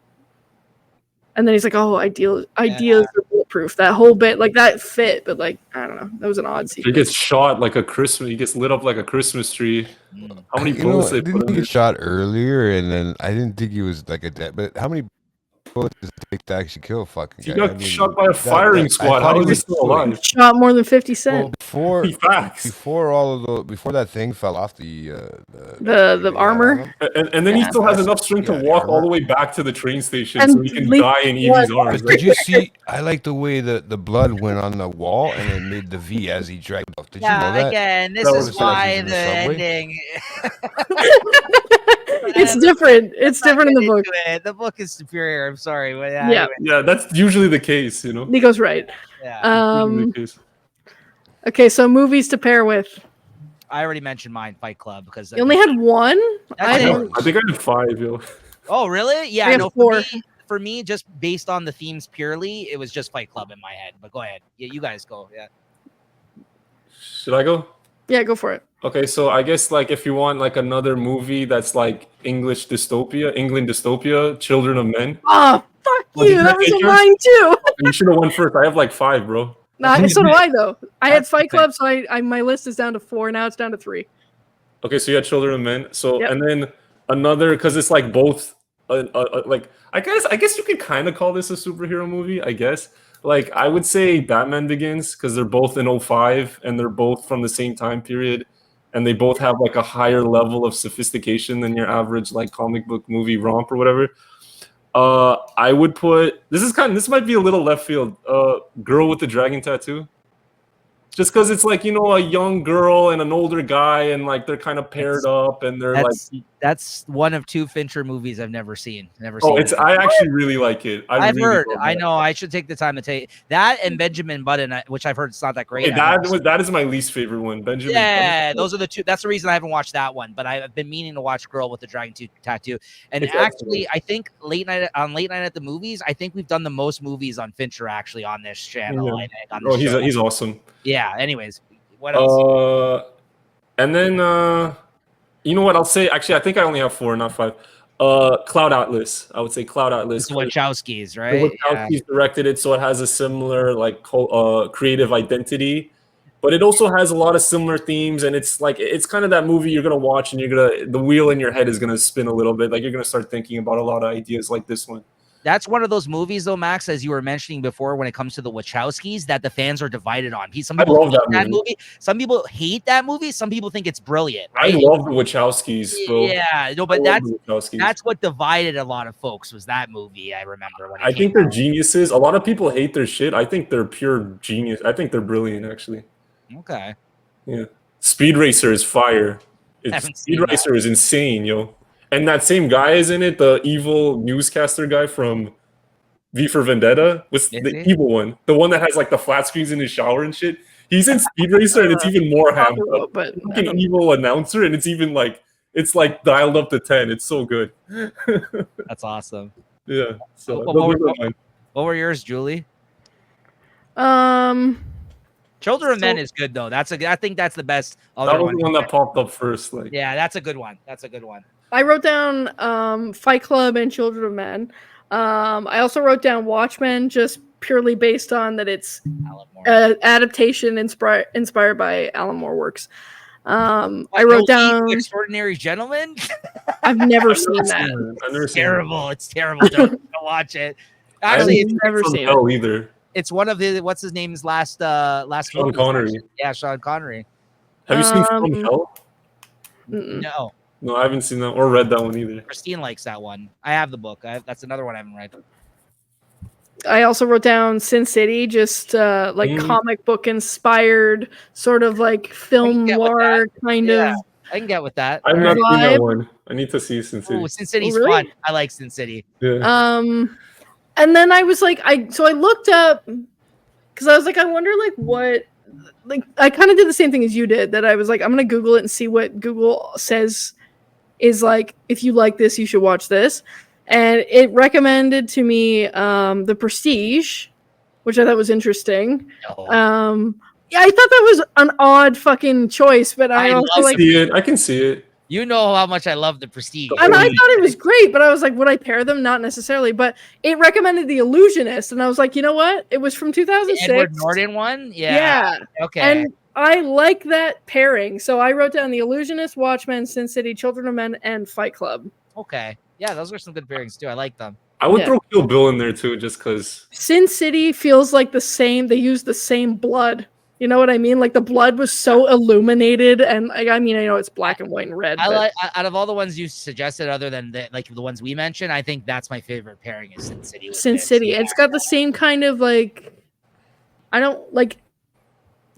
S1: And then he's like, "Oh, ideas are bulletproof." That whole bit, like that fit, but like I don't know, that was an odd
S2: He
S1: sequence.
S2: gets shot like a Christmas. He gets lit up like a Christmas tree. How many bullets they put
S3: didn't
S2: in
S3: he
S2: there?
S3: get shot earlier? And then I didn't think he was like a dead. But how many bullets does it take to actually kill a fucking
S2: He
S3: guy?
S2: got shot by a firing squad.
S3: I thought
S2: How
S3: he
S2: is he
S3: was
S2: still alive?
S1: Shot more than 50 Cent.
S3: Well,
S2: Facts.
S3: before that thing fell off the
S1: armor.
S2: And then he still has enough strength to walk all the way back to the train station so he can die in Evie's arms.
S3: But did you see? I like the way the blood went on the wall and it made the V as he dragged off. Did you know that?
S4: Again, this
S2: That
S4: is
S2: was
S4: why
S3: in the
S4: the
S3: subway?
S4: ending.
S1: It's different. It's different in the book.
S4: The book is superior. I'm sorry, but
S1: Yeah.
S4: anyway.
S2: Yeah, that's usually the case, you know.
S1: Nico's right.
S4: Yeah.
S2: Usually the case.
S1: Okay, so movies to pair with.
S4: I already mentioned mine, Fight Club, because
S1: You only had one?
S4: That's it.
S1: don't-
S2: I think I had 5, yo.
S4: Oh, really? Yeah,
S1: I have
S4: no.
S1: 4.
S4: For me, just based on the themes purely, it was just Fight Club in my head. But go ahead. Yeah, you guys go. Yeah.
S2: Should I go?
S1: Yeah, go for it.
S2: Okay, so I guess like if you want like another movie that's like England dystopia, Children of Men.
S1: Oh, fuck
S2: Well,
S1: you.
S2: did
S1: That
S2: I
S1: was
S2: take
S1: on
S2: yours?
S1: mine too.
S2: You should have won first. I have like 5, bro.
S1: Nah, so do I though. I had
S4: That's
S1: Fight
S4: the
S1: Club, so I my list is down to 4. Now it's down to 3.
S2: Okay, so you had Children of Men. So
S1: Yep.
S2: and then another because it's like both. Like I guess you could kind of call this a superhero movie. I guess like I would say Batman Begins because they're both in 05 and they're both from the same time period, and they both have like a higher level of sophistication than your average like comic book movie romp or whatever. I would put this might be a little left field. Girl with the Dragon Tattoo. Just because it's like, you know, a young girl and an older guy and like they're kind of paired up and they're like
S4: That's one of 2 Fincher movies I've never seen.
S2: Oh, I actually really like it.
S4: I've
S2: really
S4: heard.
S2: love
S4: I
S2: that.
S4: know. I should take the time to take that and Benjamin Button, which I've heard it's not that great.
S2: Okay, that is my least favorite one. Benjamin.
S4: Yeah,
S2: Button.
S4: those are the 2. That's the reason I haven't watched that one. But I've been meaning to watch Girl with the Dragon Tattoo. And
S2: It's
S4: actually,
S2: excellent.
S4: I think Late Night at the Movies, I think we've done the most movies on Fincher actually on this channel.
S2: Yeah.
S4: I think, on
S2: Oh,
S4: this show.
S2: he's awesome.
S4: Yeah. Anyways, what else?
S2: And then you know what I'll say? Actually, I think I only have 4, not 5. Cloud Atlas. I would say Cloud Atlas.
S4: It's the Wachowskis,
S2: The
S4: right?
S2: Wachowskis directed it, so it has a similar like creative identity, but it also has a lot of similar themes, and it's kind of that movie you're gonna watch, and the wheel in your head is gonna spin a little bit, like you're gonna start thinking about a lot of ideas like this one.
S4: That's one of those movies, though, Max, as you were mentioning before, when it comes to the Wachowskis, that the fans are divided on. Some
S2: I
S4: people
S2: love
S4: hate
S2: that movie.
S4: movie. Some people hate that movie. Some people think it's brilliant.
S2: I
S4: Right?
S2: love the Wachowskis, bro.
S4: Yeah, no,
S2: I
S4: but
S2: love the Wachowskis.
S4: that's what divided a lot of folks was that movie. I remember when it
S2: I
S4: came
S2: think they're
S4: out.
S2: geniuses. A lot of people hate their shit. I think they're pure genius. I think they're brilliant, actually.
S4: Okay.
S2: Yeah. Speed Racer is fire.
S4: Haven't
S2: Speed
S4: seen
S2: Racer is insane, yo. And that same guy is in it, the evil newscaster guy from V for Vendetta, was
S4: Is
S2: the
S4: he?
S2: evil one. The one that has like the flat screens in his shower and shit. He's in Speed Racer and it's even more hammed up.
S1: But
S2: Fucking evil announcer and it's even like dialed up to 10. It's so good.
S4: That's awesome.
S2: Yeah. So
S4: What-
S2: those are mine.
S4: What were yours, Julie?
S1: um,
S4: Children of Men
S1: So-
S4: is good though. I think that's the best
S2: That
S4: other
S2: was
S4: one.
S2: the one that popped up first. Like
S4: Yeah, that's a good one. That's a good one.
S1: I wrote down Fight Club and Children of Men. I also wrote down Watchmen, just purely based on that it's
S4: Alan Moore.
S1: adaptation inspired by Alan Moore works. I wrote down.
S4: Extraordinary Gentlemen.
S1: I've never seen that.
S2: I've never seen it.
S4: Terrible. It's terrible. Don't watch it. Actually,
S2: haven't
S1: never
S2: From
S1: seen
S2: Hell either.
S4: it's one of the what's his name's last
S2: Sean
S4: movies,
S2: Connery.
S4: actually. Yeah, Sean Connery.
S2: Have you seen From Hell?
S1: Mm-mm.
S4: No,
S2: No, I haven't seen that or read that one either.
S4: Christine likes that one. I have the book. That's another one I haven't read.
S1: I also wrote down Sin City, just like comic book inspired, sort of like film
S4: get with
S1: noir kind
S4: Yeah.
S1: of.
S4: I can get with that.
S2: I've not seen
S1: Vibe.
S2: that one. I need to see Sin City.
S4: Oh, Sin City's
S1: really?
S4: fun. I like Sin City.
S2: Yeah.
S1: And then I was like, I looked up because I was like, I wonder like what, like I kind of did the same thing as you did. That I was like, I'm gonna Google it and see what Google says is like. If you like this, you should watch this. And it recommended to me The Prestige, which I thought was interesting.
S4: No.
S1: Yeah, I thought that was an odd fucking choice, but I also
S2: I
S1: like.
S2: see it. I can see it.
S4: You know how much I love The Prestige.
S1: And I thought it was great, but I was like, would I pair them? Not necessarily. But it recommended The Illusionist, and I was like, you know what? It was from 2006.
S4: The Edward Norton one? Yeah. Okay.
S1: And I like that pairing. So I wrote down The Illusionist, Watchmen, Sin City, Children of Men, and Fight Club.
S4: Okay. Yeah, those are some good pairings too. I like them.
S2: I would throw Kill Bill in there too, just because.
S1: Sin City feels like the same. They use the same blood. You know what I mean? Like the blood was so illuminated, and I mean, I know it's black and white and red.
S4: I
S1: but
S4: like out of all the ones you suggested, other than the ones we mentioned, I think that's my favorite pairing is Sin City.
S1: Sin City. Yeah. It's got the same kind of like. I don't like.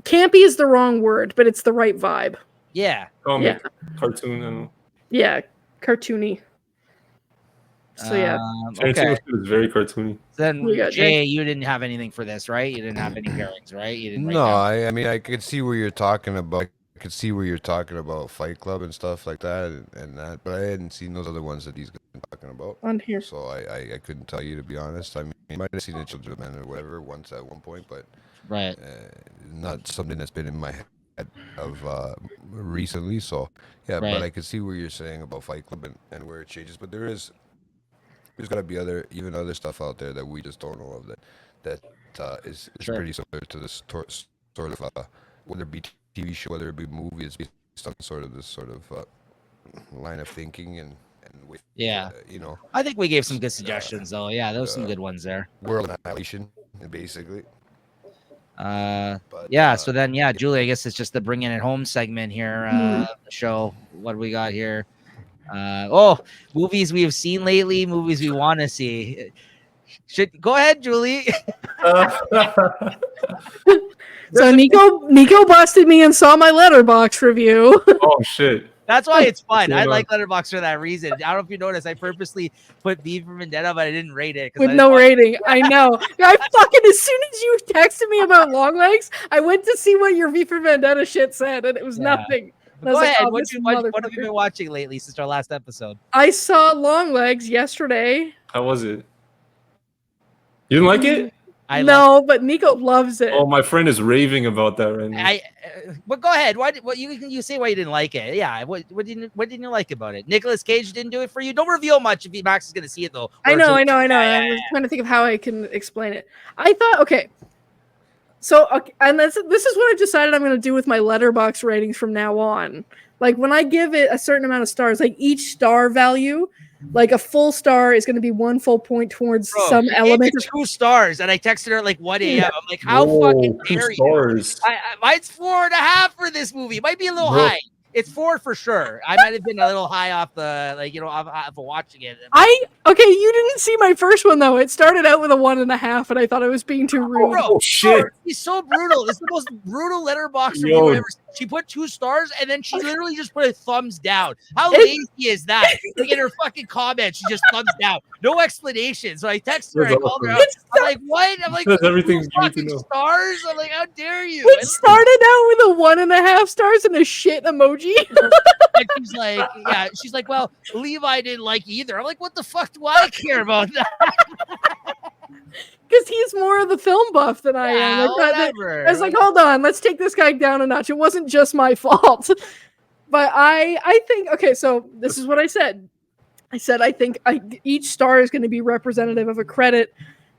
S1: Campy is the wrong word, but it's the right vibe.
S4: Yeah.
S2: Comic, cartoon, I don't know.
S1: Yeah, cartoony. So yeah,
S4: okay.
S2: It's very cartoony.
S4: Then
S1: We got
S4: Jay, you didn't have anything for this, right? You didn't have any pairings, right? You didn't.
S3: No, I mean, I could see where you're talking about. I could see where you're talking about Fight Club and stuff like that, and that. But I hadn't seen those other ones that he's been talking about.
S1: on here.
S3: So I couldn't tell you, to be honest. I mean, you might have seen the Children of Men or whatever once at one point, but
S4: Right.
S3: not something that's been in my head of recently. So yeah,
S4: Right.
S3: but I could see where you're saying about Fight Club and where it changes. But there's got to be even other stuff out there that we just don't know of that is
S4: Sure.
S3: pretty similar to this sort of whether it be TV show, whether it be movie, it's based on this sort of line of thinking and with
S4: Yeah.
S3: you know,
S4: I think we gave some good suggestions, though. Yeah, there was some good ones there.
S3: world annihilation, basically. But,
S4: Yeah. So then, yeah, Julie, I guess it's just the bringing it home segment here. The show. What do we got here? Movies we have seen lately. Movies we want to see. Should go ahead, Julie.
S1: So Nico busted me and saw my Letterbox review.
S2: Oh shit!
S4: That's why it's fun. I
S2: Yeah.
S4: like Letterboxd for that reason. I don't know if you noticed. I purposely put V for Vendetta, but I didn't rate it
S1: With no rating. I know. I fucking, as soon as you texted me about Longlegs, I went to see what your V for Vendetta shit said, and it was nothing. And I
S4: Go
S1: was like,
S4: ahead.
S1: oh,
S4: What
S1: this
S4: have you
S1: motherfucker.
S4: been watching lately since our last episode?
S1: I saw Longlegs yesterday.
S2: How was it? You didn't like it?
S1: But Nico loves it.
S2: Oh, my friend is raving about that right now.
S4: But go ahead. What you say why you didn't like it? Yeah. What didn't you like about it? Nicolas Cage didn't do it for you. Don't reveal much if Max is going to see it though.
S1: I know. I'm trying to think of how I can explain it. I thought, okay. So, and this is what I've decided I'm going to do with my Letterbox ratings from now on. Like when I give it a certain amount of stars, like each star value, like a full star is going to be 1 full point towards some element.
S4: 2 stars, and I texted her at like 1 a.m. I'm like, how fucking dare you?
S2: Stars.
S4: Mine's 4.5 for this movie. It might be a little high. It's 4 for sure. I might have been a little high off the off watching it.
S1: You didn't see my first one though. It started out with a 1.5, and I thought I was being too rude.
S2: Oh shit!
S4: He's so brutal. It's the most brutal Letterbox review I've ever seen. She put 2 stars, and then she literally just put a thumbs down. How lazy is that? Like in her fucking comments, she just thumbs down. No explanation. So I texted her. I called her out. I'm like, what? I'm like,
S2: That's everything you need to
S4: fucking
S2: know.
S4: stars. I'm like, how dare you?
S1: It started out with a 1.5 stars and a shit emoji.
S4: And she's like, well, Levi didn't like either. I'm like, what the fuck do I care about that?
S1: Because he's more of the film buff than I am. Like,
S4: whatever.
S1: I was like, hold on, let's take this guy down a notch. It wasn't just my fault. But I think, okay, so this is what I said. I said I think each star is going to be representative of a credit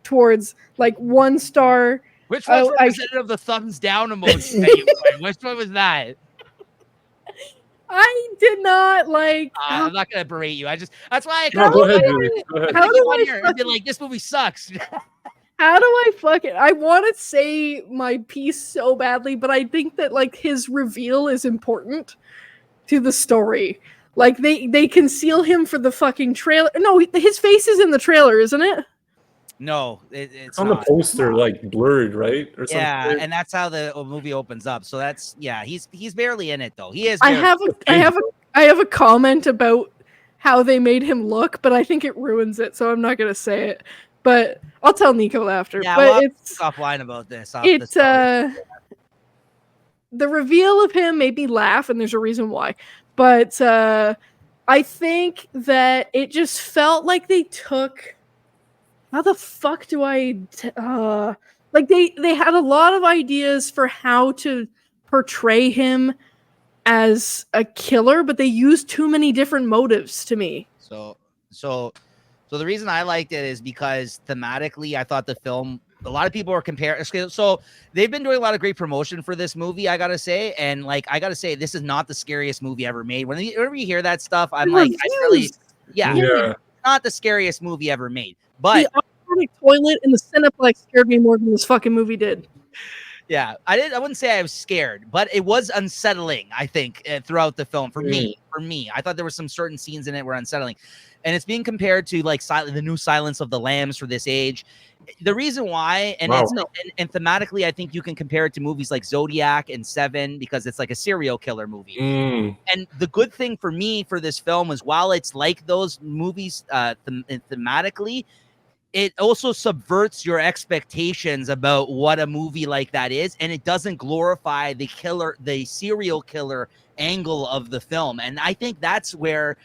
S1: towards like 1 star.
S4: Which one's representative of the thumbs down emoji that you put? Which one was that?
S1: I did not like.
S4: I'm not gonna berate you. That's why I
S2: No,
S4: come
S2: go ahead, Julie. Go ahead.
S1: How do
S4: on
S1: I
S4: here and be like, this movie sucks.
S1: How do I fucking? I want to say my piece so badly, but I think that like his reveal is important to the story. Like they conceal him for the fucking trailer. No, his face is in the trailer, isn't it?
S4: No, it's
S2: On
S4: not.
S2: the poster, like blurred, right? Or something.
S4: Yeah, and that's how the movie opens up. So that's he's barely in it though. He is.
S1: I
S4: barely-
S1: have a comment about how they made him look, but I think it ruins it, so I'm not gonna say it. But I'll tell Nico after.
S4: Yeah,
S1: but
S4: we'll
S1: it's
S4: offline about this.
S1: it's the reveal of him made me laugh, and there's a reason why. But I think that it just felt like they took. How the fuck do I? Like they had a lot of ideas for how to portray him as a killer, but they used too many different motives to me.
S4: So the reason I liked it is because thematically, I thought the film. A lot of people are comparing. So they've been doing a lot of great promotion for this movie, I gotta say, and like I gotta say, this is not the scariest movie ever made. Whenever you hear that stuff, I'm like, it's not the scariest movie ever made. But
S1: the automatic toilet in the Cineplex scared me more than this fucking movie did.
S4: yeah, I wouldn't say I was scared, but it was unsettling, I think, throughout the film. For me, I thought there were some certain scenes in it were unsettling. And it's being compared to like the new Silence of the Lambs for this age. The reason why, and and thematically, I think you can compare it to movies like Zodiac and Seven because it's like a serial killer movie. And the good thing for me for this film is while it's like those movies thematically, it also subverts your expectations about what a movie like that is, and it doesn't glorify the serial killer angle of the film. And I think that's where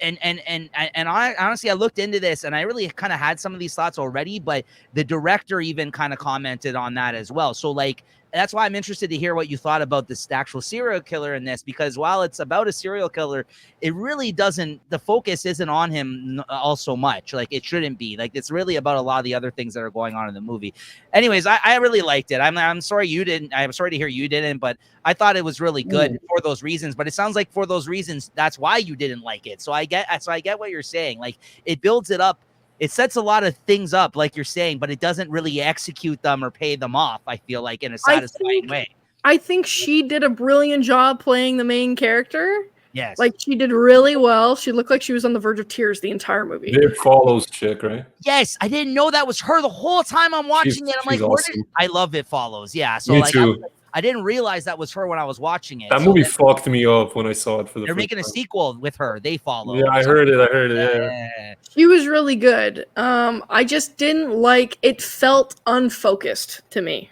S4: and I honestly I looked into this and I really kind of had some of these thoughts already, but the director even kind of commented on that as well. So like that's why I'm interested to hear what you thought about this actual serial killer in this, because while it's about a serial killer, it really doesn't, the focus isn't on him all so much. Like it shouldn't be. Like it's really about a lot of the other things that are going on in the movie. Anyways, I really liked it. I'm sorry you didn't. I'm sorry to hear you didn't, but I thought it was really good for those reasons. But it sounds like for those reasons, that's why you didn't like it. So I get what you're saying. Like it builds it up. It sets a lot of things up, like you're saying, but it doesn't really execute them or pay them off, I feel like, in a satisfying way.
S1: I think she did a brilliant job playing the main character.
S4: Yes.
S1: Like, she did really well. She looked like she was on the verge of tears the entire movie.
S2: It follows chick, right?
S4: Yes, I didn't know that was her the whole time I'm watching it. I'm like,
S2: awesome.
S4: I love It Follows. Yeah, so
S2: Me
S4: like
S2: too.
S4: I didn't realize that was her when I was watching it.
S2: That movie fucked me up when I saw it for the
S4: They're
S2: first
S4: making a
S2: time.
S4: sequel with her. They Follow.
S2: Yeah, I heard it. Yeah.
S1: She was really good. I just didn't like it. Felt unfocused to me.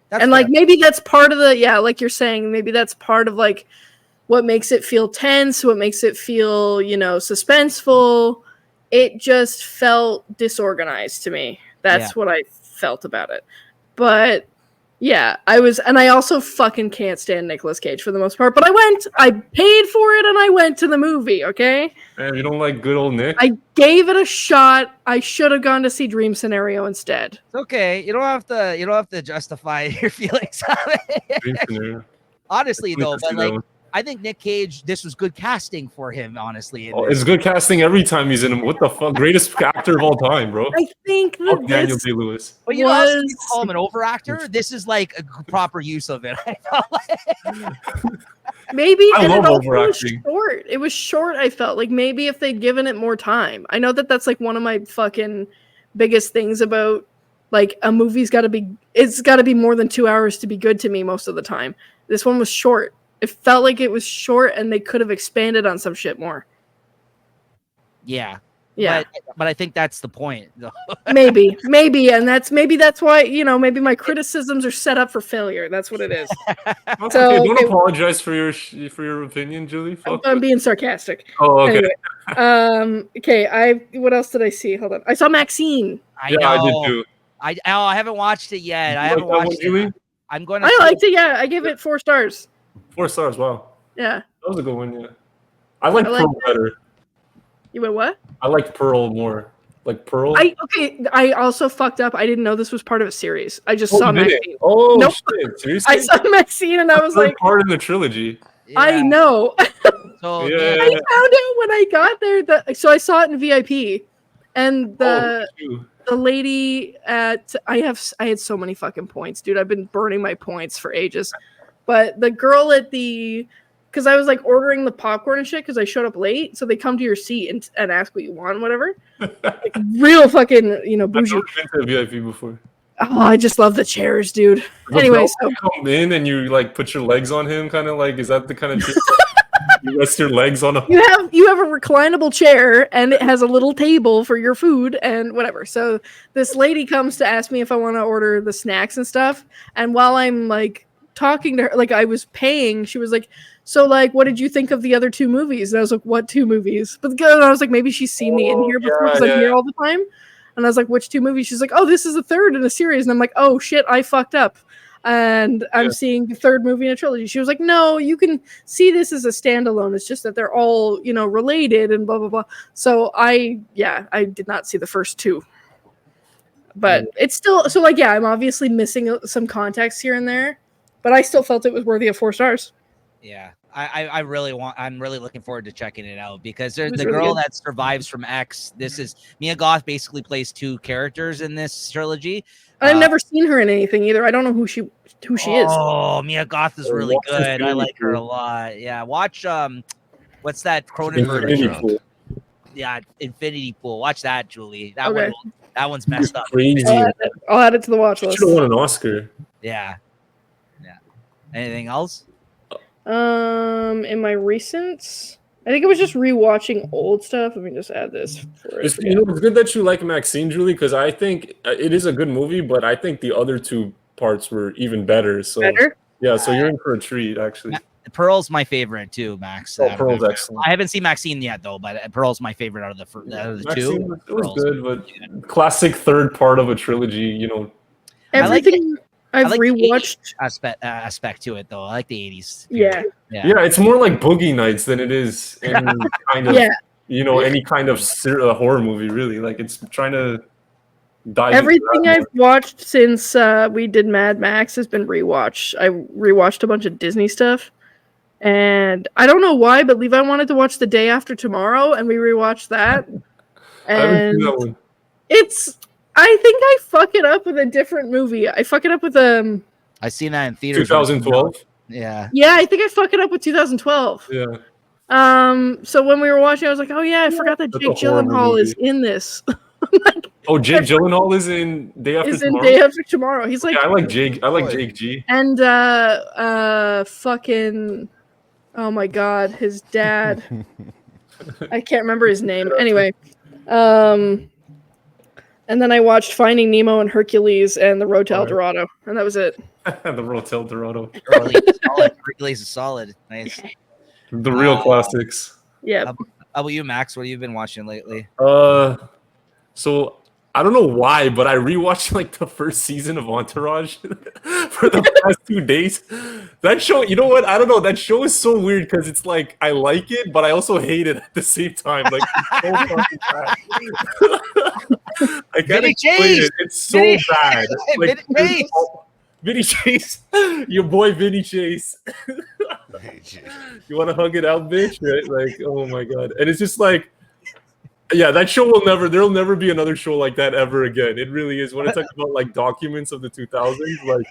S4: That's
S1: like maybe that's part of the like you're saying, maybe that's part of like what makes it feel tense, what makes it feel, suspenseful. It just felt disorganized to me. That's what I felt about it. But yeah, I also fucking can't stand Nicolas Cage for the most part, but I paid for it and I went to the movie, okay?
S2: Man, you don't like good old Nick?
S1: I gave it a shot. I should have gone to see Dream Scenario instead.
S4: It's okay. You don't have to justify your feelings on it.
S2: Dream Scenario.
S4: Honestly though, but like I think Nick Cage, this was good casting for him, honestly.
S2: It's good casting every time he's in him. What the fuck? Greatest actor of all time, bro.
S1: I think that
S2: Daniel Day-Lewis.
S4: But you know, people call him an over actor. This is like a proper use of it. I felt like.
S1: Maybe
S2: I love
S1: it also was
S2: overacting.
S1: short. It was short, I felt. Like maybe if they'd given it more time. I know that's like one of my fucking biggest things about like a movie's gotta be more than 2 hours to be good to me most of the time. This one was short. It felt like it was short and they could have expanded on some shit more.
S4: Yeah.
S1: Yeah.
S4: But I think that's the point.
S1: maybe. And that's why, maybe my criticisms are set up for failure. That's what it is.
S2: So, okay, don't apologize for your opinion, Julie.
S1: I'm being sarcastic.
S2: Oh, okay.
S1: Anyway, okay, what else did I see? Hold on. I saw Maxine.
S4: I did too. I haven't watched it yet. I haven't watched it. I'm going to
S1: I liked it, yeah. I give it 4 stars.
S2: 4 stars, wow.
S1: Yeah.
S2: That was a good one, yeah. I like Pearl better.
S1: You went what?
S2: I liked Pearl more. Like Pearl?
S1: I also fucked up. I didn't know this was part of a series. I just saw Maxine.
S2: Oh, nope. Shit. Seriously?
S1: I saw Maxine and I was like...
S2: part in the trilogy.
S1: I know.
S4: So
S2: Yeah.
S1: I found out when I got there. So I saw it in VIP, and the lady at I had so many fucking points, dude. I've been burning my points for ages. But the girl at because I was like ordering the popcorn and shit because I showed up late, so they come to your seat and ask what you want, whatever. Like, real fucking bougie.
S2: I've never been to a VIP before.
S1: Oh, I just love the chairs, dude.
S2: The
S1: Anyway,
S2: bell
S1: so
S2: come in and you like put your legs on him, kind of like, is that the kind of shit? You rest your legs on a.
S1: you have a reclinable chair and it has a little table for your food and whatever. So this lady comes to ask me if I want to order the snacks and stuff, and while I'm like talking to her, like I was paying, she was like, so like what did you think of the other two movies? And I was like, what two movies? But I was like, maybe she's seen me in here before because I'm here all the time. And I was like, which two movies? She's like, oh, this is the third in a series. And I'm like, oh shit, I fucked up. And I'm seeing the third movie in a trilogy. She was like, no, you can see this as a standalone. It's just that they're all, related and blah, blah, blah. So I did not see the first two. But it's still, so like, I'm obviously missing some context here and there. But I still felt it was worthy of 4 stars.
S4: Yeah. I'm really looking forward to checking it out because the
S1: really
S4: girl
S1: good.
S4: that survives from X. This is Mia Goth basically plays 2 characters in this trilogy.
S1: I've never seen her in anything either. I don't know who she is.
S4: Oh, Mia Goth is really
S2: watch
S4: good. I like her a
S2: Pool.
S4: lot. Yeah, watch what's that Cronenberg?
S2: Infinity Pool.
S4: Yeah, Infinity Pool. Watch that, Julie.
S1: Okay.
S4: That one's messed up.
S2: Crazy.
S1: I'll add it to the watch
S2: She
S1: list.
S2: should have won an Oscar.
S4: Yeah. Anything else?
S1: In my recent, I think it was just rewatching old stuff. Let me just add this.
S2: It's good that you like Maxine, Julie, because I think it is a good movie, but I think the other 2 parts were even better. So yeah, so you're in for a treat, actually.
S4: Pearl's my favorite too, Max.
S2: Pearl's excellent.
S4: I haven't seen Maxine yet though, but Pearl's my favorite out of the
S2: Maxine,
S4: 2.
S2: it was good, but classic third part of a trilogy,
S1: Everything I've
S4: like the
S1: rewatched
S4: aspect to it though. I like the 80s.
S1: Yeah,
S2: it's more like Boogie Nights than it is any kind of any kind of horror movie, really. Like it's trying to dive
S1: everything I've watched since we did Mad Max has been rewatched. I rewatched a bunch of Disney stuff, and I don't know why, but Levi wanted to watch The Day After Tomorrow, and we rewatched that.
S2: I haven't seen that
S1: And
S2: one.
S1: I think I fuck it up with a different movie. I fuck it up with
S4: I seen that in theaters.
S2: 2012.
S4: Yeah.
S1: Yeah, I think I fuck it up with 2012.
S2: Yeah.
S1: So when we were watching, I was like, oh yeah, I forgot that
S2: That's
S1: Jake
S2: a horrible
S1: Gyllenhaal is
S2: movie.
S1: in this.
S2: Oh, Jake Gyllenhaal is in Day After
S1: Is in
S2: Tomorrow.
S1: Day After Tomorrow. He's like,
S2: Yeah, I like Jake. I like Jake G.
S1: and fucking, oh my god, his dad. I can't remember his name. Anyway, and then I watched Finding Nemo and Hercules and The Road to El Dorado, and that was it.
S2: The Rotel Dorado.
S4: Hercules is solid. Nice.
S2: The real classics.
S1: Yeah.
S4: How about you, Max? What have you been watching lately?
S2: So I don't know why, but I rewatched like the first season of Entourage for the past 2 days. That show, you know what? I don't know. That show is so weird because it's like I like it, but I also hate it at the same time. Like it's so fucking bad. I can't
S4: Vinny
S2: explain
S4: Chase!
S2: it. It's so
S4: Vinny-
S2: bad. Like,
S4: Vinny Chase!
S2: Vinny Chase, your boy Vinny Chase. You want to hug it out, bitch? Right? Like, oh my god. And it's just like, yeah, that show there'll never be another show like that ever again. It really is. When I talk about like documents of the 2000s, like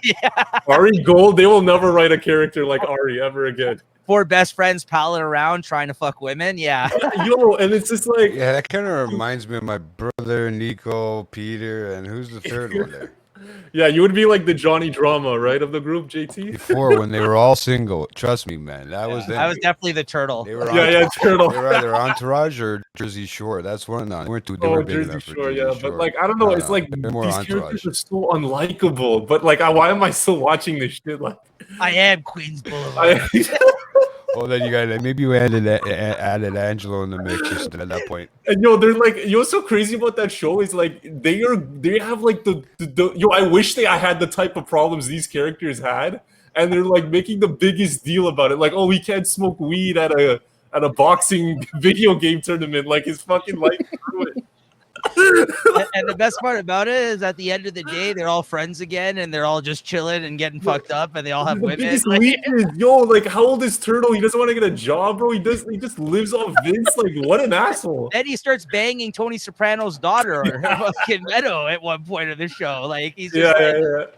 S2: Ari Gold, they will never write a character like Ari ever again.
S4: 4 best friends palling around trying to fuck women. Yeah.
S2: Yo, and it's just like,
S3: Yeah, that kind of reminds me of my brother, Nico, Peter, and who's the third one there?
S2: yeah, you would be like the Johnny Drama, right, of the group, JT?
S3: Before, when they were all single. Trust me, man. That was them.
S4: I was definitely the turtle.
S3: They were
S2: Turtle.
S3: They were either Entourage or Jersey Shore. That's one of them. They weren't too. They were big
S2: Jersey
S3: enough for
S2: Shore,
S3: Jersey
S2: yeah.
S3: Shore.
S2: But like, I don't know. It's like
S3: they're more
S2: these
S3: Entourage.
S2: characters are so unlikable. But like, why am I still watching this shit? Like,
S4: I am Queens Boulevard.
S3: Well, then you got maybe you added Angelo in the mix just at that point.
S2: And yo, they're like, what's so crazy about that show is like they have like the I wish I had the type of problems these characters had, and they're like making the biggest deal about it. Like, oh, we can't smoke weed at a boxing video game tournament. Like his fucking life through it.
S4: And the best part about it is at the end of the day, they're all friends again, and they're all just chilling and getting fucked up, and they all have
S2: The
S4: women.
S2: biggest
S4: Like,
S2: weakness, yo, like how old is Turtle? He doesn't want to get a job, bro. He just lives off Vince. Like, what an asshole.
S4: then he starts banging Tony Soprano's daughter, or fucking Meadow, at one point of the show. Like he's just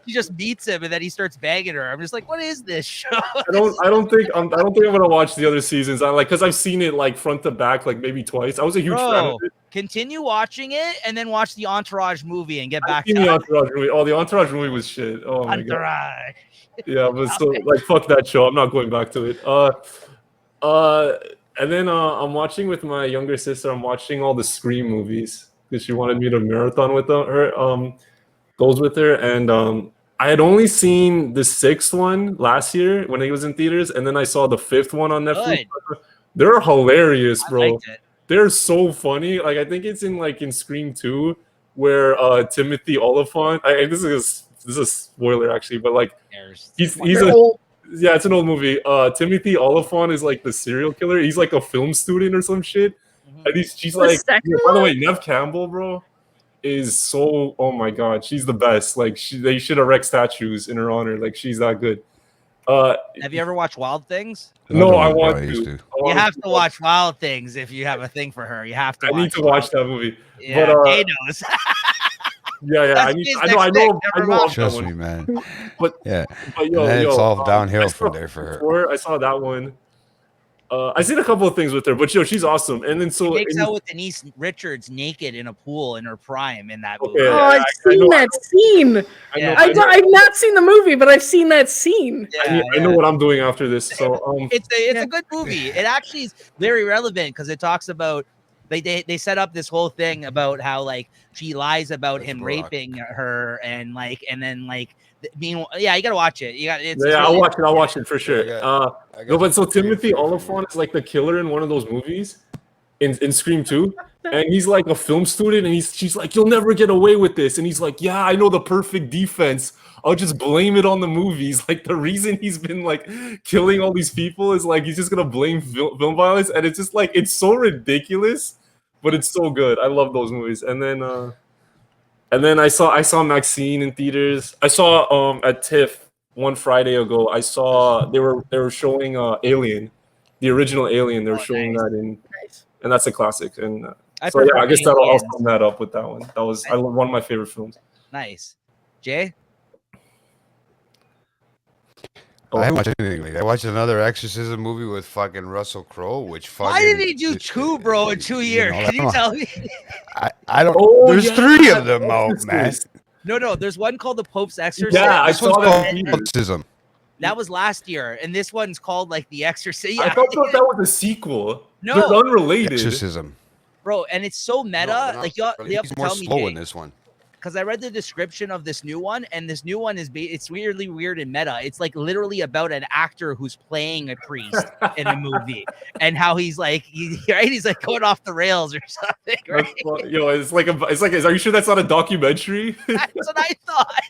S4: he just meets him, and then he starts banging her. I'm just like, what is this show?
S2: I don't think I'm gonna watch the other seasons. I like because I've seen it like front to back, like maybe twice. I was a huge fan of it.
S4: Continue watching it, and then watch the Entourage movie and get back to
S2: the Entourage movie. Oh, the Entourage movie was shit. Oh my god.
S4: Entourage.
S2: Yeah, but so like fuck that show. I'm not going back to it. And then I'm watching with my younger sister. I'm watching all the Scream movies because she wanted me to marathon with her. Goes with her, and I had only seen the 6th one last year when it was in theaters, and then I saw the 5th one on Netflix. Good. They're hilarious, bro. They're so funny. Like I think it's in Scream 2 where Timothy Olyphant. This is a spoiler actually, but like he's it's an old movie. Timothy Olyphant is like the serial killer. He's like a film student or some shit, and she's like. By the way, Nev Campbell, bro, is so. Oh my god, she's the best. Like they should erect statues in her honor. Like she's that good.
S4: Have you ever watched Wild Things?
S2: No, I want to.
S4: You have to watch Wild Things if you have a thing for her. You have to.
S2: I need to watch that movie.
S4: Yeah,
S2: but,
S4: Jay knows.
S2: Yeah. I know.
S3: Trust me, man.
S2: But
S3: yo, it's all downhill from there for her.
S2: I saw that one. I seen a couple of things with her, but she's awesome. And then
S4: she makes out with Denise Richards naked in a pool in her prime in that movie.
S1: Okay, I've seen that scene. I've not seen the movie, but I've seen that scene.
S2: Yeah, I know what I'm doing after this. So
S4: it's a good movie. It actually is very relevant because it talks about they set up this whole thing about how like she lies about him raping her and then meanwhile, you gotta watch it.
S2: I'll watch it for sure. No, but so Timothy Olyphant is like the killer in one of those movies in Scream 2, and he's like a film student, and she's like, you'll never get away with this, and he's like, yeah, I know the perfect defense. I'll just blame it on the movies. Like the reason he's been like killing all these people is like he's just gonna blame film violence, and it's just like it's so ridiculous, but it's so good. I love those movies. And then I saw Maxine in theaters. I saw at TIFF one Friday ago. I saw they were showing Alien, the original Alien. They were showing that and that's a classic. And I guess I'll sum that up with that one. That was one of my favorite films.
S4: Nice, Jay.
S3: I haven't watched anything like that. I watched another exorcism movie with fucking Russell Crowe, which fucking.
S4: Why did he do 2, bro, in 2 years? Can you tell me?
S3: I don't. There's 3 of them out, man.
S4: No. There's one called The Pope's Exorcist.
S2: Yeah, I saw that.
S3: Exorcism.
S4: That was last year, and this one's called like The Exorcist.
S2: Yeah. I thought that was a sequel.
S4: No,
S2: they're unrelated.
S3: Exorcism,
S4: bro, and it's so meta.
S3: No,
S4: like you have to
S3: more
S4: tell me,
S3: slow
S4: Jay,
S3: in this one.
S4: because I read the description of this new one, and this new one it's weirdly weird and meta. It's like literally about an actor who's playing a priest in a movie, and how he's like, he's like going off the rails or something. Right?
S2: Yo, it's like. Are you sure that's not a documentary?
S4: That's what I thought.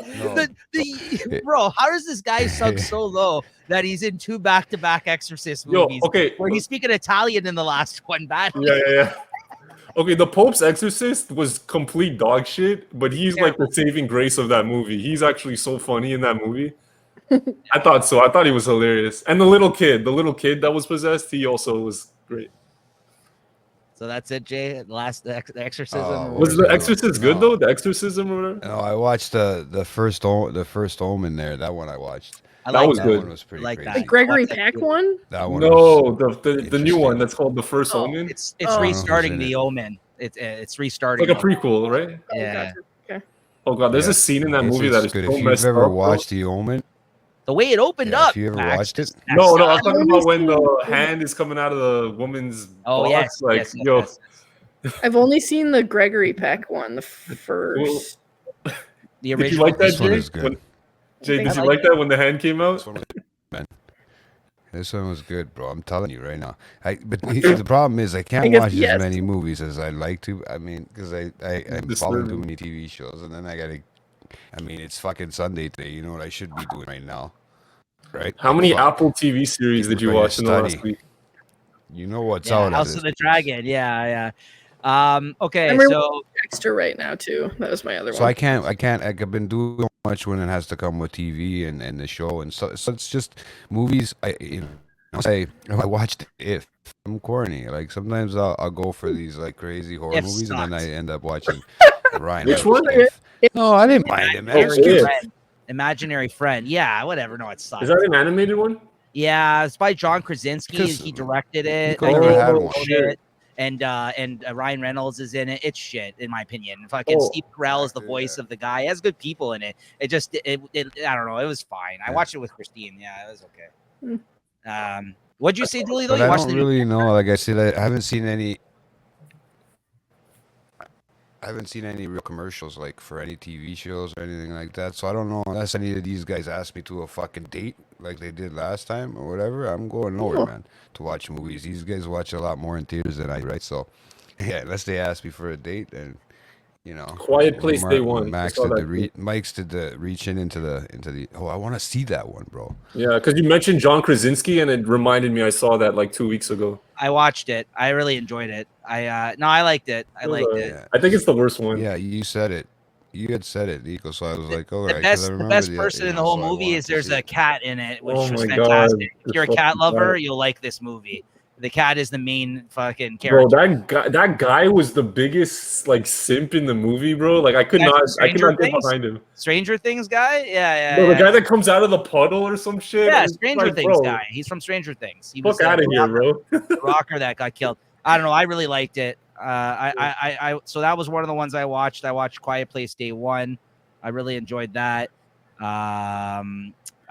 S4: No. Bro, how does this guy suck so low that he's in 2 back-to-back Exorcist movies? Where he's speaking Italian in the last one badly.
S2: Yeah. Okay, The Pope's Exorcist was complete dog shit, but he's like the saving grace of that movie. He's actually so funny in that movie. I thought so. I thought he was hilarious. And the little kid that was possessed, he also was great.
S4: So that's it, Jay. The Exorcism.
S2: Was The Exorcist good though? The Exorcism or whatever?
S3: No, I watched the first Omen there. That one I watched.
S2: That was good.
S3: One was pretty
S4: like
S3: crazy.
S1: The Gregory Peck one?
S3: That one.
S2: No, the new one that's called The First Omen.
S4: It's restarting the Omen. It's restarting.
S2: Like a prequel, right?
S4: Yeah.
S1: Okay.
S2: Oh god, there's a scene in that movie that is
S3: good.
S2: so
S3: If
S2: messed
S3: you've
S2: up.
S3: ever watched The Omen,
S4: the way it opened up.
S3: If you ever watched it,
S2: no, I'm talking about when the hand is coming out of the woman's box.
S4: Yes.
S1: I've only seen the Gregory Peck one, the first.
S4: The original.
S2: Did you like that,
S3: Jay? Was good.
S2: Jay, did you like that when the hand came out?
S3: This one was good, bro. I'm telling you right now. But the problem is I can't watch as many movies as I'd like to. I mean, because I'm following too many TV shows, and then I gotta. I mean, it's fucking Sunday today. You know what I should be doing right now, right?
S2: How many Apple TV series did you watch in the last week?
S3: You know what's out.
S4: House of the Dragon. Yeah. Okay,
S1: I'm
S4: so
S1: Dexter right now too. That was my other
S3: So
S1: one.
S3: I can't. I've been doing so much when it has to come with TV and the show, and so it's just movies. Say if I watched If, I'm corny. Like sometimes I'll go for these like crazy horror
S4: If
S3: movies, and then I
S4: sucks.
S3: end up watching Ryan
S2: Which
S3: Reynolds'
S2: one?
S3: If. No, I didn't mind it, man. It was
S4: Imaginary
S3: good.
S4: friend. Imaginary friend. Yeah, whatever. No, it sucks.
S2: Is that an animated one?
S4: Yeah, it's by John Krasinski.
S3: Because
S4: He directed it.
S3: Nico never had
S4: wrote
S3: one.
S4: it, and Ryan Reynolds is in it. It's shit, in my opinion. Fucking Steve Carell is the
S3: Actor,
S4: voice
S3: yeah.
S4: of the guy. He has good people in it. It just, I don't know. It was fine. I
S3: Yeah.
S4: watched it with Christine. Yeah, it was okay.
S1: Mm.
S4: What'd you say, Dooley? Though
S3: But
S4: you
S3: I
S4: watched
S3: don't
S4: the
S3: really know. Like I said, I haven't seen any. I haven't seen any real commercials like for any TV shows or anything like that. So I don't know unless any of these guys ask me to a fucking date like they did last time or whatever. I'm going nowhere,
S1: Cool.
S3: man, to watch movies. These guys watch a lot more in theaters than I do, right? So yeah, unless they ask me for a date, then you know,
S2: Quiet Place Day One. I
S3: Max
S2: saw
S3: did
S2: that too.
S3: Mike's did the reaching into the. Oh, I want to see that one, bro.
S2: Yeah, because you mentioned John Krasinski, and it reminded me I saw that like 2 weeks ago.
S4: I watched it. I really enjoyed it. I liked it. I liked it.
S3: Yeah.
S2: I think it's the worst one.
S3: Yeah, you said it. You had said it, Nico. So I was like, all right.
S4: The
S3: 'cause I
S4: best
S3: remember
S4: person in the whole movie is there's a cat in it, which
S2: Oh
S4: was
S2: my God,
S4: fantastic. If
S2: this
S4: you're a cat
S2: fucking
S4: lover,
S2: cat.
S4: you'll like this movie. The cat is the main fucking
S2: Bro,
S4: character.
S2: that guy was the biggest like simp in the movie, bro. Like I could
S4: Guy from
S2: not
S4: Stranger
S2: get
S4: Things?
S2: behind him.
S4: Stranger Things guy? Yeah.
S2: Bro, the guy that comes out of the puddle or some shit.
S4: Yeah,
S2: it's
S4: Stranger
S2: like,
S4: Things
S2: bro,
S4: guy. He's from Stranger Things. He was
S2: Fuck out of here, bro.
S4: the rocker that got killed. I don't know. I really liked it. I so that was one of the ones I watched. I watched Quiet Place Day One. I really enjoyed that.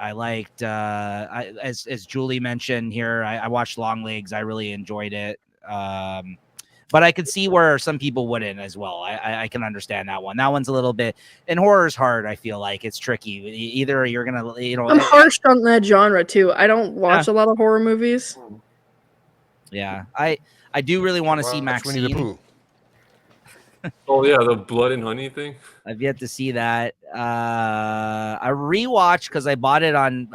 S4: I liked as Julie mentioned here. I watched Long Legs. I really enjoyed it. But I could see where some people wouldn't as well. I can understand that one. That one's a little bit, and horror's hard. I feel like it's tricky. Either you're gonna,
S1: I'm harsh on that genre too. I don't watch a lot of horror movies.
S4: Yeah, I do really want to see
S3: Watch Winnie the
S4: Maxine.
S3: Pooh.
S2: Oh yeah, the blood and honey thing.
S4: I've yet to see that. I rewatched because I bought it on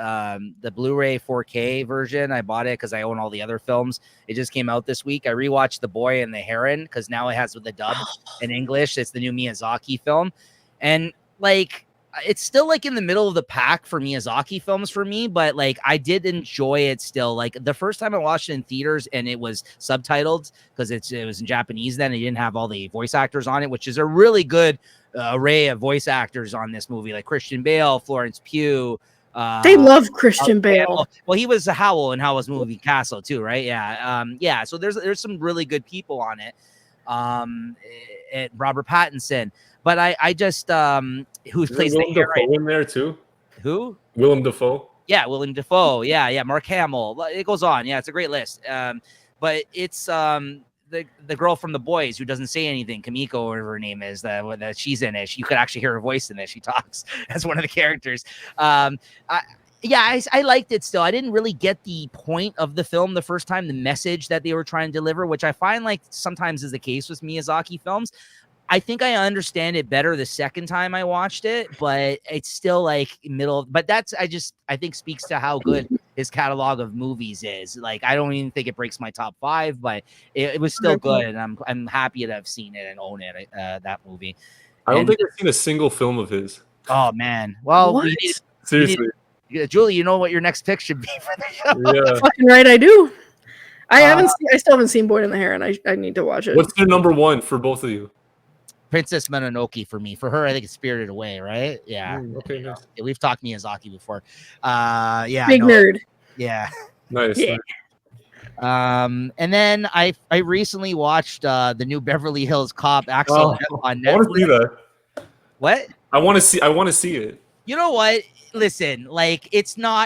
S4: the Blu-ray 4K version. I bought it because I own all the other films. It just came out this week. I rewatched The Boy and the Heron because now it has with the dub in English. It's the new Miyazaki film, and like it's still like in the middle of the pack for Miyazaki films for me, but like I did enjoy it still. Like the first time I watched it in theaters and it was subtitled because it was in Japanese then. It didn't have all the voice actors on it, which is a really good array of voice actors on this movie, like Christian Bale, Florence Pugh.
S1: They love Christian Bale.
S4: Well, he was a Howl in Howl's Moving Castle too, right? Yeah. So there's some really good people on it. And Robert Pattinson. But I just who plays the
S2: Willem Dafoe in there too?
S4: Who?
S2: Willem Dafoe.
S4: Yeah, Willem Dafoe. Yeah. Mark Hamill. It goes on. Yeah, it's a great list. But it's the girl from The Boys who doesn't say anything, Kamiko or whatever her name is, that she's in it. You could actually hear her voice in it. She talks as one of the characters. I liked it still. I didn't really get the point of the film the first time, the message that they were trying to deliver, which I find like sometimes is the case with Miyazaki films. I think I understand it better the second time I watched it, but it's still like middle. But I think speaks to how good his catalog of movies is. Like, I don't even think it breaks my top 5, but it was still good, and I'm happy to have seen it and own it. That movie.
S2: I don't think I've seen a single film of his.
S4: Oh man, well,
S2: Seriously.
S4: Julie, you know what your next pick should be for the show.
S2: Yeah.
S1: Fucking right, I do. I still haven't seen Boy in the Heron. I need to watch it.
S2: What's your number one for both of you?
S4: Princess Mononoke for me. For her, I think it's Spirited Away, right? Yeah.
S2: Okay, nice.
S4: Yeah, we've talked Miyazaki before. Yeah.
S1: Big nerd.
S4: Yeah.
S2: Nice.
S1: Yeah.
S4: And then I recently watched the new Beverly Hills Cop Axel on Netflix.
S2: I want to see that.
S4: What?
S2: I want to see it.
S4: You know what? Listen, like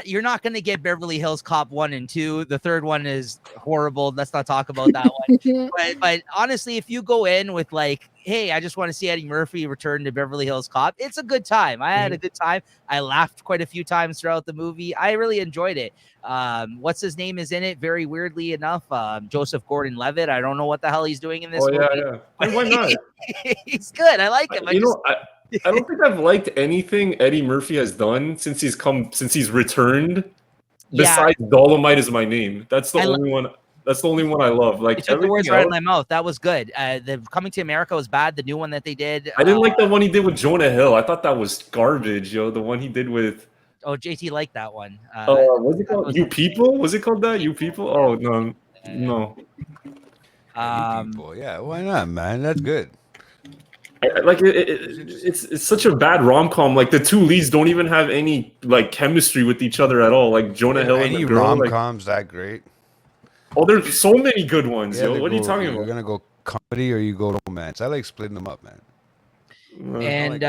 S4: you're not going to get Beverly Hills Cop 1 and 2. The third one is horrible. Let's not talk about that one. But honestly, if you go in with like, hey, I just want to see Eddie Murphy return to Beverly Hills Cop, it's a good time. I had a good time. I laughed quite a few times throughout the movie. I really enjoyed it. What's his name is in it? Very weirdly enough, Joseph Gordon-Levitt. I don't know what the hell he's doing in this movie.
S2: Yeah. And why not?
S4: He's good. I like him.
S2: I don't think I've liked anything Eddie Murphy has done since he's returned. Besides Dolomite Is My Name. That's the only one. That's the only one I love.
S4: You
S2: Like
S4: took the
S2: everything
S4: words right out of
S2: else,
S4: my mouth. That was good. The Coming to America was bad. The new one that they did.
S2: I didn't like the one he did with Jonah Hill. I thought that was garbage, yo. The one he did with
S4: Oh, JT liked that one.
S2: what's it
S4: that
S2: called?
S4: was
S2: You
S4: interesting.
S2: People? Was it called that? You People? Oh no, no.
S3: You people, yeah, why not, man? That's good.
S2: Like it's such a bad rom com. Like the two leads don't even have any like chemistry with each other at all. Like Jonah Hill and
S3: Any
S2: the girl.
S3: rom
S2: Like,
S3: coms that great?
S2: oh, there's so many good ones,
S3: Yeah,
S2: yo.
S3: they
S2: What are you
S3: go-
S2: talking
S3: You're
S2: about?
S3: gonna go comedy or you go romance. I like splitting them up, man.
S4: And
S3: them both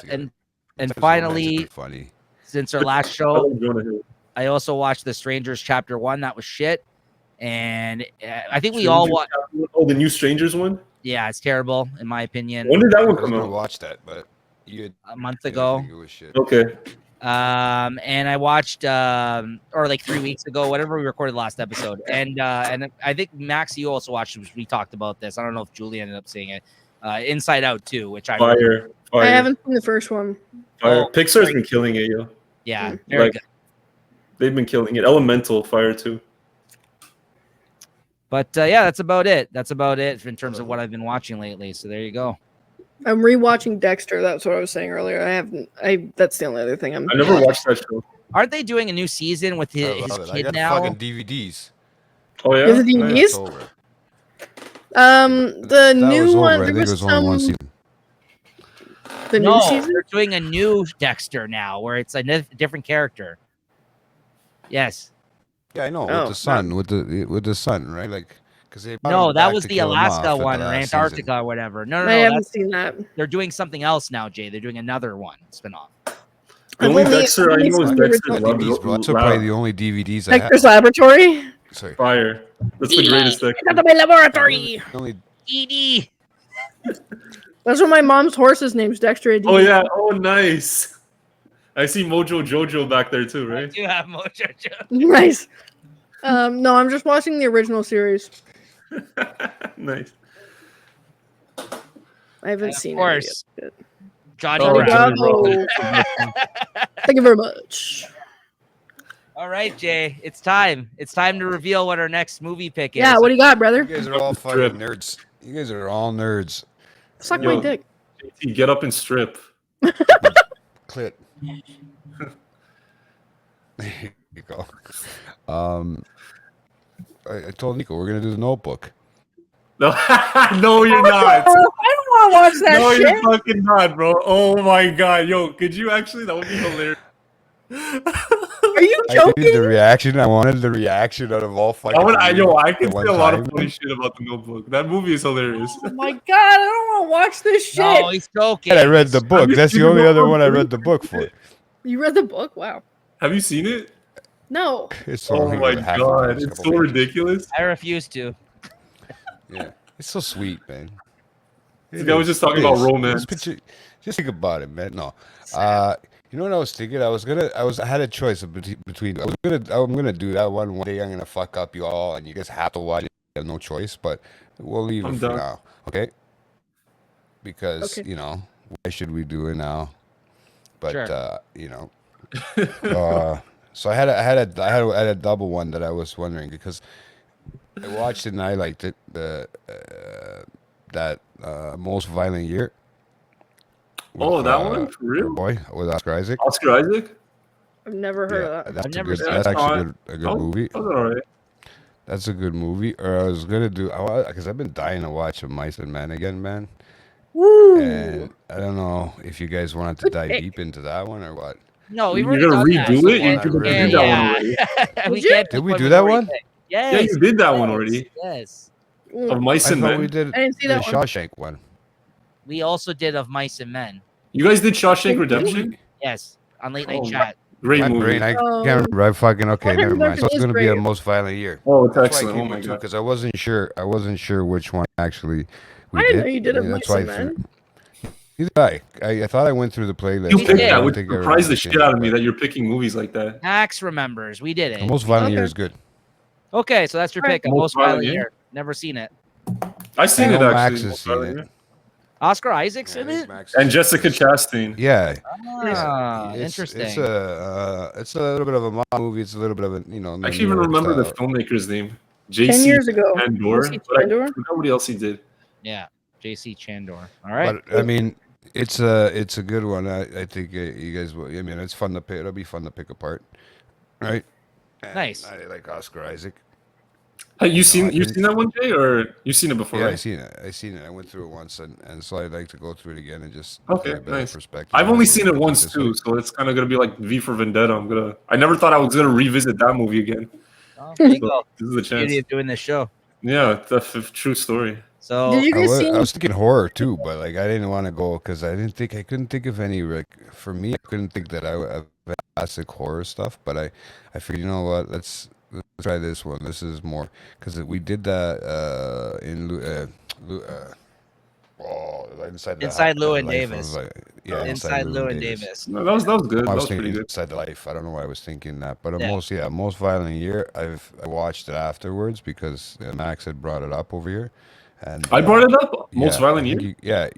S3: together.
S4: and
S3: Sometimes romance
S4: finally,
S3: is funny.
S4: since our last
S2: I
S4: show,
S2: like Jonah Hill.
S4: I also watched The Strangers Chapter 1. That was shit. And I think we all watched.
S2: Oh, the new Strangers one.
S4: Yeah, it's terrible in my opinion.
S2: When did that
S3: I
S2: one
S3: was
S2: come
S3: gonna
S2: out?
S3: watch that, but
S4: A month
S3: I
S4: ago.
S3: think it was shit.
S2: Okay.
S4: And I watched or like 3 weeks ago, whatever we recorded last episode. And I think Max, you also watched. We talked about this. I don't know if Julie ended up seeing it. Inside Out too, which I
S2: Fire.
S1: I haven't seen the first one.
S2: Fire.
S4: Oh,
S2: Pixar's
S4: right.
S2: been killing it, yo.
S4: Yeah, very
S2: Like,
S4: good.
S2: they've been killing it. Elemental Fire too.
S4: But yeah, that's about it. That's about it in terms of what I've been watching lately. So there you go.
S1: I'm rewatching Dexter. That's what I was saying earlier. I haven't. That's the only other thing I'm.
S2: I never watched that show.
S4: Aren't they doing a new season with
S3: I
S4: his
S3: love it. I
S4: kid
S3: got
S4: now?
S3: fucking DVDs.
S2: Oh yeah.
S1: Is it
S2: Nice.
S1: DVDs?
S3: It's over.
S1: The
S3: That
S1: new
S3: was over.
S1: one.
S3: I
S1: There
S3: think it
S1: was
S3: was only one
S1: some.
S3: season.
S1: The
S4: No,
S1: new season.
S4: they're doing a new Dexter now, where it's a different character. Yes.
S3: Yeah, I know.
S1: Oh,
S3: With the sun, with the sun, right? Like, because they brought
S4: No,
S3: him
S4: that
S3: back
S4: was
S3: to
S4: the
S3: kill him off
S4: Alaska
S3: at the
S4: one or
S3: last
S4: Antarctica
S3: season.
S4: or whatever. No,
S1: I
S4: no,
S1: haven't
S4: that's,
S1: seen that.
S4: they're doing something else now, Jay. They're doing another one spinoff.
S2: The
S1: I've
S2: only
S1: only-
S2: Dexter
S1: I've
S2: I
S1: only
S2: know is
S1: seen the
S2: Dexter's
S1: original
S3: DVDs, bro. That's
S2: Lab.
S3: probably the only DVDs I have.
S1: Dexter's Laboratory.
S3: Sorry.
S2: Fire. That's the greatest Dexter.
S1: Get out of my laboratory.
S3: Only
S4: Edie.
S1: That's what my mom's horse's name's Dexter. AD.
S2: Oh yeah. Oh nice. I see Mojo Jojo back there too,
S4: I
S2: right?
S4: do have Mojo Joe.
S1: Nice. No, I'm just watching the original series.
S2: Nice.
S1: I haven't
S4: And of
S1: seen
S4: course,
S1: it yet.
S4: Johnny
S2: Oh,
S4: Bravo.
S2: Johnny
S1: Bravo. Thank you very much.
S4: All right, Jay. It's time. It's time to reveal what our next movie pick is.
S1: Yeah, what do you got, brother?
S3: you guys are all fucking nerds. You guys are all nerds.
S1: Suck
S2: Yo.
S1: my dick.
S2: JT, get up and strip.
S3: Clit. There you go. I told Nico we're gonna do the Notebook.
S2: No, no, you're not.
S1: I don't want to watch that
S2: No,
S1: shit.
S2: you're fucking not, bro. Oh my god, yo, could you actually? That would be hilarious.
S1: Are you
S3: I did the
S1: joking?
S3: reaction. I wanted the reaction out of all fucking.
S2: I can
S3: at
S2: say
S3: one
S2: a lot of
S3: time.
S2: funny shit about the Notebook. That movie is hilarious.
S1: Oh my god, I don't want to watch this shit.
S4: No, he's joking.
S3: And I read the book.
S2: you
S3: That's
S2: seen
S3: the
S2: the
S3: only other
S2: Notebook,
S3: one I
S2: dude?
S3: read the book for.
S1: You read the book? Wow.
S2: Have you seen it?
S1: No.
S3: It's
S2: Oh
S3: only
S2: my
S3: half a
S2: god,
S3: page,
S2: it's
S3: couple
S2: so
S3: pages.
S2: ridiculous.
S4: I refuse to.
S3: Yeah, it's so sweet, man.
S2: This
S3: It
S2: guy was
S3: is.
S2: just talking
S3: It
S2: about
S3: is.
S2: romance.
S3: Just think about it, man. No, you know what I was thinking? I had a choice between. I'm gonna do that one day. I'm gonna fuck up you all, and you guys have to watch it. I have no choice, but we'll leave
S2: I'm
S3: it for
S2: done.
S3: now, okay? Because
S1: Okay.
S3: you know, why should we do it now? But
S4: Sure.
S3: you know, so I had a double one that I was wondering because I watched it and I liked it. That Most Violent Year.
S2: Oh, that one? For
S3: Your
S2: real?
S3: boy with Oscar Isaac.
S2: Oscar Isaac?
S1: I've never heard of that.
S3: That's
S4: I've
S3: a
S4: never
S3: good.
S4: seen
S3: That's
S2: it.
S3: actually a good movie.
S2: That was alright.
S3: That's a good movie. Or I was gonna do because I've been dying to watch Mice and Men again, man.
S1: Woo.
S3: And I don't know if you guys wanted to dive deep into that one or what.
S4: No, we've
S2: You're
S4: already
S2: gonna
S4: done
S2: redo
S4: that.
S2: it?
S3: You
S4: Yeah,
S3: did that
S4: yeah,
S2: one
S4: yeah.
S2: already.
S4: We
S1: Did you?
S4: can't
S3: Did
S4: pick
S3: we
S4: one
S3: do
S4: we've
S3: that
S4: already
S3: one?
S4: picked.
S2: Yeah,
S4: Yes.
S2: you did that one
S4: yes,
S2: already.
S4: Yes.
S2: Of Mice
S3: I
S2: and
S3: thought we
S2: Men.
S3: did
S1: I didn't see
S3: the
S1: that one.
S3: Shawshank one.
S4: We also did of Mice and Men.
S2: You guys did Shawshank
S1: Did we?
S2: Redemption?
S4: Yes. On Late Night
S2: Oh,
S4: Chat.
S2: Great
S3: My
S2: movie.
S3: brain, I
S1: Oh.
S3: can't remember. I fucking okay.
S1: Shawshank
S3: Never mind. So
S1: Redemption
S3: it's
S1: is
S3: gonna be a
S1: great.
S3: Most Violent Year.
S2: Oh, it's
S3: That's why I
S2: excellent.
S3: came
S2: Oh my
S3: with two
S2: god.
S3: because I wasn't sure. I wasn't sure which one actually we
S1: I
S3: did.
S1: didn't know you did it.
S3: Yeah,
S1: Mice
S3: that's why
S1: and
S3: I
S1: Men.
S3: threw. Neither did I thought I went through the playlist.
S2: You
S4: We
S2: picked
S4: did.
S2: it.
S3: I
S2: I
S3: don't
S2: would
S3: think I
S2: surprise the
S3: remember
S2: shit
S3: seeing
S2: out
S3: it,
S2: of me
S3: but
S2: that you're picking movies like that.
S4: Max remembers. We did
S3: The
S4: it.
S3: Most Violent Year
S1: Okay.
S3: is good.
S4: Okay, so that's your pick. of
S2: Most
S4: Most Violent
S2: Violent
S4: Year. Never seen it.
S2: I seen
S3: I
S2: it
S3: know Max
S2: actually.
S3: has seen it.
S4: Oscar Isaac's
S3: Yeah, I
S4: in
S3: think
S4: it?
S3: Max
S2: And
S3: has
S2: Jessica
S3: seen it.
S2: Chastain.
S3: Yeah,
S4: Ah,
S3: it's
S4: interesting.
S3: it's a little bit of a mob movie. It's a little bit of a
S2: I actually even remember the filmmaker's name. JC
S1: 10 years ago.
S2: Chandor.
S1: JC
S2: But I
S1: Chandor?
S2: forgot what else he did.
S4: Yeah, JC Chandor. All right.
S3: But I mean, it's a good one. I think you guys will. I mean, it's fun to pick. It'll be fun to pick apart, right? And
S4: Nice.
S3: I like Oscar Isaac.
S2: Hey,
S3: You know,
S2: seen
S3: I
S2: you
S3: think-
S2: seen that one, Jay, or you've seen it before?
S3: Yeah,
S2: right?
S3: I seen it. I went through it once, and so I'd like to go through it again and just
S2: Okay,
S3: get a better
S2: nice.
S3: perspective.
S2: I've
S3: on
S2: only
S3: it,
S2: seen
S3: put
S2: it once
S3: this
S2: too,
S3: way.
S2: so it's kind of gonna be like V for Vendetta. I never thought I was gonna revisit that movie again.
S4: Oh, there you
S2: So
S4: go.
S2: this is a chance.
S4: Beauty of doing this show.
S2: Yeah, the true story.
S4: So
S1: Did you guys see?
S3: I was thinking horror too, but like I didn't want to go because I couldn't think of any. Like for me, I couldn't think that I have classic horror stuff. But I figured, you know what? Let's try this one. This is more because we did that
S4: Inside Llewyn Davis.
S3: Yeah,
S4: Inside Llewyn Davis.
S2: No, that was good.
S3: I
S2: That
S3: was
S2: was pretty
S3: thinking
S2: good.
S3: Inside the Life. I don't know why I was thinking that, but
S4: Yeah.
S3: most violent year. I watched it afterwards because Max had brought it up over here, and
S2: I brought it up. Most
S3: yeah,
S2: violent
S3: I think
S2: year.
S3: yeah,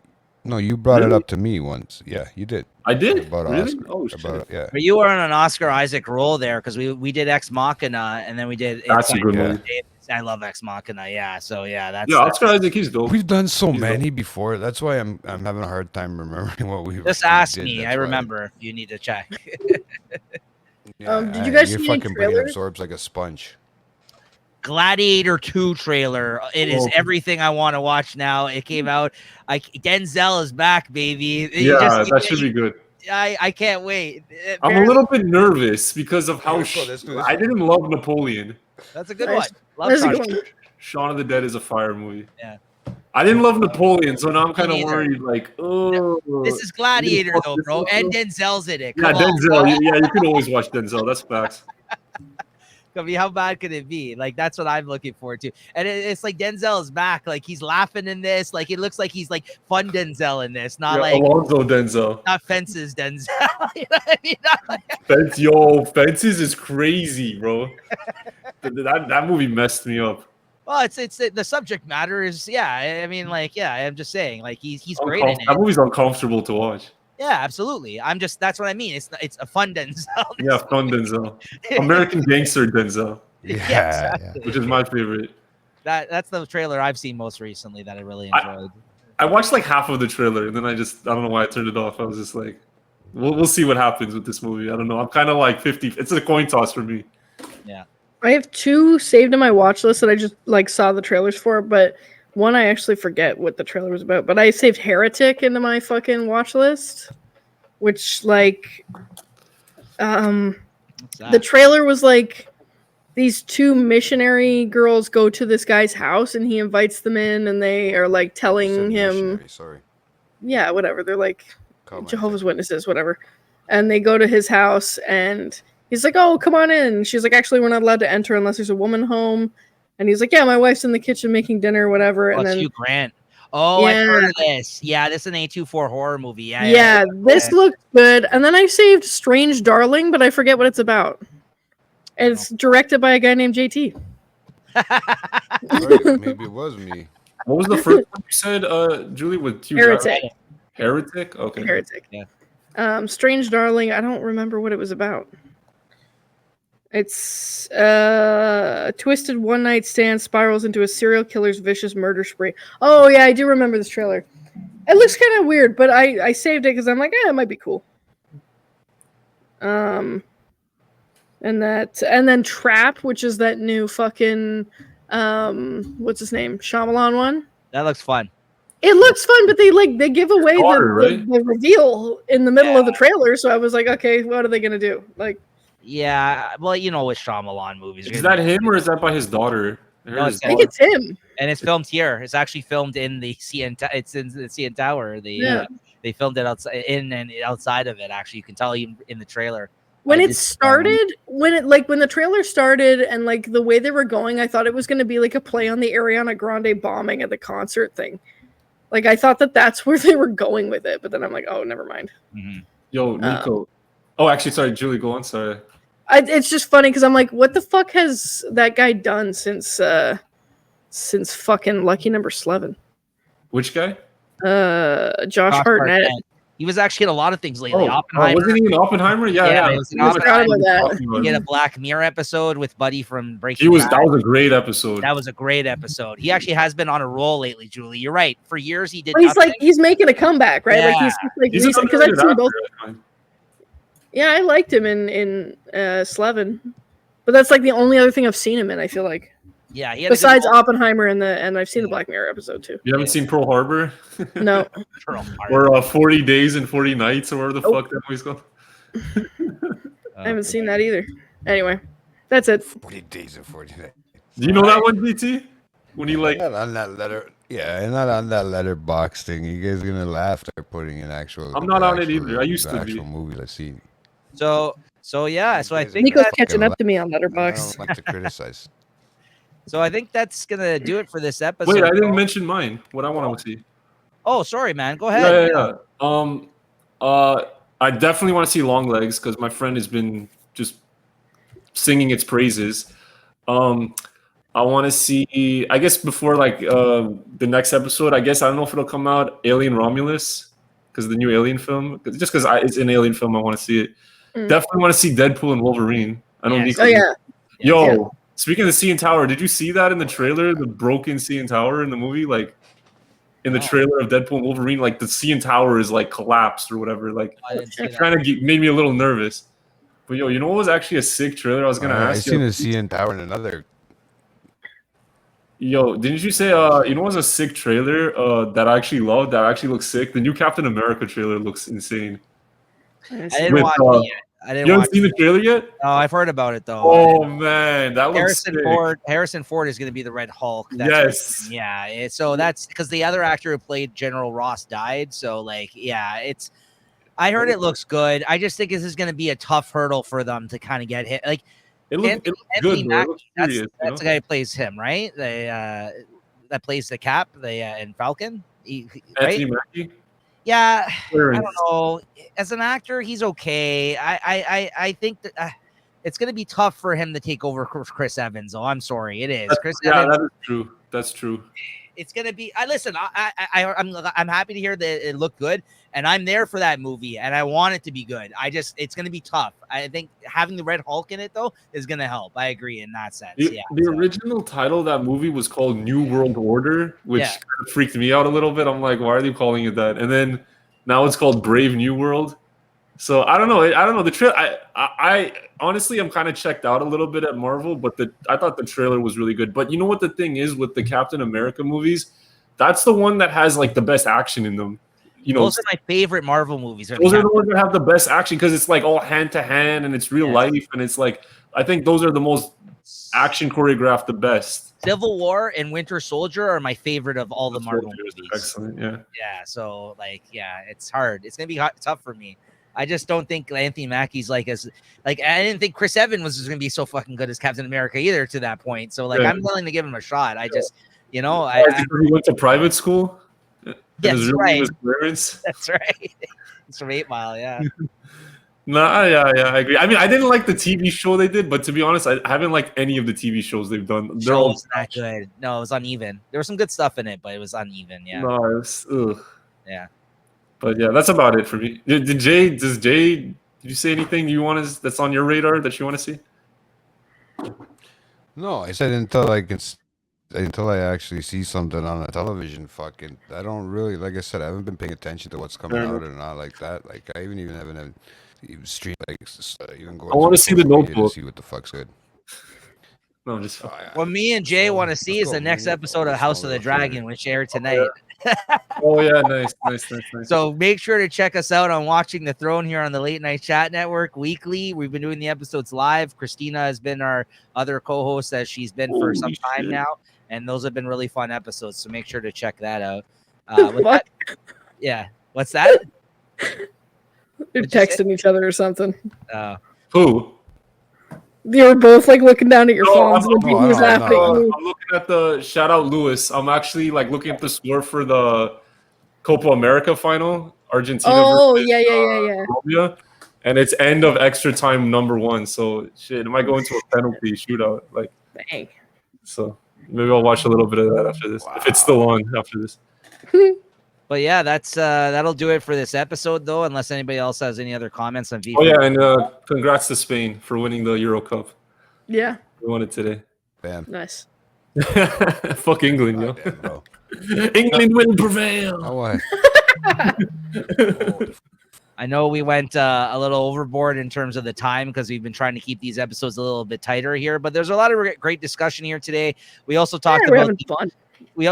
S3: no, you brought it
S2: Really?
S3: up to me once. Yeah, you did.
S2: I did.
S3: About
S2: Really?
S3: Oscar.
S2: Oh shit.
S3: About yeah.
S4: But you were on an Oscar Isaac roll there because we did Ex Machina and then we did
S2: That's a
S4: Inside
S2: good
S3: Yeah.
S2: movie.
S4: Davis. I love Ex Machina. Yeah. So yeah, that's
S2: Yeah, Oscar Isaac, he's dope.
S3: We've done so
S2: He's
S3: many before. That's why I'm having a hard time remembering what we
S4: just
S3: we
S4: ask
S3: did.
S4: me.
S3: That's
S4: I
S3: why.
S4: remember if you need to check.
S3: Yeah,
S1: Did you guys
S3: your
S1: see any
S3: fucking brain
S1: trailers?
S3: absorbs like a sponge.
S4: Gladiator 2 trailer. It is
S2: Oh.
S4: everything I want to watch now. It came out. Denzel is back, baby.
S2: Yeah, that should be good.
S4: I can't wait.
S2: I'm a little bit nervous because of how
S3: Let's go, let's do this
S2: I
S3: one.
S2: didn't love Napoleon.
S4: That's a good
S1: Nice.
S4: one. Love
S1: That's a
S4: Shaun.
S1: good one.
S2: Shaun of the Dead is a fire movie.
S4: Yeah.
S2: I didn't love Napoleon, so now I'm kind of
S4: neither.
S2: worried. Like, oh,
S4: This is Gladiator
S2: fuck
S4: though,
S2: this
S4: bro,
S2: up,
S4: and
S2: bro.
S4: Denzel's in it.
S2: Yeah,
S4: Come on.
S2: Denzel. Yeah, you can always watch Denzel. That's facts.
S4: I mean, how bad could it be? Like, that's what I'm looking forward to. And it's like Denzel is back. Like, he's laughing in this. Like, it looks like he's like fun Denzel in this, not
S2: Yeah,
S4: like
S2: Alonzo Denzel.
S4: not Fences Denzel. You know what I mean? Not like-
S2: Fences is crazy, bro. that movie messed me up.
S4: well, it's the subject matter is I mean, like, I'm just saying, like, he's great in
S2: That
S4: it.
S2: movie's uncomfortable to watch.
S4: Yeah, absolutely. That's what I mean. It's a fun Denzel.
S2: Yeah, fun Denzel. American Gangster Denzel,
S3: Yeah,
S2: which is my favorite.
S4: That's the trailer I've seen most recently that I really enjoyed.
S2: I watched like half of the trailer and then I don't know why I turned it off. I was just like, we'll see what happens with this movie. I don't know. I'm kind of like 50. It's a coin toss for me.
S1: I have 2 saved in my watch list that I just like saw the trailers for, but one I actually forget what the trailer was about. But I saved Heretic into my fucking watch list, which like,
S4: What's that?
S1: the trailer was like these 2 missionary girls go to this guy's house and he invites them in and they are like telling him,
S3: Sorry.
S1: yeah, whatever. They're like
S3: Call my
S1: Jehovah's Witnesses, whatever. And they go to his house and he's like, oh, come on in. She's like, actually, we're not allowed to enter unless there's a woman home. And he's like, yeah, my wife's in the kitchen making dinner, whatever.
S4: Oh,
S1: And
S4: it's
S1: then,
S4: Hugh Grant. Oh, I've heard
S1: Yeah.
S4: of this. Yeah, this is an A24 horror movie.
S1: yeah, this looks good. And then I saved Strange Darling, but I forget what it's about. It's directed by a guy named JT.
S3: Right, maybe it was me.
S2: What was the first one you said, Julie, with Hugh Jackman?
S1: Heretic.
S2: Heretic? Okay.
S1: Heretic.
S4: Yeah.
S1: Strange Darling, I don't remember what it was about. It's a twisted one-night stand spirals into a serial killer's vicious murder spree. Oh, yeah, I do remember this trailer. It looks kind of weird, but I saved it because I'm like, it might be cool. And then Trap, which is that new fucking, what's his name? Shyamalan one.
S4: That looks fun.
S1: It looks fun, but they give away
S2: Daughter, right?
S1: the reveal in the middle of the trailer. So I was like, okay, what are they gonna do? Like,
S4: Yeah, well, you know, with Shyamalan movies.
S2: Is that him or is that by his daughter? I heard
S4: No,
S2: his
S4: it's
S1: I think
S2: daughter.
S1: it's him.
S4: And it's filmed here. It's actually filmed in the CN. It's in the CN Tower.
S1: Yeah.
S4: They filmed it outside, in and outside of it. Actually, you can tell even in the trailer.
S1: When
S4: I
S1: it
S4: did-
S1: started, when the trailer started, and like the way they were going, I thought it was gonna be like a play on the Ariana Grande bombing at the concert thing. Like I thought that's where they were going with it, but then I'm like, oh, never mind.
S4: Mhm.
S2: Yo, Nico. Oh, actually, sorry, Julie, go on. Sorry.
S1: It's just funny because I'm like, what the fuck has that guy done since fucking Lucky Number 11?
S2: Which guy?
S1: Josh
S4: Josh
S1: Hartnett.
S4: He was actually in a lot of things lately.
S2: Oh,
S4: Oppenheimer.
S2: wasn't he in Oppenheimer? Yeah.
S4: he was in
S1: I forgot
S4: Oppenheimer.
S1: about that.
S4: He had a Black Mirror episode with Buddy from Breaking
S2: That
S4: Bad.
S2: was a great episode.
S4: That was a great episode. He actually has been on a roll lately, Julie. You're right. For years he did.
S1: Well, he's
S4: nothing.
S1: like he's making a comeback, right? Like he's like
S2: He's an
S1: recent because I've
S2: underrated
S1: seen both.
S2: actor, I find.
S1: Yeah, I liked him in Slevin, but that's like the only other thing I've seen him in. I feel like
S4: Yeah, he had a good
S1: besides
S4: role.
S1: Oppenheimer and I've seen the Black Mirror episode too.
S2: You haven't seen Pearl Harbor?
S1: No,
S4: Pearl Harbor.
S2: Or 40 Days and 40 Nights, or whatever the fuck that movie's called.
S1: I haven't seen that either. Anyway, that's it.
S3: 40 days and 40 nights.
S2: Do you know that one, BT? When he like,
S3: Not on that letter. Yeah, not on that letterbox thing. You guys are gonna laugh. They're putting in actual.
S2: I'm not on it
S3: actual-
S2: either. I used to be.
S3: actual movies I've seen.
S4: So yeah. So I think
S1: Nico's
S4: that,
S1: catching up to me on
S3: I
S1: Letterboxd.
S3: don't like to criticize.
S4: so I think that's gonna do it for this episode.
S2: wait, I didn't mention mine. What I want to see.
S4: Oh, sorry, man. Go ahead.
S2: Yeah. I definitely want to see Long Legs because my friend has been just singing its praises. I want to see. I guess before like the next episode. I guess I don't know if it'll come out. Alien Romulus, because the new Alien film. Just because it's an Alien film, I want to see it. Definitely want to see Deadpool and Wolverine. I don't need.
S1: Oh yeah.
S2: Yo,
S1: Yeah.
S2: speaking of the CN Tower, did you see that in the trailer? The broken CN Tower in the movie, like in the trailer of Deadpool and Wolverine, like the CN Tower is like collapsed or whatever. Like
S4: I didn't see
S2: it
S4: that.
S2: kind of made me a little nervous. But yo, you know what was actually a sick trailer? I was gonna
S3: I
S2: ask
S3: seen
S2: you.
S3: the CN Tower in another.
S2: Yo, didn't you say you know what was a sick trailer that I actually loved? That actually looks sick. The new Captain America trailer looks insane.
S4: I didn't
S2: With,
S4: watch it yet. I didn't
S2: You
S4: watch
S2: haven't seen the trailer yet?
S4: Oh, I've heard about it though.
S2: Oh man, that looks
S4: Harrison
S2: sick.
S4: Harrison Ford is going to be the Red Hulk. That's
S2: Yes.
S4: yeah. So that's because the other actor who played General Ross died. So like, yeah, it's. I heard it looks good. I just think this is going to be a tough hurdle for them to kind of get hit. Like
S2: It looks
S4: Anthony
S2: good, bro. It
S4: Mackie,
S2: looks
S4: that's
S2: serious,
S4: that's the guy who plays him, right? That plays the Cap, in Falcon, right?
S2: Anthony Mackie?
S4: Yeah, I
S2: Clearance.
S4: don't know. As an actor, he's okay. I think that it's going to be tough for him to take over Chris Evans. Oh, I'm sorry, it is. Chris
S2: Yeah,
S4: Evans.
S2: that is true. That's true.
S4: It's going to be. Listen. I'm happy to hear that it looked good, and I'm there for that movie, and I want it to be good. It's going to be tough. I think having the Red Hulk in it though is going to help. I agree in that sense.
S2: The original title of that movie was called New World Order, which
S4: Yeah.
S2: kind of freaked me out a little bit. I'm like, why are they calling it that? And then now it's called Brave New World. So I don't know. The I honestly, I'm kind of checked out a little bit at Marvel, but I thought the trailer was really good. But you know what the thing is with the Captain America movies? That's the one that has like the best action in them. You know,
S4: those are my favorite Marvel movies.
S2: those are the ones that have the best action because it's like all hand to hand and it's real life and it's like I think those are the most action choreographed the best.
S4: Civil War and Winter Soldier are my favorite of all the Marvel movies.
S2: Excellent, yeah.
S4: Yeah, so like, yeah, it's hard. It's gonna be tough for me. I just don't think Anthony Mackie's I didn't think Chris Evans was gonna be so fucking good as Captain America either to that point. So like,
S2: Yeah.
S4: I'm willing to give him a shot. I just,
S2: He went to private school. And
S4: Yes,
S2: his real
S4: right.
S2: name was Clarence.
S4: That's right. It's from 8 Mile, yeah.
S2: Nah, yeah, I agree. I mean, I didn't like the TV show they did, but to be honest, I haven't liked any of the TV shows they've done. They're all
S4: not good. No, it was uneven. There was some good stuff in it, but it was uneven. Yeah.
S2: No, it was, ugh.
S4: Yeah.
S2: But yeah, that's about it for me. Did you say anything that's on your radar that you want to see?
S3: No, I said until I actually see something on a television, fucking, I don't really, like I said, I haven't been paying attention to what's coming
S2: Fair
S3: out or not like that. Like I haven't stream even go.
S2: I wanna see The Notebook.
S3: To see what the fuck's good.
S2: No, just
S4: What me and Jay want to see is
S3: go.
S4: the next episode of
S3: Let's
S4: House
S3: go.
S4: of the
S3: Let's
S4: Dragon,
S3: go.
S4: which aired tonight.
S2: oh yeah, nice.
S4: So make sure to check us out on Watching the Throne here on the Late Night Chat Network weekly. We've been doing the episodes live. Christina has been our other co-host as she's been for
S2: Holy
S4: some time
S2: shit.
S4: now, and those have been really fun episodes. So make sure to check that out.
S1: What?
S4: Yeah, what's that?
S1: They're
S4: What'd you say?
S1: texting each other or something.
S2: Who?
S1: You were both like looking down at your
S2: No,
S1: phones
S2: I'm-
S1: when he was
S3: no,
S1: laughing at
S3: no.
S1: you.
S2: I'm looking at the shout out Lewis. I'm actually like looking at the score for the Copa America final, Argentina.
S1: Oh
S2: versus,
S1: yeah.
S2: Colombia, and it's end of extra time #1. So shit, it might go into a penalty shootout. Like,
S1: Dang.
S2: so maybe I'll watch a little bit of that after this if it's still on after this.
S4: But yeah, that's that'll do it for this episode, though. Unless anybody else has any other comments on FIFA.
S2: Oh yeah, and congrats to Spain for winning the Euro Cup.
S1: Yeah,
S2: We won it today.
S3: Bam.
S1: nice.
S2: Fuck England, yo.
S3: Goddamn, bro.
S2: England will prevail.
S3: Oh, what?
S4: I know we went a little overboard in terms of the time because we've been trying to keep these episodes a little bit tighter here. But there's a lot of great discussion here today. We also talked
S1: We're
S4: about
S1: having fun.
S4: we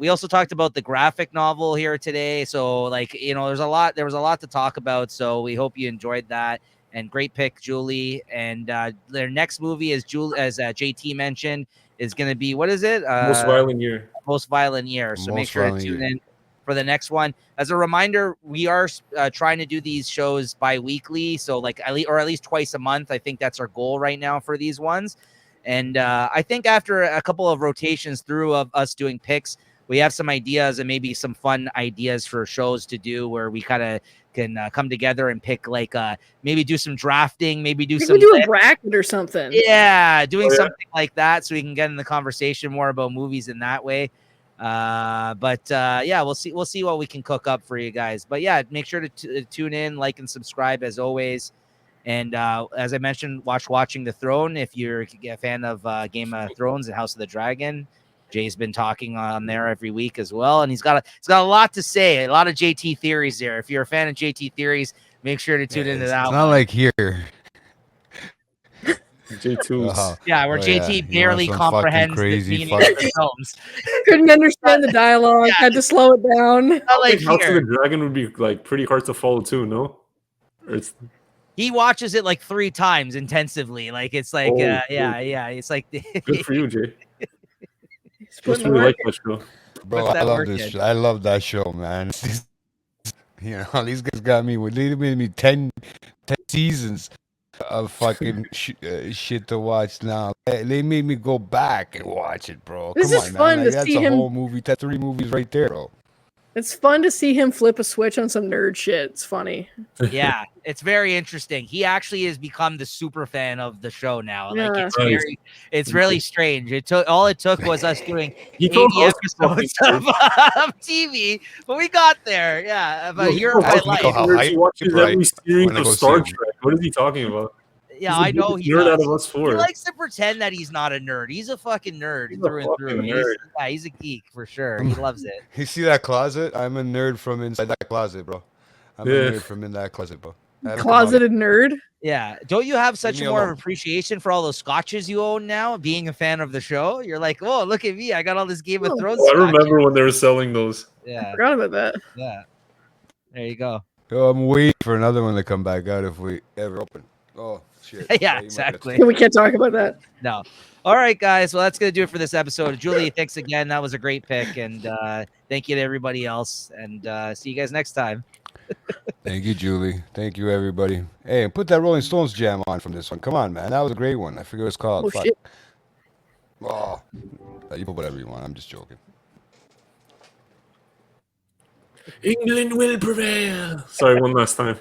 S4: also talked about the graphic novel here today. So like, you know, there was a lot to talk about. So we hope you enjoyed that. And great pick, Julie. And their next movie, as JT mentioned, is going to be, what is it?
S2: Most violent year.
S4: Most Violent Year. So make
S3: Most
S4: sure to
S3: Violent
S4: tune
S3: Year.
S4: in for the next one. As a reminder, we are trying to do these shows bi-weekly, so like at least twice a month. I think that's our goal right now for these ones. And I think after a couple of rotations through of us doing picks, we have some ideas and maybe some fun ideas for shows to do where we kind of can come together and pick, like maybe do some drafting, maybe do
S1: Maybe
S4: some
S1: we do a bracket or something.
S4: doing something like that so we can get in the conversation more about movies in that way. But we'll see what we can cook up for you guys. But yeah, make sure to tune in, like, and subscribe as always. And as I mentioned, Watching the Throne if you're a fan of Game of Thrones and House of the Dragon. Jay's been talking on there every week as well, and he's got a lot to say, a lot of JT theories there. If you're a fan of JT theories, make sure to tune into that.
S3: It's not like here.
S2: J2's.
S4: Yeah, where
S3: Oh,
S4: JT
S3: yeah.
S4: barely
S3: You want some fucking
S4: comprehends
S3: crazy
S4: the meaning of the
S3: fucking-
S4: films.
S1: Couldn't understand the dialogue. Had to slow it down.
S4: Not
S2: I
S4: like
S2: think House of
S4: here.
S2: the Dragon would be like pretty hard to follow too, no? Or it's
S4: He watches it like 3 times intensively. Like it's like,
S2: Oh,
S4: it's like
S2: good for you, Jay.
S1: He's
S2: Must
S1: putting the
S2: really
S1: work
S2: like that show.
S3: Bro,
S4: What's
S3: I
S4: that
S3: love
S4: work
S3: this.
S4: in?
S3: I love that show, man. You know, these guys got me. They made me 10 seasons of fucking shit to watch now. They made me go back and watch it, bro.
S1: This
S3: Come
S1: is
S3: on,
S1: fun
S3: man.
S1: to
S3: Like, that's
S1: see
S3: a
S1: him-
S3: whole movie. That's 3 movies right there, bro.
S1: It's fun to see him flip a switch on some nerd shit. It's funny.
S4: Yeah, it's very interesting. He actually has become the super fan of the show now. Like
S1: Yeah.
S2: Nice.
S4: it's really strange. It took was us doing
S2: He
S4: 80
S2: told us
S4: episodes of TV, but we got there. Yeah, about a year of my
S3: Look
S4: life.
S3: how
S2: He watches
S3: right,
S2: every series
S3: when I
S2: of
S3: go
S2: Star
S3: see him.
S2: Trek. What is he talking about?
S4: Yeah,
S2: He's the
S4: I know
S2: biggest
S4: he
S2: nerd
S4: does.
S2: out of us
S4: He
S2: four.
S4: likes to pretend that he's not a nerd. He's a fucking nerd
S2: He's a
S4: through and through.
S2: fucking nerd.
S4: He's a geek for sure. He loves it.
S3: You see that closet? I'm a nerd from inside that closet, bro. I'm
S2: Yeah.
S3: a nerd from in that closet, bro. I haven't come out
S1: Closeted nerd.
S4: Yeah. Don't you have such
S3: me
S4: more of
S3: alone.
S4: appreciation for all those scotches you own now, being a fan of the show? You're like, oh, look at me. I got all this Game of
S1: Oh,
S4: Thrones.
S2: Oh, I
S4: scotches."
S2: remember when they were selling those.
S4: Yeah.
S1: Forgot about that.
S4: Yeah. There you go.
S3: yet. I'm waiting for another one to come back out if we ever open. Oh, shit.
S4: Yeah,
S3: You might
S4: exactly.
S3: get-
S1: We can't talk about that.
S4: No. All right, guys. Well, that's going to do it for this episode. Julie, thanks again. That was a great pick. And thank you to everybody else. And see you guys next time.
S3: Thank you, Julie. Thank you, everybody. Hey, put that Rolling Stones jam on from this one. Come on, man. That was a great one. I forget what it's called.
S1: Oh,
S3: Fuck.
S1: shit.
S3: Oh. You put whatever you want. I'm just joking.
S2: England will prevail. Sorry, one last time.